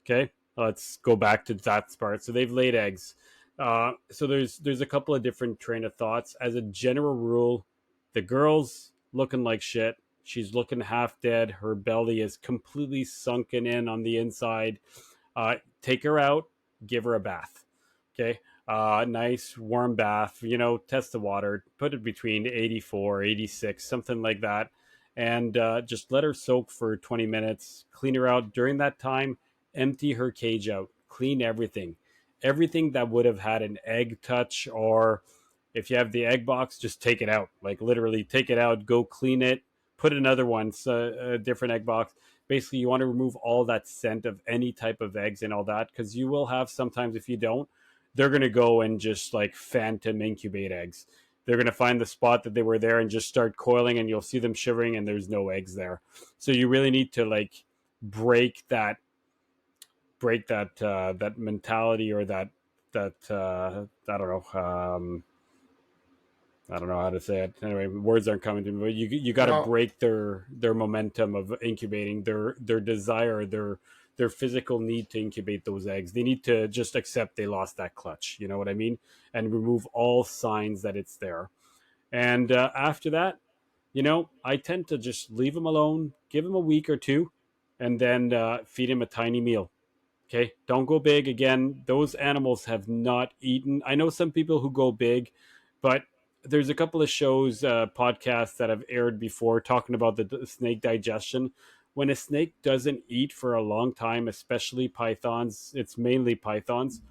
Okay, let's go back to that part. So they've laid eggs. So there's a couple of different train of thoughts. As a general rule, the girl's looking like shit. She's looking half dead. Her belly is completely sunken in on the inside. Take her out, give her a bath. Okay. Nice warm bath, test the water, put it between 84, 86, something like that. And just let her soak for 20 minutes, clean her out. During that time, empty her cage out, clean everything. Everything that would have had an egg touch, or if you have the egg box, just take it out. Like literally take it out, go clean it, put another one, so a different egg box. Basically, you want to remove all that scent of any type of eggs and all that, because you will have sometimes, if you don't, they're going to go and just like phantom incubate eggs. They're going to find the spot that they were there and just start coiling, and you'll see them shivering, and there's no eggs there. So you really need to like break break that mentality, or that I don't know how to say it. Anyway, words aren't coming to me. But you got to No, break their momentum of incubating, their desire, their physical need to incubate those eggs. They need to just accept they lost that clutch. You know what I mean? And remove all signs that it's there. And after that, I tend to just leave him alone, give him a week or two, and then feed him a tiny meal. Okay, don't go big again. Those animals have not eaten. I know some people who go big, but there's a couple of shows, podcasts that have aired before talking about the snake digestion. When a snake doesn't eat for a long time, especially pythons, it's mainly pythons,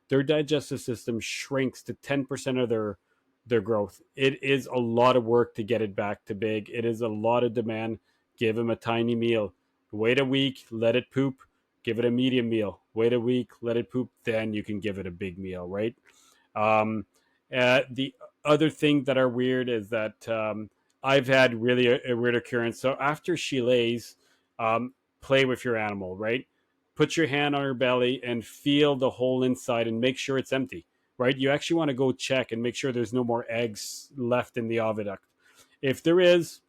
their digestive system shrinks to 10% of their growth. It is a lot of work to get it back to big. It is a lot of demand. Give them a tiny meal. Wait a week, let it poop, give it a medium meal. Wait a week, let it poop, then you can give it a big meal, right? Um, the other thing that are weird is that I've had really a weird occurrence. So after she lays, play with your animal, right? Put your hand on her belly and feel the whole inside and make sure it's empty, right? You actually want to go check and make sure there's no more eggs left in the oviduct. If there is,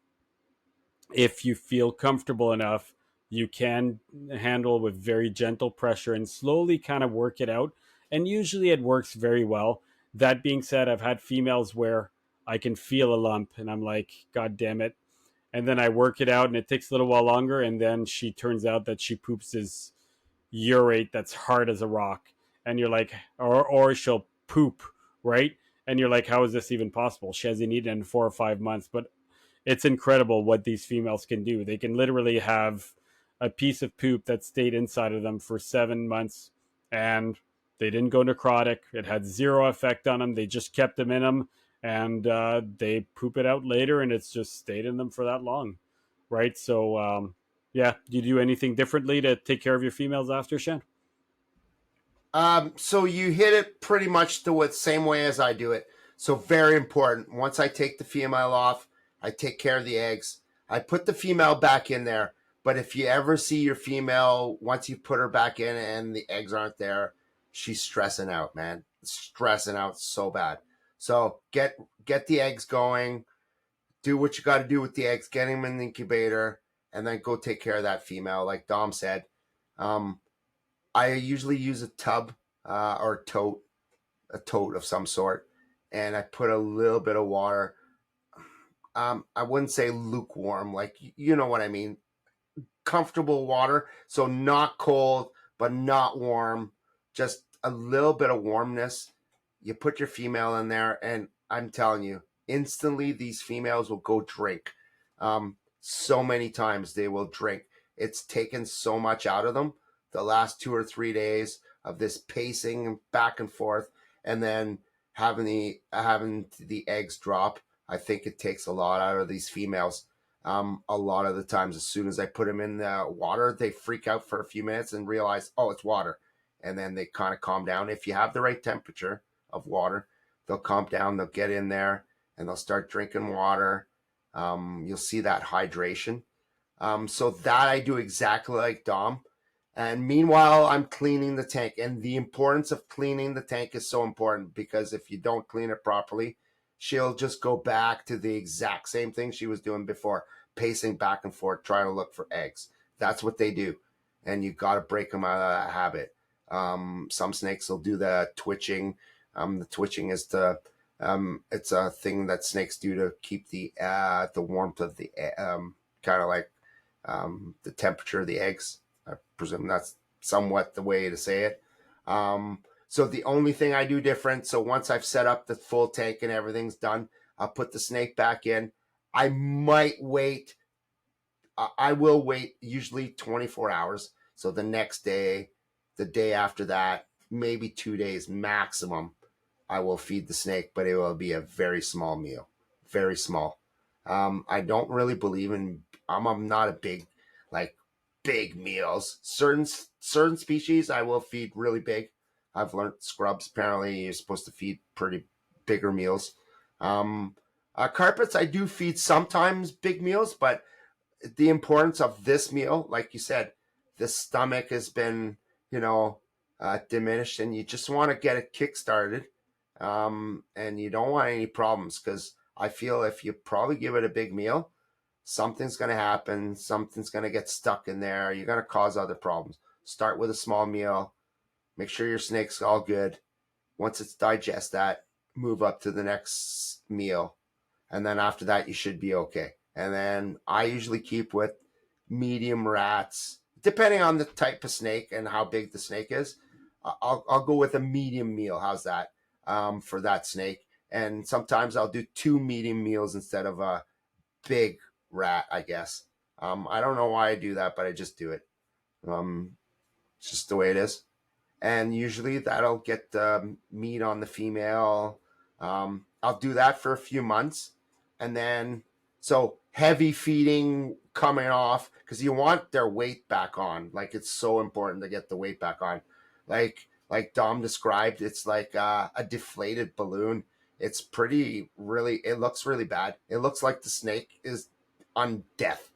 if you feel comfortable enough, you can handle with very gentle pressure and slowly kind of work it out. And usually it works very well. That being said, I've had females where I can feel a lump and I'm like, God damn it. And then I work it out and it takes a little while longer. And then she turns out that she poops this urate that's hard as a rock. And you're like, or she'll poop, right? And you're like, how is this even possible? She hasn't eaten in 4 or 5 months. But it's incredible what these females can do. They can literally have a piece of poop that stayed inside of them for 7 months, and they didn't go necrotic. It had zero effect on them. They just kept them in them, and they poop it out later, and it's just stayed in them for that long, right? So, yeah, do you do anything differently to take care of your females after, Shan? so you hit it pretty much the same way as I do it. So very important. Once I take the female off, I take care of the eggs. I put the female back in there. But if you ever see your female, once you put her back in and the eggs aren't there, she's stressing out, man. Stressing out so bad. So get the eggs going. Do what you got to do with the eggs. Get them in the incubator, and then go take care of that female. Like Dom said, um, I usually use a tub or a tote of some sort, and I put a little bit of water. I wouldn't say lukewarm, like you know what I mean. Comfortable water, so not cold but not warm, just a little bit of warmness. You put your female in there, and I'm telling you, instantly these females will go drink. So many times they will drink. It's taken so much out of them the last 2 or 3 days of this pacing back and forth, and then having the eggs drop. I think it takes a lot out of these females. A lot of the times, as soon as I put them in the water, they freak out for a few minutes and realize, oh, it's water. And then they kind of calm down. If you have the right temperature of water, they'll calm down, they'll get in there, and they'll start drinking water. You'll see that hydration. So that I do exactly like Dom. And meanwhile, I'm cleaning the tank. And the importance of cleaning the tank is so important, because if you don't clean it properly, she'll just go back to the exact same thing she was doing before, pacing back and forth, trying to look for eggs. That's what they do. And you got to break them out of that habit. Some snakes will do the twitching. The twitching is it's a thing that snakes do to keep the warmth of the kind of like the temperature of the eggs. I presume that's somewhat the way to say it. So the only thing I do different, so once I've set up the full tank and everything's done, I'll put the snake back in. I might wait. I will wait usually 24 hours. So the next day, the day after that, maybe 2 days maximum, I will feed the snake, but it will be a very small meal. Very small. I don't really believe in, I'm not a like, big meals. Certain species I will feed really big. I've learned scrubs, apparently you're supposed to feed pretty bigger meals. Carpets I do feed sometimes big meals, but the importance of this meal, like you said, the stomach has been you know, diminished, and you just want to get it kick started, and you don't want any problems, because I feel if you probably give it a big meal, something's going to happen. Something's going to get stuck in there. You're going to cause other problems. Start with a small meal. Make sure your snake's all good. Once it's digest that, move up to the next meal, and then after that you should be okay. And then I usually keep with medium rats, depending on the type of snake and how big the snake is. I'll go with a medium meal. How's that, for that snake? And sometimes I'll do two medium meals instead of a big rat, I guess. I don't know why I do that, but I just do it. It's just the way it is, and usually that'll get the meat on the female. I'll do that for a few months, and then so heavy feeding coming off, because you want their weight back on. Like, it's so important to get the weight back on. Like Dom described, it's like a deflated balloon. It's pretty really. It looks really bad. It looks like the snake is on death.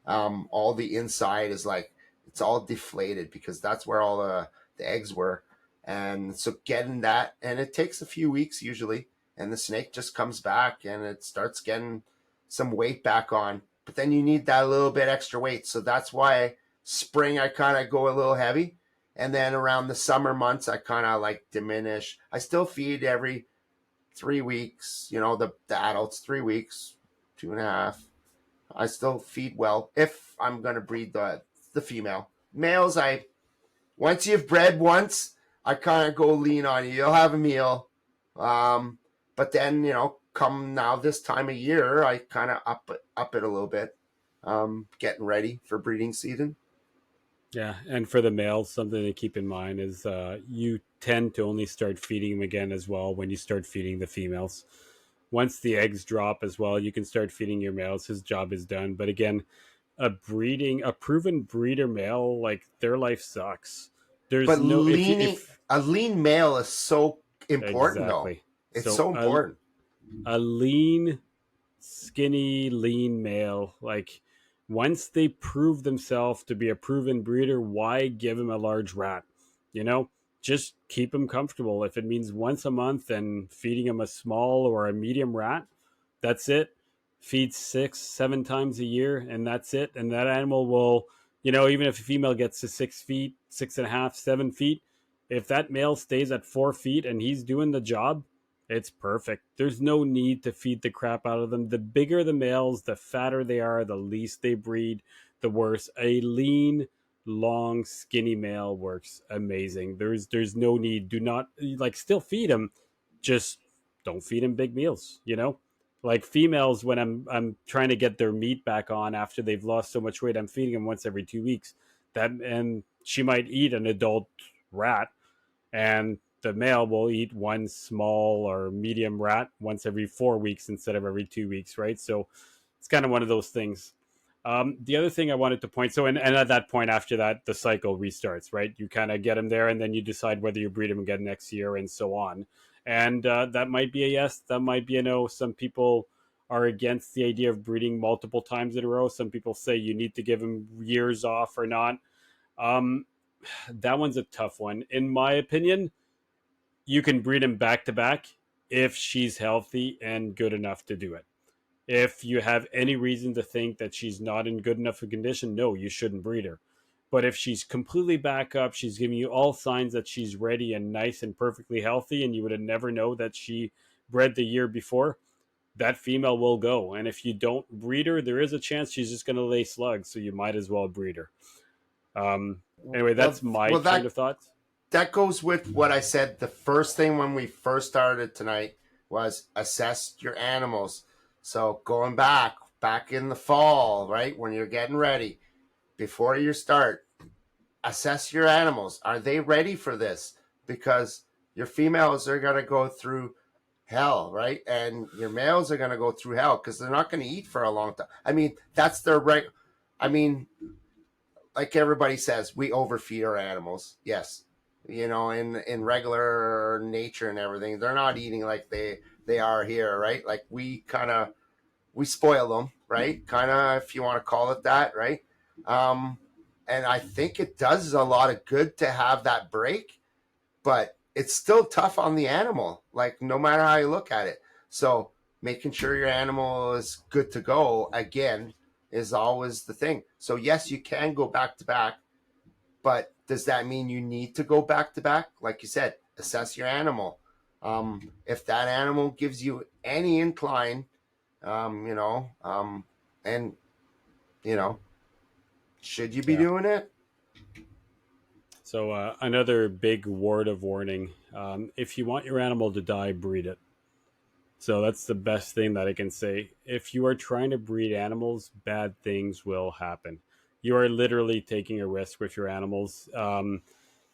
All the inside is like, it's all deflated, because that's where all the eggs were. And so getting that, and it takes a few weeks usually, and the snake just comes back and it starts getting some weight back on. But then you need that little bit extra weight. So that's why spring I kind of go a little heavy. And then around the summer months, I kind of like diminish. I still feed every 3 weeks, the adults, 3 weeks, 2.5. I still feed well if I'm going to breed the female. Males, once you've bred once, I kind of go lean on you. You'll have a meal. But then, come now this time of year, I kind of up it a little bit, getting ready for breeding season. Yeah, and for the males, something to keep in mind is you tend to only start feeding them again as well when you start feeding the females. Once the eggs drop as well, you can start feeding your males. His job is done. But again, a proven breeder male, like their life sucks. There's But no if you if a lean male is so important, though. exactly. It's So so important. a lean, skinny, lean male, like once they prove themselves to be a proven breeder, why give him a large rat? You know, just keep him comfortable. If it means once a month and feeding him a small or a medium rat, that's it. Feed 6, 7 times a year, and that's it. And that animal will, even if a female gets to 6 feet, 6.5, 7 feet, if that male stays at 4 feet and he's doing the job, it's perfect. There's no need to feed the crap out of them. The bigger the males, the fatter they are, the least they breed, the worse. A lean, long, skinny male works amazing. There's no need. Do not still feed them, just don't feed them big meals. Like females, when I'm trying to get their meat back on after they've lost so much weight, I'm feeding them once every 2 weeks. And she might eat an adult rat, and the male will eat one small or medium rat once every 4 weeks instead of every 2 weeks, right? So it's kind of one of those things. The other thing I wanted to point, so and at that point after that, the cycle restarts, right? You kind of get them there, and then you decide whether you breed them again next year, and so on. And that might be a yes, that might be a no. Some people are against the idea of breeding multiple times in a row. Some people say you need to give them years off or not. Um, that one's a tough one. In my opinion, you can breed them back to back if she's healthy and good enough to do it. If you have any reason to think that she's not in good enough a condition, no, you shouldn't breed her. But if she's completely back up, she's giving you all signs that she's ready and nice and perfectly healthy, and you would have never know that she bred the year before, that female will go. And if you don't breed her, there is a chance she's just going to lay slugs, so you might as well breed her. Um, anyway, Well, that's my well, kind that of thoughts. that goes with what I said. The first thing when we first started tonight was assess your animals. So going back in the fall, right, when you're getting ready, before you start, assess your animals. Are they ready for this? Because your females are going to go through hell, right? And your males are going to go through hell because they're not going to eat for a long time. I mean, that's their right. I mean, like everybody says, we overfeed our animals. Yes, in regular nature and everything, they're not eating like they are here, right? Like we spoil them, right? Kind of, if you want to call it that, right? Um, And I think it does a lot of good to have that break, but it's still tough on the animal, like no matter how you look at it. So making sure your animal is good to go again is always the thing. So yes, you can go back to back, but does that mean you need to go back to back? Like you said, assess your animal. If that animal gives you any incline, you know, and you know, should you be Yeah. doing it? So another big word of warning: if you want your animal to die, breed it. So that's the best thing that I can say. If you are trying to breed animals, bad things will happen. You are literally taking a risk with your animals.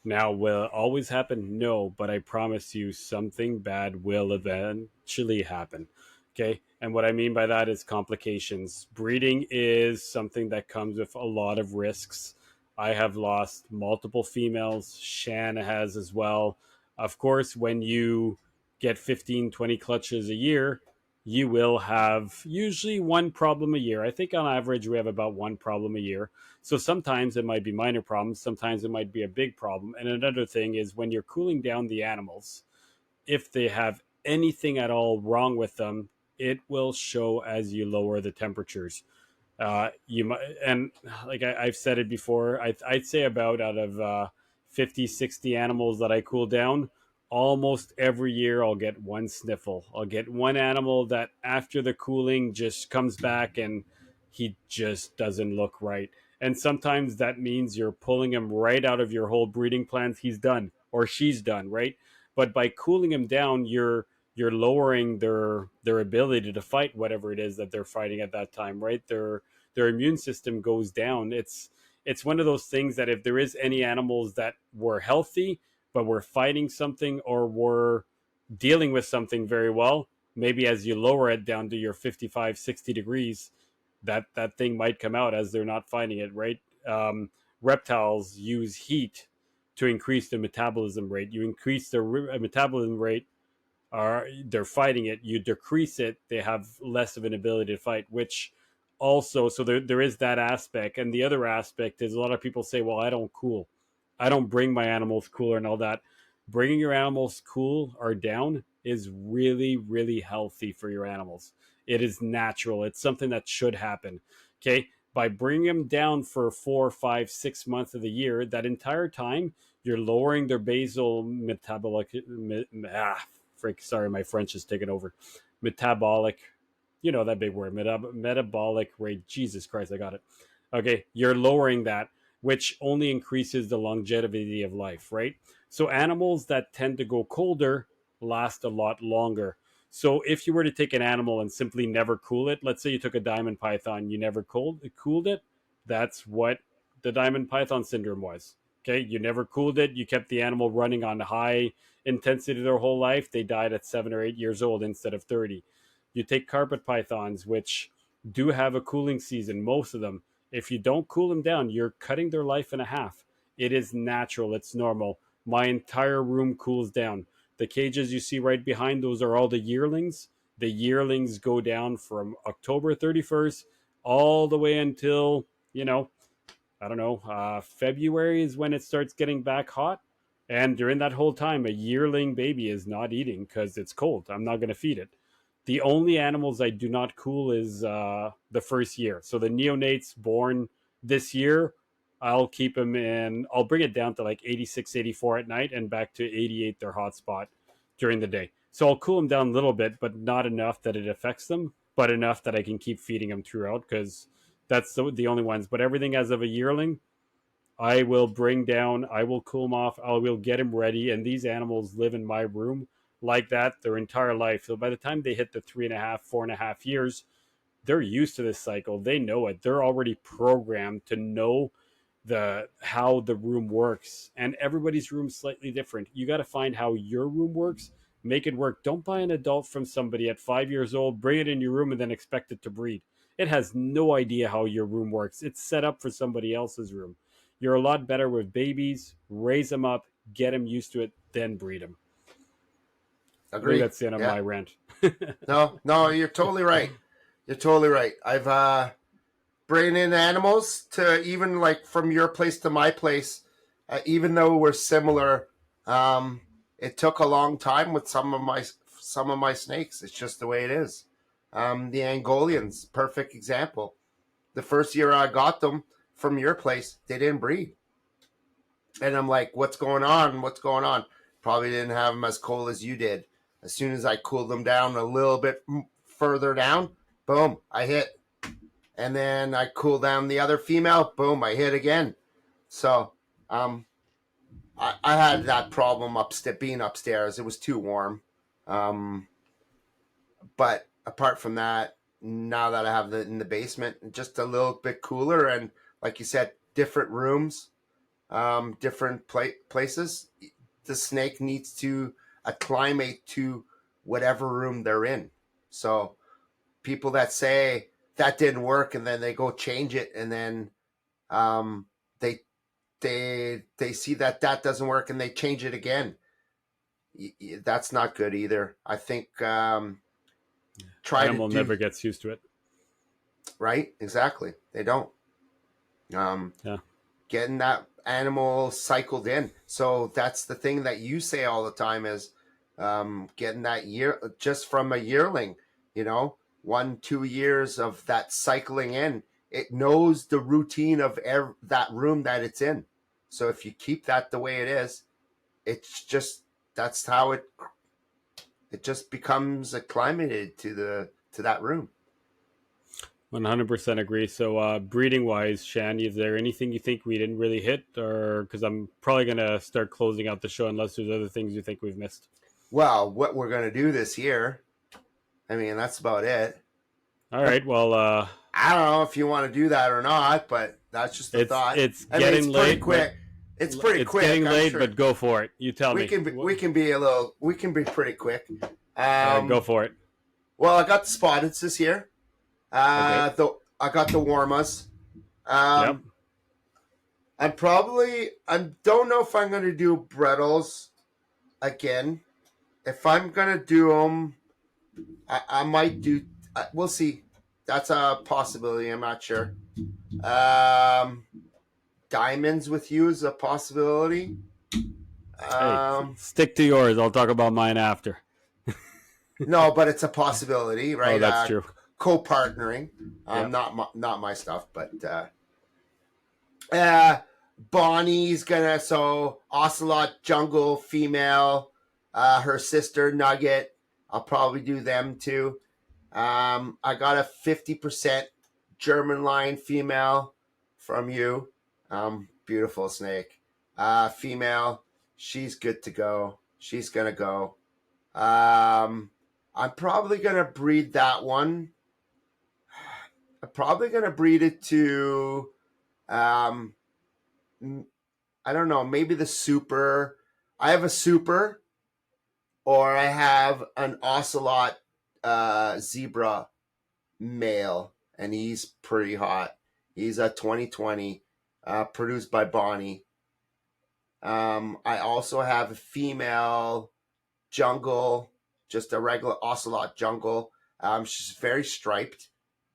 Now, will it always happen? No, but I promise you something bad will eventually happen. Okay. And what I mean by that is complications. Breeding is something that comes with a lot of risks. I have lost multiple females. Shan has as well. Of course, when you get 15, 20 clutches a year, you will have usually one problem a year. I think on average, we have about one problem a year. So sometimes it might be minor problems, sometimes it might be a big problem. And another thing is when you're cooling down the animals, if they have anything at all wrong with them, it will show as you lower the temperatures. You might, and like I've said it before, I'd say about out of 50, 60 animals that I cool down, almost every year I'll get one sniffle. I'll get one animal that after the cooling just comes back and he just doesn't look right. And sometimes that means you're pulling him right out of your whole breeding plans. He's done or she's done, right? But by cooling him down, you're lowering their ability to fight whatever it is that they're fighting at that time, right? Their immune system goes down. It's one of those things that if there is any animals that were healthy but were fighting something or were dealing with something very well, maybe as you lower it down to your 55, 60 degrees, that thing might come out as they're not fighting it, right? Reptiles use heat to increase the metabolism rate. You increase their metabolism rate, are they're fighting it, you decrease it, they have less of an ability to fight, which also, so there is that aspect. And the other aspect is a lot of people say, well, I don't bring my animals cooler and all that. Bringing your animals cool or down is really, really healthy for your animals. It is natural, it's something that should happen. Okay, by bringing them down for 4, 5, 6 months of the year, that entire time you're lowering their basal metabolic freak, sorry, my French is taking over. Metabolic, you know that big word, metabolic rate. Jesus Christ, I got it. Okay, you're lowering that, which only increases the longevity of life, right? So animals that tend to go colder last a lot longer. So if you were to take an animal and simply never cool it, let's say you took a diamond python, you never cooled it, that's what the diamond python syndrome was. Okay, you never cooled it, you kept the animal running on high intensity their whole life, they died at 7 or 8 years old instead of 30. You take carpet pythons, which do have a cooling season, most of them. If you don't cool them down, you're cutting their life in half. It is natural, it's normal. My entire room cools down. The cages you see right behind, those are all the yearlings. The yearlings go down from October 31st all the way until, you know, I don't know, February is when it starts getting back hot. And during that whole time, a yearling baby is not eating because it's cold. I'm not going to feed it. The only animals I do not cool is the first year. So the neonates born this year, I'll keep them in, I'll bring it down to like 86, 84 at night and back to 88, their hot spot during the day. So I'll cool them down a little bit, but not enough that it affects them, but enough that I can keep feeding them throughout because that's the only ones. But everything as of a yearling, I will bring down, I will cool them off, I will get them ready. And these animals live in my room like that their entire life. So by the time they hit the 3.5, 4.5 years, they're used to this cycle. They know it. They're already programmed to know the how the room works. And everybody's room is slightly different. You got to find how your room works, make it work. Don't buy an adult from somebody at 5 years old, bring it in your room, and then expect it to breed. It has no idea how your room works. It's set up for somebody else's room. You're a lot better with babies. Raise them up, get them used to it, then breed them. I think Agree. that's the end of Yeah. my rant. No, no, you're totally right. You're totally right. I've bringing in animals to even like from your place to my place, even though we're similar, um, it took a long time with some of my snakes. It's just the way it is. The Angolians, perfect example. The first year I got them from your place, they didn't breed, and I'm like, "What's going on? What's going on?" Probably didn't have them as cold as you did. As soon as I cooled them down a little bit further down, boom, I hit. And then I cool down the other female, boom, I hit again. So um, I had that problem being upstairs. It was too warm. Um, but apart from that, now that I have it in the basement, just a little bit cooler. And like you said, different rooms, different places. The snake needs to acclimate to whatever room they're in. So people that say that didn't work and then they go change it and then um, they they see that doesn't work and they change it again. That's not good either. I think try to Animal do never gets used to it. right. Exactly. They don't. Um, Yeah. Getting that animal cycled in. So that's the thing that you say all the time is getting that year just from a yearling. 1-2 years of that cycling in. It knows the routine of that room that it's in. So if you keep that the way it is, it's just that's how it just becomes acclimated to that room. 100% agree. So, breeding wise, Shan, is there anything you think we didn't really hit, or because I'm probably gonna start closing out the show unless there's other things you think we've missed? Well, what we're gonna do this year, I mean, that's about it. All right. Well, I don't know if you want to do that or not, but that's just a thought. it's I mean, it's getting pretty late, but quick. It's pretty it's quick. getting I'm late. sure But go for it. You tell me. we can be pretty quick. All right, go for it. Well, I got the spotteds this year. Okay. I got the warmas. Yep. I don't know if I'm gonna do Brettles again. If I'm gonna do them, I might do. We'll see. That's a possibility. I'm not sure. Um, Diamonds with you is a possibility. Hey, Um, stick to yours. I'll talk about mine after. no, but it's a possibility, Oh, right? that's true. Co-partnering. Yep. Not my stuff, but Bonnie's gonna Ocelot Jungle female, her sister Nugget. I'll probably do them too. I got a 50% German line female from you. Beautiful snake. Female. She's good to go. She's gonna go. I'm probably gonna breed that one. I'm probably gonna breed it to um I don't know, maybe the super. I have a super or I have an ocelot zebra male, and he's pretty hot. He's a 2020, produced by Bonnie. I also have a female jungle, just a regular ocelot jungle. She's very striped.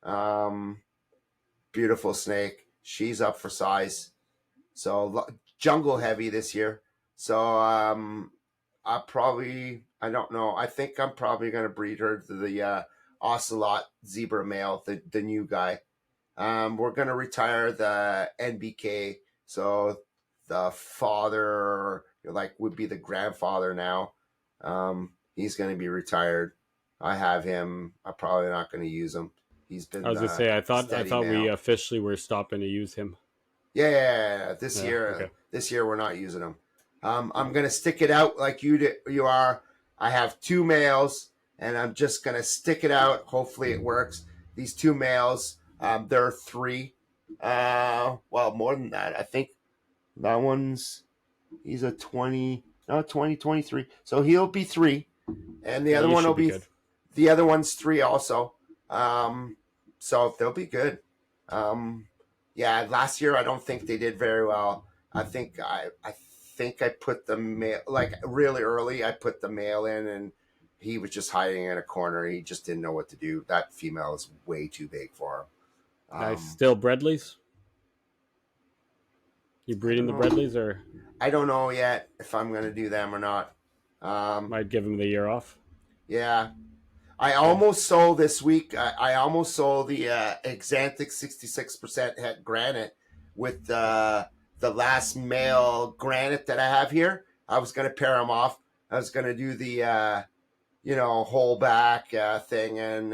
Um, Beautiful snake. She's up for size. So jungle heavy this year. So I don't know. I think I'm probably gonna breed her to the ocelot zebra male, the new guy. We're gonna retire the NBK. So the father, like, would be the grandfather now. He's gonna be retired. I have him. I'm probably not gonna use him. He's been I was gonna say. I steady thought we male. officially were stopping to use him. Yeah. Yeah. Okay. This year we're not using them. I'm gonna stick it out like you are. I have two males, and I'm just gonna stick it out. Hopefully it works. These two males, there are three. Well, more than that. I think that he's a 20, no 2023. So he'll be three, and the Yeah, other you one will should be be good. the other one's three also. So they'll be good. Um, yeah, last year I don't think they did very well. I think I put the male, like, really early. I put the male in, and he was just hiding in a corner. He just didn't know what to do. That female is way too big for Nice. Um, Still Bredleys? You I breeding don't the know. Bredleys, or I don't know yet if I'm going to do them or not. might give them the year off? Yeah, I Okay. almost sold this week. I almost sold the Exantic 66% het granite with the last male granite that I have here. I was going to pair them off. I was going to do the whole back thing, and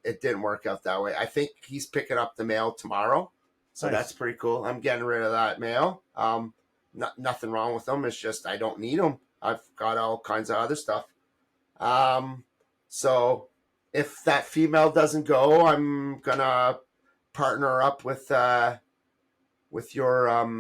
it didn't work out that way. I think he's picking up the male tomorrow, so that's Nice. pretty cool. I'm getting rid of that male. Nothing wrong with them. It's just I don't need them. I've got all kinds of other stuff. Um, so if that female doesn't go, I'm gonna partner up with your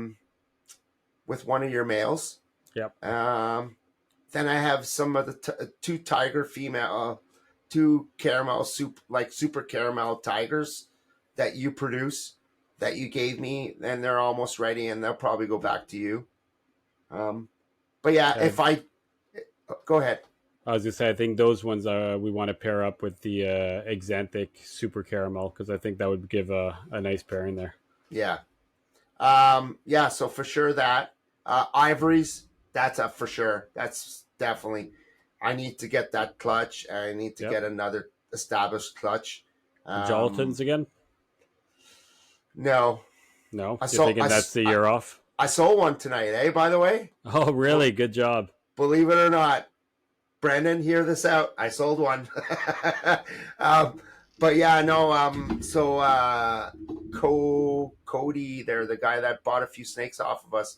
with one of your males. Yep. Then I have some of the two tiger female, two caramel soup like super caramel tigers that you produce that you gave me, and they're almost ready, and they'll probably go back to you. Um, but yeah, Uh, if I go ahead. I was gonna say I think those ones we want to pair up with the Exantic Super Caramel because I think that would give a nice pairing there. Yeah. Yeah, so for sure that ivories, that's a for sure. That's definitely. I need to get that clutch. I need to Yep. get another established clutch. The Um, Jolatons again? no, No, I you're saw thinking that's the year off? I sold one tonight. Eh? By the way, Oh, really? Good job. believe it or not, Brendan, hear this out. I sold one. um, but yeah, no. So Cody, there, the guy that bought a few snakes off of us,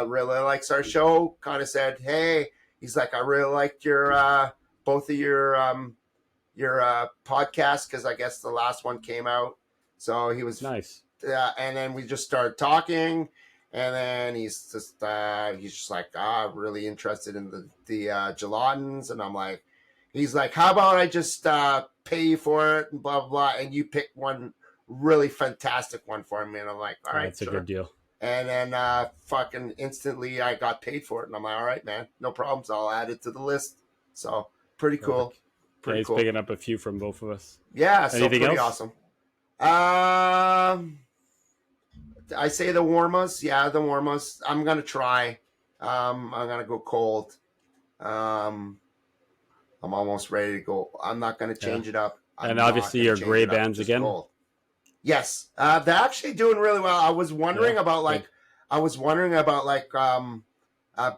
really likes our show. Kind of said, "Hey," he's like, "I really liked your both of your podcast because I guess the last one came out." So he was, Nice. and then we just started talking, and then he's just like, really interested in the gelatins, and I'm like, he's like, how about I just pay you for it and blah blah blah, and you pick one really fantastic one for me, and I'm like, all right, That's a good sure. deal. And then fucking instantly I got paid for it, and I'm like, all right, man, no problems. I'll add it to the list. So pretty cool, Perfect. Yeah, pretty he's cool. picking up a few from both of us. Yeah, so Anything pretty else? awesome. Um, I say the warmers. Yeah, the warmers. I'm gonna try. I'm gonna go cold. Um, I'm almost ready to go. I'm not gonna Yeah. change it up. And I'm not obviously gonna your change gray it up. bands Just again. cold. Yes, they're actually doing really well. I was Yeah. wondering about Good.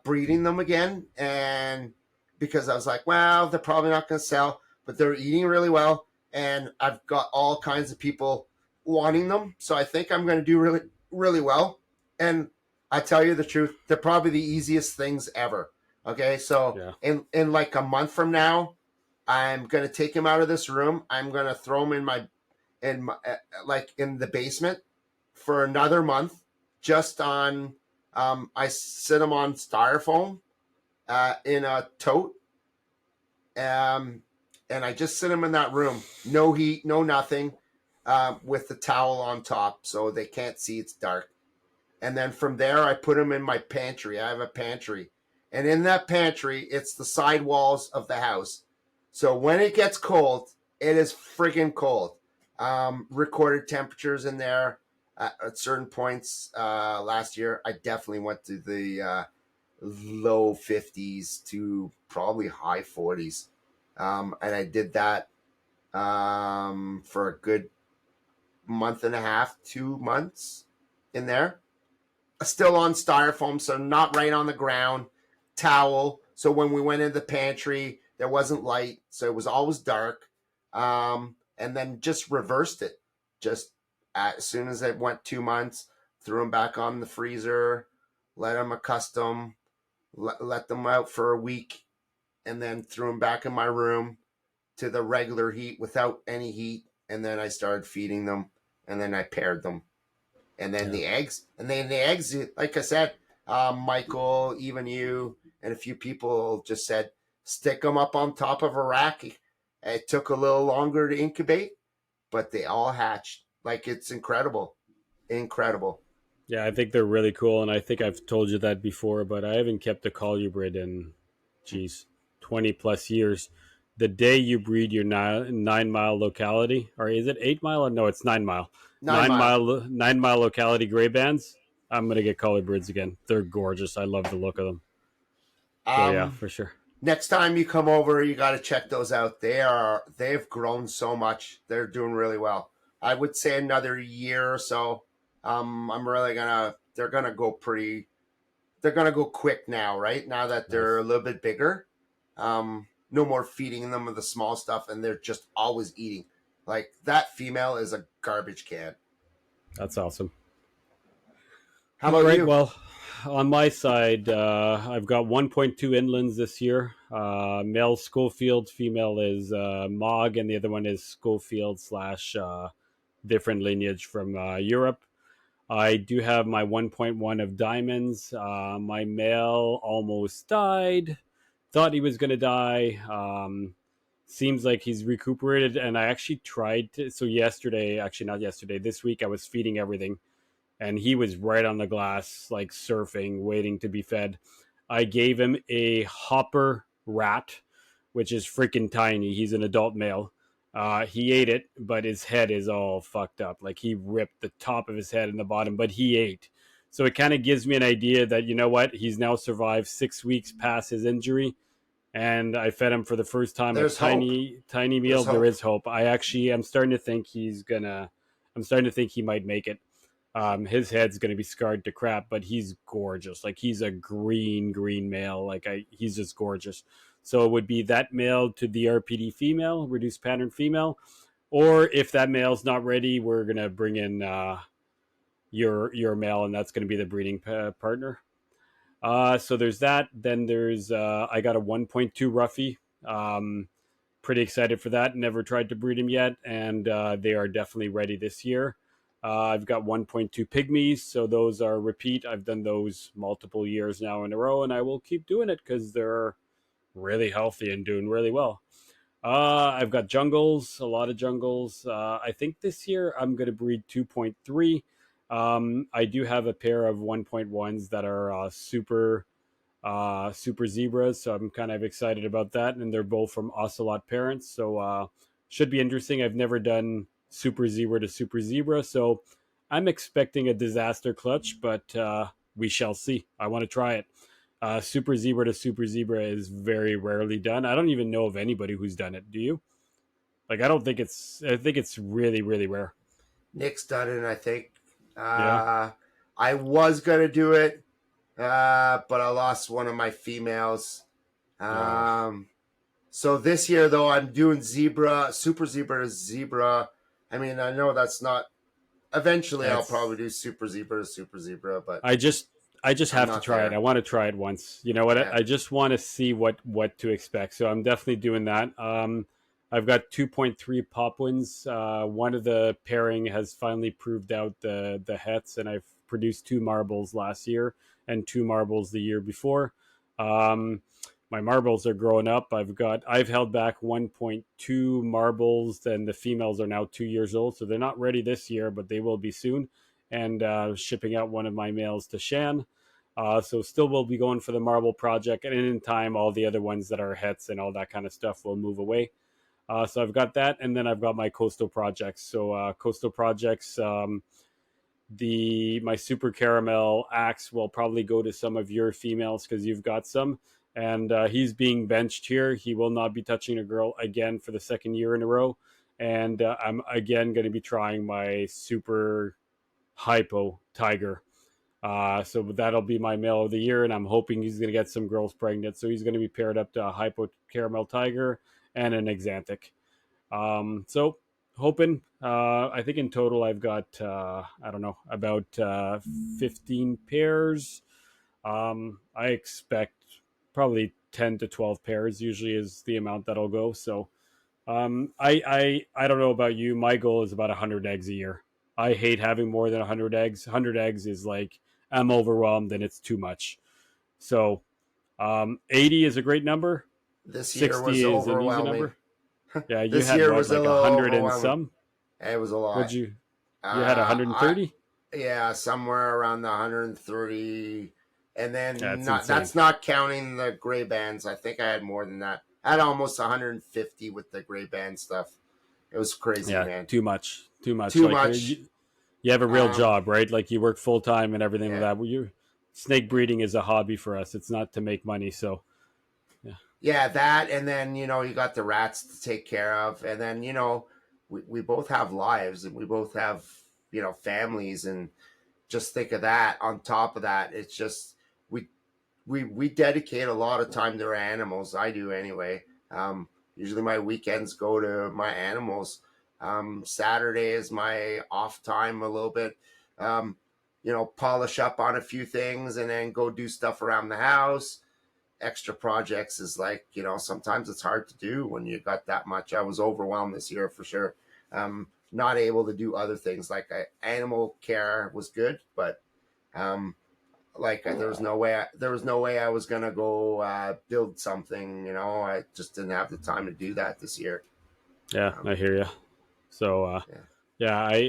breeding them again, and because I was like, well, they're probably not going to sell, but they're eating really well, and I've got all kinds of people wanting them, so I think I'm going to do really really well. And I tell you the truth, they're probably the easiest things ever. Okay, so Yeah. in like a month from now, I'm going to take him out of this room. I'm going to throw him in my, like in the basement for another month, just on. I sit them on styrofoam in a tote, um, and I just sit them in that room. No heat, no nothing, with the towel on top so they can't see it's dark. And then from there, I put them in my pantry. I have a pantry, and in that pantry, it's the side walls of the house. So when it gets cold, it is friggin' cold. Recorded temperatures in there at certain points last year. I definitely went to the low 50s to probably high 40s. And I did that for a good month and a half, 2 months in there. Still on styrofoam, so not right on the ground. Towel. So when we went into the pantry, there wasn't light, so it was always dark. And then just reversed it. Just as soon as it went 2 months, threw them back on the freezer, let them accustom, let them out for a week, and then threw them back in my room to the regular heat without any heat. And then I started feeding them, and then I paired them, and then Yeah. the eggs, like I said, Michael, even you, and a few people just said stick them up on top of a rack. It took a little longer to incubate, but they all hatched. Like, it's incredible, incredible. Yeah, I think they're really cool, and I think I've told you that before, but I haven't kept a colubrid in, geez, 20 plus years. the day you breed your 9 mile locality, or is it 8 mile? Or no, it's 9 mile. 9 mile. 9 mile locality gray bands. I'm gonna get colored birds again. They're gorgeous. I love the look of them. So yeah, Um, for sure. Next time you come over, you got to check those out. They've grown so much. They're doing really well. I would say another year or so. I'm really gonna. They're gonna go pretty. They're gonna go quick now, right? Now that they're a Nice. little bit bigger. No more feeding them with the small stuff, and they're just always eating. Like that female is a garbage can. That's awesome. How All about right. you? Well, on my side, I've got 1.2 inlands this year. Male Schofield, female is Mog, and the other one is Schofield slash different lineage from Europe. I do have my 1.1 of diamonds. My male almost died. Thought he was going to die. Seems like he's recuperated. And I actually tried to. So, yesterday, actually, not yesterday, this week, I was feeding everything. And he was right on the glass, like surfing, waiting to be fed. I gave him a hopper rat, which is freaking tiny. He's an adult male. He ate it, but his head is all fucked up. Like he ripped the top of his head and the bottom, but he ate. So it kind of gives me an idea that, you know what, he's now survived 6 weeks past his injury, and I fed him for the first time a There's hope. tiny There's meal. There hope. is hope. I actually am starting to think I'm starting to think he might make it. His head's going to be scarred to crap, but he's gorgeous. Like he's a green male. He's just gorgeous. So it would be that male to the RPD female, reduced pattern female, or if that male's not ready, we're gonna bring in your male, and that's gonna be the breeding partner. So there's that. Then there's I got a 1.2 Ruffy. Pretty excited for that. Never tried to breed him yet, and they are definitely ready this year. I've got 1.2 pygmies, so those are repeat. I've done those multiple years now in a row, and I will keep doing it because they're really healthy and doing really well. I've got jungles, a lot of jungles. I think this year I'm going to breed 2.3. I do have a pair of 1.1s that are super zebras, so I'm kind of excited about that. And they're both from ocelot parents, so should be interesting. I've never done super zebra to super zebra, so I'm expecting a disaster clutch, but we shall see. I want to try it. Super zebra to super zebra is very rarely done. I don't even know of anybody who's done it. Do you? Like, I don't think it's. I think it's really rare. Nick's done it, I think. Yeah. Uh, I was gonna do it, but I lost one of my females. Oh, Um, so this year, though, I'm doing zebra, super zebra to zebra. I mean, I know that's not. Eventually, I'll probably that's. do super zebra to super zebra, but I just. I just I'm have to not try it. I there. want to try it once. You know what? Yeah. I just want to see what to expect. So I'm definitely doing that. I've got 2.3 pop wins. One of the pairing has finally proved out the hets, and I've produced two marbles last year and two marbles the year before. Um, my marbles are growing up. I've held back 1.2 marbles, and the females are now 2 years old, so they're not ready this year, but they will be soon. And shipping out one of my males to Shan. So still will be going for the marble project, and in time, all the other ones that are hets and all that kind of stuff will move away. So I've got that, and then I've got my coastal projects. So coastal projects, the my super caramel axe will probably go to some of your females because you've got some, and he's being benched here. He will not be touching a girl again for the second year in a row, and I'm again going to be trying my super hypo tiger. So that'll be my male of the year, and I'm hoping he's going to get some girls pregnant. So he's going to be paired up to a hypo caramel tiger and an exantic. So hoping. I think in total I've got I don't know about 15 pairs. I expect probably 10 to 12 pairs usually is the amount that'll go. So I don't know about you. My goal is about 100 eggs a year. I hate having more than 100 eggs. 100 eggs is like I'm overwhelmed and it's too much. So 80 is a great number. This year 60 was is an easy overwhelming. number. Yeah, you This had year what, was a like a little hundred and overwhelming. some? It was a lot. Would you had 130? Yeah, somewhere around the 130, and then That's not insane. that's not counting the gray bands. I think I had more than that. I had almost 150 with the gray band stuff. It was crazy, Yeah, man. too much, too much. Too Like much. you have a real Um, job, right? Like you work full time and everything like yeah, that. Well, you snake breeding is a hobby for us. It's not to make money. So yeah, yeah, that, and then you got the rats to take care of, and then we both have lives, and we both have families, and just think of that. On top of that, it's just we we dedicate a lot of time to our animals. I do anyway. Usually my weekends go to my animals. Saturday is my off time a little bit. Um, polish up on a few things and then go do stuff around the house. Extra projects is like, sometimes it's hard to do when you got that much. I was overwhelmed this year for sure. Not able to do other things like animal care was good, but like there was no way I was gonna go build something. I just didn't have the time to do that this year. yeah, Um, I hear you. So yeah, yeah,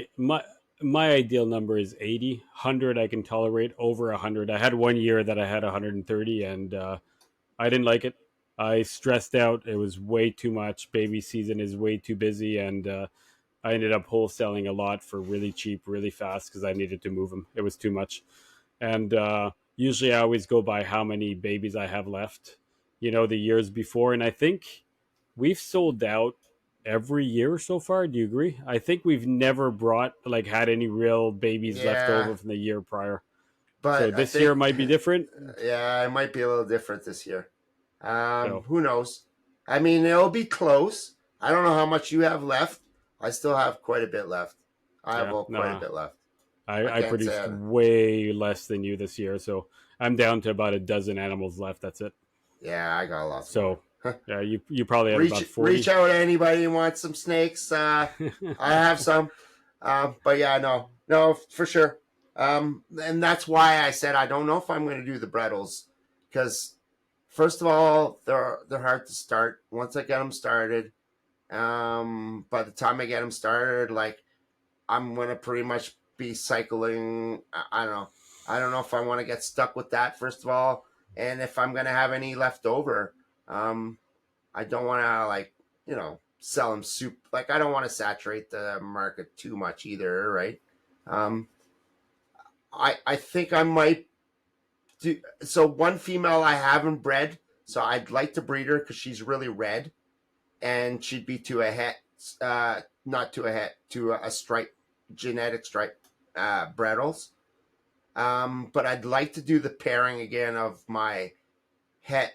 my ideal number is 80. 100 I can tolerate. Over 100, I had one year that I had 130, and I didn't like it. I stressed out. It was way too much. Baby season is way too busy, and I ended up wholesaling a lot for really cheap, really fast because I needed to move them. It was too much. And usually I always go by how many babies I have left, the years before. And I think we've sold out every year so far. Do you agree? I think we've never had any real babies left yeah, over from the year prior. So but I this year think might be different. yeah, it might be a little different this year. So Who knows? I mean, it'll be close. I don't know how much you have left. I still have quite a bit left. I have yeah, quite a no, bit left. I I can't produced say way less than you this year. So I'm down to about a dozen animals left. That's it. yeah, I got lots more. So yeah, you probably have about Reach 40. out to anybody who wants some snakes. I have some. But yeah, no, for sure. And that's why I said I don't know if I'm going to do the Brettles because first of all, they're hard to start. Once I get them started, by the time I get them started, like I'm going to pretty much be cycling. I don't know. I don't know if I want to get stuck with that first of all, and if I'm going to have any left over. Um, I don't want to sell them soup. Like I don't want to saturate the market too much either, right? Um, I think I might do. So one female I haven't bred, so I'd like to breed her because she's really red, and she'd be to a het, not to a het, to a stripe, genetic stripe, Brettles. But I'd like to do the pairing again of my het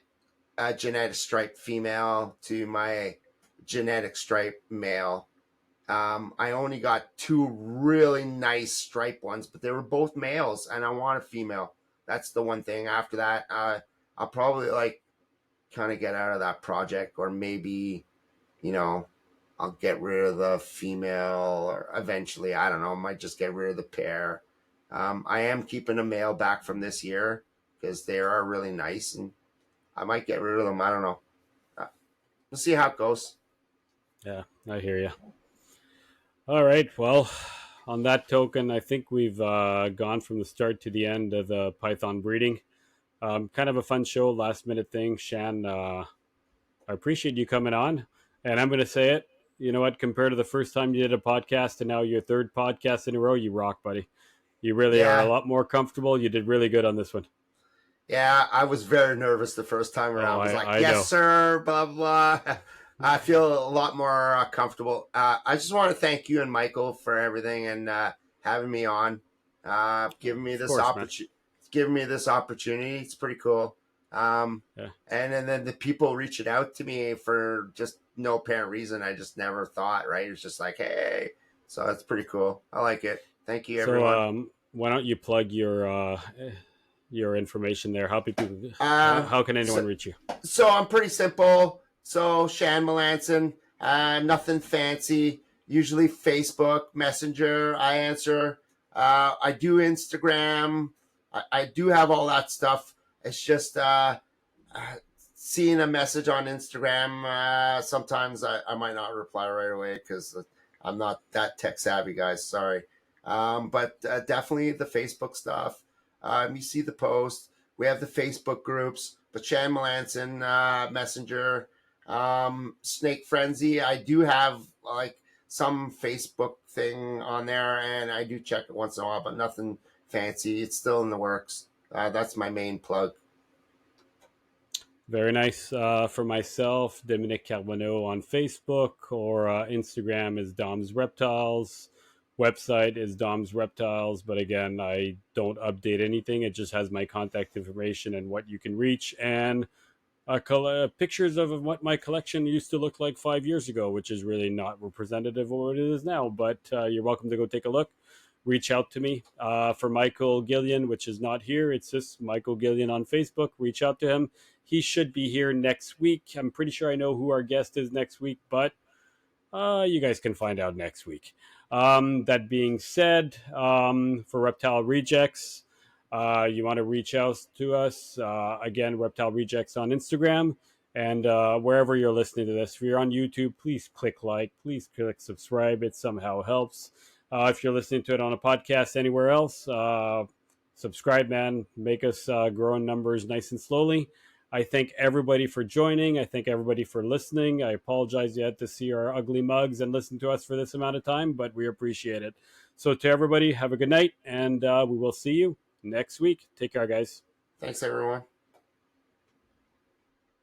genetic stripe female to my genetic stripe male. I only got two really nice stripe ones, but they were both males, and I want a female. That's the one thing. After that, I'll probably kind of get out of that project, or maybe you know I'll get rid of the female, or eventually I don't know. I might just get rid of the pair. I am keeping a male back from this year because they are really nice, and I might get rid of them. I don't know. We'll see how it goes. Yeah, I hear you. All right. Well, on that token, I think we've gone from the start to the end of the Python breeding. Kind of a fun show, last minute thing. Shan, I appreciate you coming on. And I'm going to say it. You know what? Compared to the first time you did a podcast and now your third podcast in a row, you rock, buddy. You really are a Yeah, lot more comfortable. You did really good on this one. yeah. I was very nervous the first time Oh, around. I was like, I "Yes, know. sir." Blah blah. I feel a lot more comfortable. I just want to thank you and Michael for everything and having me on, giving me Of this course, man. opportunity. It's pretty cool. Yeah. And then the people reaching out to me for just no apparent reason. I just never thought. Right? It's just like, hey. So it's pretty cool. I like it. Thank you, So everyone. why don't you plug your information there? How people Uh, how can anyone so, reach you? so I'm pretty simple. So Shan Melanson, nothing fancy. Usually Facebook Messenger. I answer. I do Instagram. I do have all that stuff. It's just seeing a message on Instagram. Sometimes I might not reply right away because I'm not that tech savvy, guys. Sorry. But definitely the Facebook stuff. You see the post. We have the Facebook groups. But Shan Melanson Messenger. Snake Frenzy. I do have like some Facebook thing on there, and I do check it once in a while, but nothing fancy. It's still in the works. That's my main plug. Very nice. For myself, Dominic Carbonneau on Facebook, or Instagram is Dom's Reptiles. Website is Dom's Reptiles, but again, I don't update anything. It just has my contact information and what you can reach, and pictures of what my collection used to look like 5 years ago, which is really not representative of what it is now. But you're welcome to go take a look. Reach out to me. For Michael Gillian, which is not here, it's just Michael Gillian on Facebook. Reach out to him. He should be here next week. I'm pretty sure I know who our guest is next week, but you guys can find out next week. That being said, for Reptile Rejects, you want to reach out to us, again, Reptile Rejects on Instagram, and wherever you're listening to this. If you're on YouTube, please click like, please click subscribe. It somehow helps. If you're listening to it on a podcast anywhere else, subscribe, man. Make us grow in numbers nice and slowly. I thank everybody for joining. I thank everybody for listening. I apologize you had to see our ugly mugs and listen to us for this amount of time, but we appreciate it. So to everybody, have a good night, and we will see you next week. Take care, guys. Thanks, everyone.